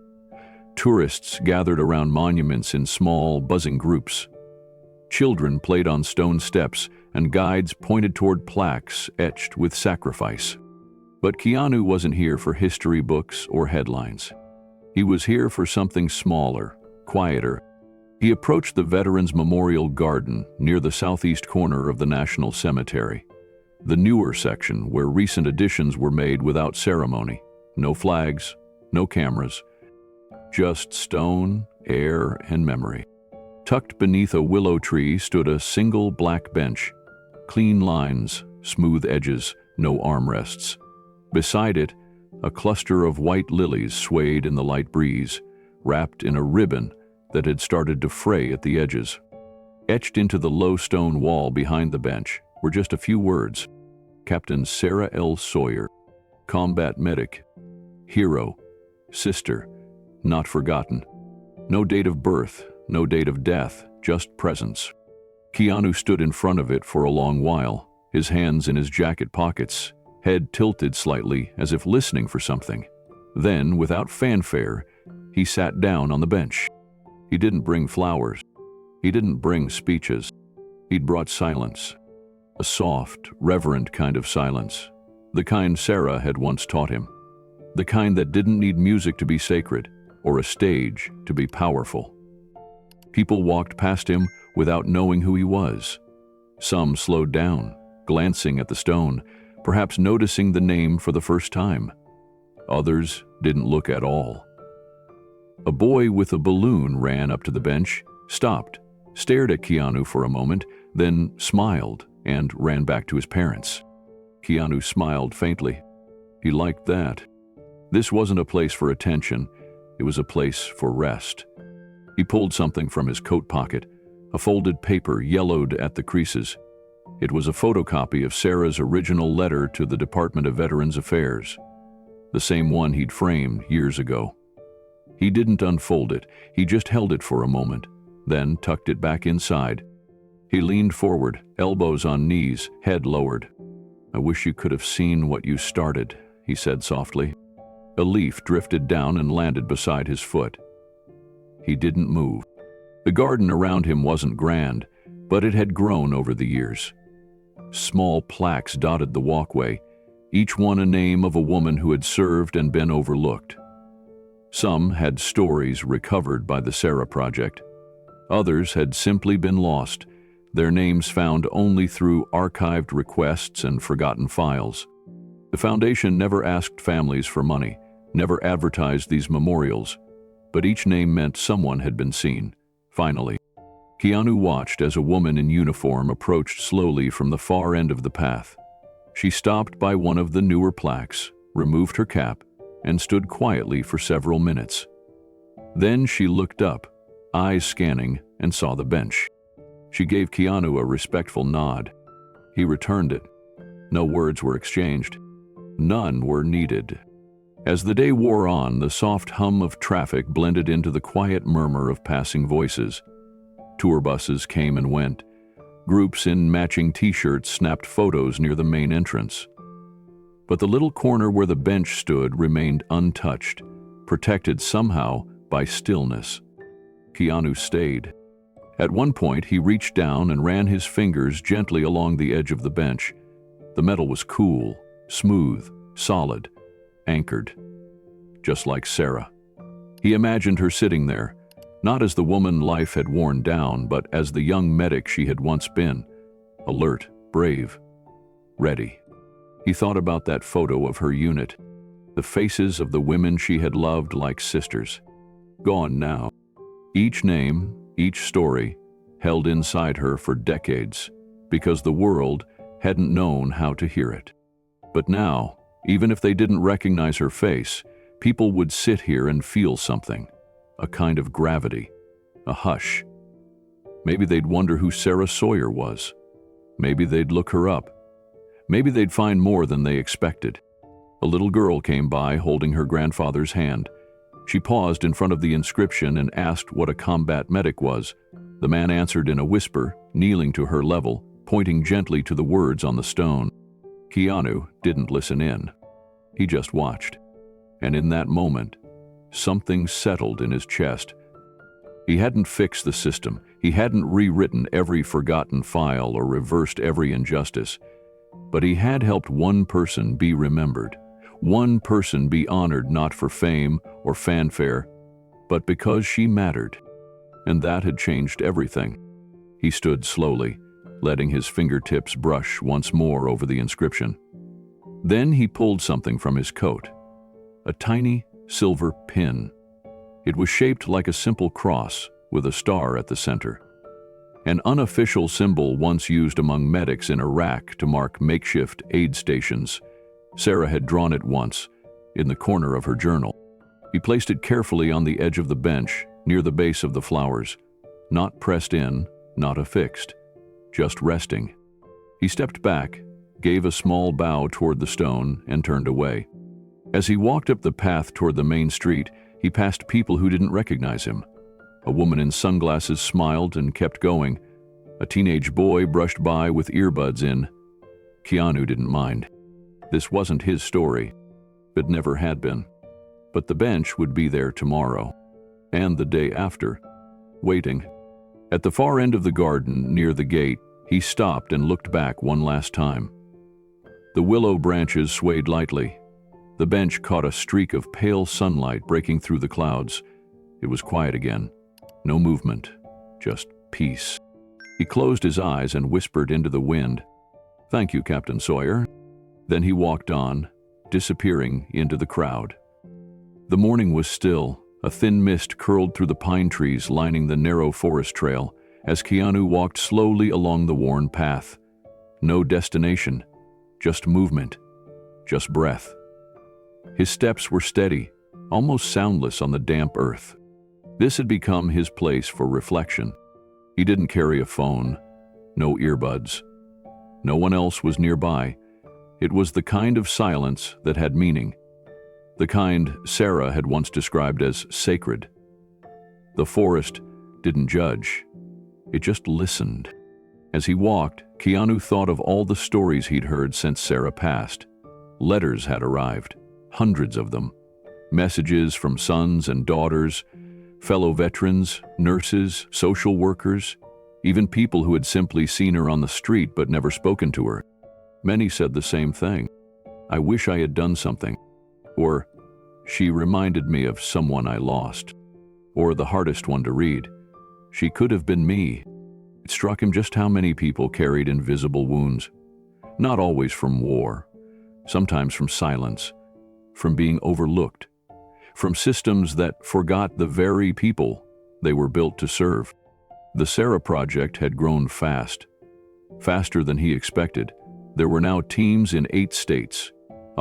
Tourists gathered around monuments in small, buzzing groups. Children played on stone steps, and guides pointed toward plaques etched with sacrifice. But Keanu wasn't here for history books or headlines. He was here for something smaller, quieter. He approached the Veterans Memorial Garden near the southeast corner of the National Cemetery, the newer section where recent additions were made without ceremony. No flags, no cameras, just stone, air, and memory. Tucked beneath a willow tree stood a single black bench, clean lines, smooth edges, no armrests. Beside it, a cluster of white lilies swayed in the light breeze, wrapped in a ribbon that had started to fray at the edges. Etched into the low stone wall behind the bench were just a few words. Captain Sarah L. Sawyer, combat medic, hero, sister, not forgotten. No date of birth, no date of death, just presence. Keanu stood in front of it for a long while, his hands in his jacket pockets, head tilted slightly as if listening for something. Then, without fanfare, he sat down on the bench. He didn't bring flowers. He didn't bring speeches. He'd brought silence. A soft, reverent kind of silence. The kind Sarah had once taught him. The kind that didn't need music to be sacred, or a stage to be powerful. People walked past him without knowing who he was. Some slowed down, glancing at the stone, perhaps noticing the name for the first time. Others didn't look at all. A boy with a balloon ran up to the bench, stopped, stared at Keanu for a moment, then smiled and ran back to his parents. Keanu smiled faintly. He liked that. This wasn't a place for attention, it was a place for rest. He pulled something from his coat pocket, a folded paper yellowed at the creases. It was a photocopy of Sarah's original letter to the Department of Veterans Affairs, the same one he'd framed years ago. He didn't unfold it, he just held it for a moment, then tucked it back inside. He leaned forward, elbows on knees, head lowered. "I wish you could have seen what you started," he said softly. A leaf drifted down and landed beside his foot. He didn't move. The garden around him wasn't grand, but it had grown over the years. Small plaques dotted the walkway, each one a name of a woman who had served and been overlooked. Some had stories recovered by the Sarah Project. Others had simply been lost, their names found only through archived requests and forgotten files. The foundation never asked families for money, never advertised these memorials, but each name meant someone had been seen. Finally, Keanu watched as a woman in uniform approached slowly from the far end of the path. She stopped by one of the newer plaques, removed her cap, and stood quietly for several minutes. Then she looked up, eyes scanning, and saw the bench. She gave Keanu a respectful nod. He returned it. No words were exchanged. None were needed. As the day wore on, the soft hum of traffic blended into the quiet murmur of passing voices. Tour buses came and went. Groups in matching t-shirts snapped photos near the main entrance. But the little corner where the bench stood remained untouched, protected somehow by stillness. Keanu stayed. At one point, he reached down and ran his fingers gently along the edge of the bench. The metal was cool, smooth, solid, anchored, just like Sarah. He imagined her sitting there, not as the woman life had worn down, but as the young medic she had once been, alert, brave, ready. He thought about that photo of her unit, the faces of the women she had loved like sisters. Gone now. Each name, each story, held inside her for decades, because the world hadn't known how to hear it. But now, even if they didn't recognize her face, people would sit here and feel something, a kind of gravity, a hush. Maybe they'd wonder who Sarah Sawyer was. Maybe they'd look her up. Maybe they'd find more than they expected. A little girl came by holding her grandfather's hand. She paused in front of the inscription and asked what a combat medic was. The man answered in a whisper, kneeling to her level, pointing gently to the words on the stone. Keanu didn't listen in. He just watched. And in that moment, something settled in his chest. He hadn't fixed the system. He hadn't rewritten every forgotten file or reversed every injustice. But he had helped one person be remembered. One person be honored not for fame or fanfare, but because she mattered. And that had changed everything. He stood slowly, letting his fingertips brush once more over the inscription. Then he pulled something from his coat. A tiny silver pin. It was shaped like a simple cross with a star at the center. An unofficial symbol once used among medics in Iraq to mark makeshift aid stations. Sarah had drawn it once, in the corner of her journal. He placed it carefully on the edge of the bench, near the base of the flowers. Not pressed in, not affixed. Just resting. He stepped back, gave a small bow toward the stone, and turned away. As he walked up the path toward the main street, he passed people who didn't recognize him. A woman in sunglasses smiled and kept going. A teenage boy brushed by with earbuds in. Keanu didn't mind. This wasn't his story. It never had been. But the bench would be there tomorrow, and the day after, waiting. At the far end of the garden, near the gate, he stopped and looked back one last time. The willow branches swayed lightly. The bench caught a streak of pale sunlight breaking through the clouds. It was quiet again. No movement, just peace. He closed his eyes and whispered into the wind, "Thank you, Captain Sawyer." Then he walked on, disappearing into the crowd. The morning was still. A thin mist curled through the pine trees lining the narrow forest trail as Keanu walked slowly along the worn path. No destination, just movement, just breath. His steps were steady, almost soundless on the damp earth. This had become his place for reflection. He didn't carry a phone, no earbuds. No one else was nearby. It was the kind of silence that had meaning. The kind Sarah had once described as sacred. The forest didn't judge. It just listened. As he walked, Keanu thought of all the stories he'd heard since Sarah passed. Letters had arrived, hundreds of them. Messages from sons and daughters, fellow veterans, nurses, social workers, even people who had simply seen her on the street but never spoken to her. Many said the same thing. "I wish I had done something." Or, "She reminded me of someone I lost." Or the hardest one to read, "She could have been me." It struck him just how many people carried invisible wounds. Not always from war, sometimes from silence, from being overlooked, from systems that forgot the very people they were built to serve. The Sarah Project had grown fast, faster than he expected. There were now teams in 8 states,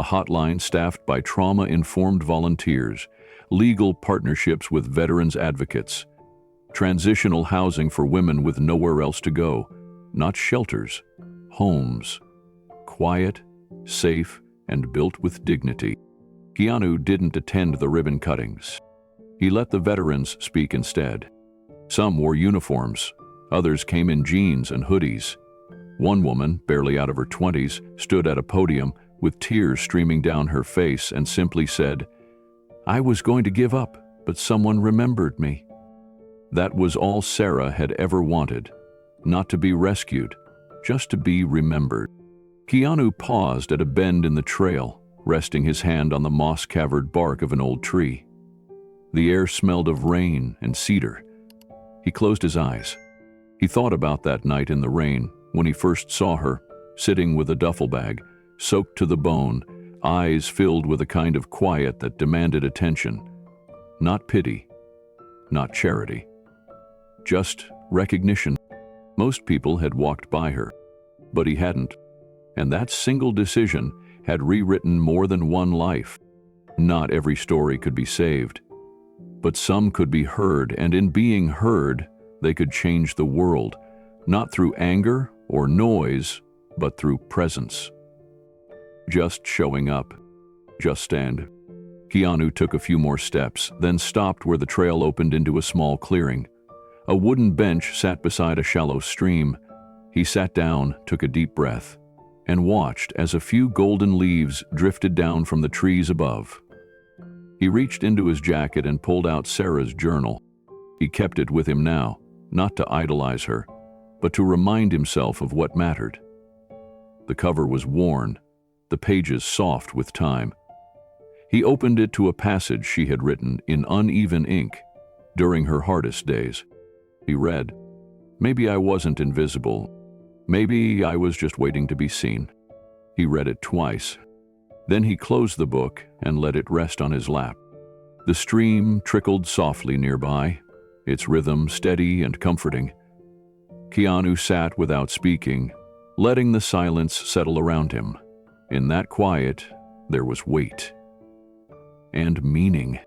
a hotline staffed by trauma-informed volunteers, legal partnerships with veterans advocates, transitional housing for women with nowhere else to go, not shelters, homes, quiet, safe, and built with dignity. Keanu didn't attend the ribbon cuttings. He let the veterans speak instead. Some wore uniforms, others came in jeans and hoodies. One woman, barely out of her 20s, stood at a podium with tears streaming down her face and simply said, "I was going to give up, but someone remembered me." That was all Sarah had ever wanted, not to be rescued, just to be remembered. Keanu paused at a bend in the trail, resting his hand on the moss-covered bark of an old tree. The air smelled of rain and cedar. He closed his eyes. He thought about that night in the rain when he first saw her, sitting with a duffel bag, soaked to the bone, eyes filled with a kind of quiet that demanded attention. Not pity, not charity. Just recognition. Most people had walked by her, but he hadn't. And that single decision had rewritten more than one life. Not every story could be saved, but some could be heard, and in being heard, they could change the world, not through anger or noise, but through presence. Just showing up. Just stand. Keanu took a few more steps, then stopped where the trail opened into a small clearing. A wooden bench sat beside a shallow stream. He sat down, took a deep breath, and watched as a few golden leaves drifted down from the trees above. He reached into his jacket and pulled out Sarah's journal. He kept it with him now, not to idolize her, but to remind himself of what mattered. The cover was worn, the pages soft with time. He opened it to a passage she had written in uneven ink during her hardest days. He read, "Maybe I wasn't invisible. Maybe I was just waiting to be seen." He read it twice. Then he closed the book and let it rest on his lap. The stream trickled softly nearby, its rhythm steady and comforting. Keanu sat without speaking, letting the silence settle around him. In that quiet, there was weight and meaning.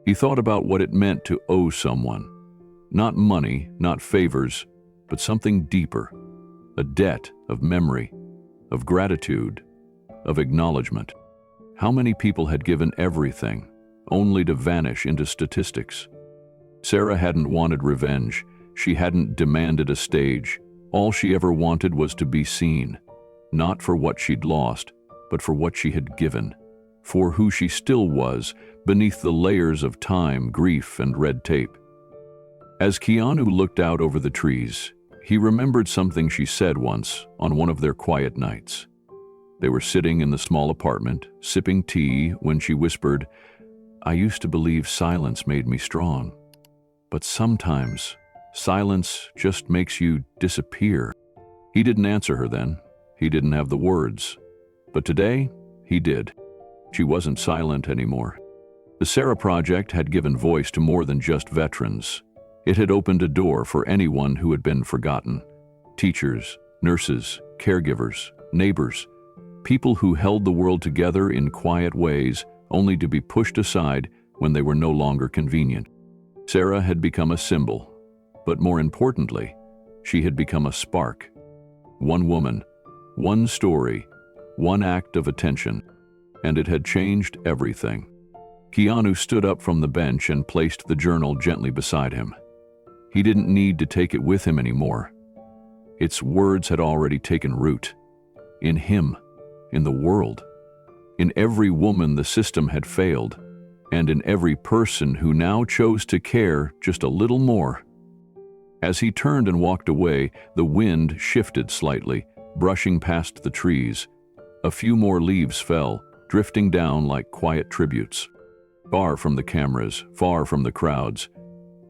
He thought about what it meant to owe someone. Not money, not favors, but something deeper. A debt of memory, of gratitude, of acknowledgement. How many people had given everything, only to vanish into statistics? Sarah hadn't wanted revenge. She hadn't demanded a stage. All she ever wanted was to be seen, not for what she'd lost, but for what she had given, for who she still was beneath the layers of time, grief, and red tape. As Keanu looked out over the trees, he remembered something she said once on one of their quiet nights. They were sitting in the small apartment, sipping tea, when she whispered, "I used to believe silence made me strong. But sometimes, silence just makes you disappear." He didn't answer her then. He didn't have the words. But today, he did. She wasn't silent anymore. The Sarah Project had given voice to more than just veterans. It had opened a door for anyone who had been forgotten. Teachers, nurses, caregivers, neighbors, people who held the world together in quiet ways, only to be pushed aside when they were no longer convenient. Sarah had become a symbol, but more importantly, she had become a spark. One woman, one story, one act of attention, and it had changed everything. Keanu stood up from the bench and placed the journal gently beside him. He didn't need to take it with him anymore. Its words had already taken root. In him, in the world. In every woman the system had failed, and in every person who now chose to care just a little more. As he turned and walked away, the wind shifted slightly, brushing past the trees. A few more leaves fell, drifting down like quiet tributes. Far from the cameras, far from the crowds,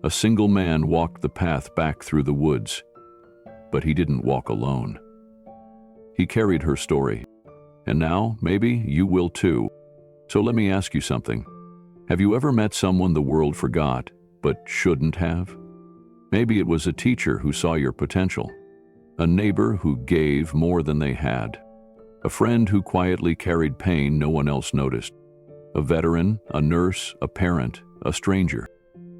a single man walked the path back through the woods. But he didn't walk alone. He carried her story. And now, maybe, you will too. So let me ask you something. Have you ever met someone the world forgot, but shouldn't have? Maybe it was a teacher who saw your potential, a neighbor who gave more than they had, A friend who quietly carried pain no one else noticed. A veteran, a nurse, a parent, a stranger.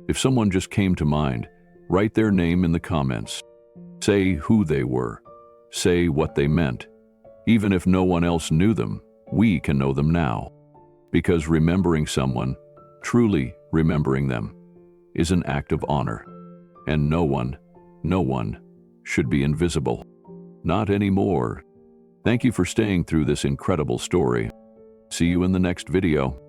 If someone just came to mind, write their name in the comments. Say who they were. Say what they meant. Even if no one else knew them, we can know them now. Because remembering someone, truly remembering them, is an act of honor. And no one should be invisible. Not anymore. Thank you for staying through this incredible story. See you in the next video.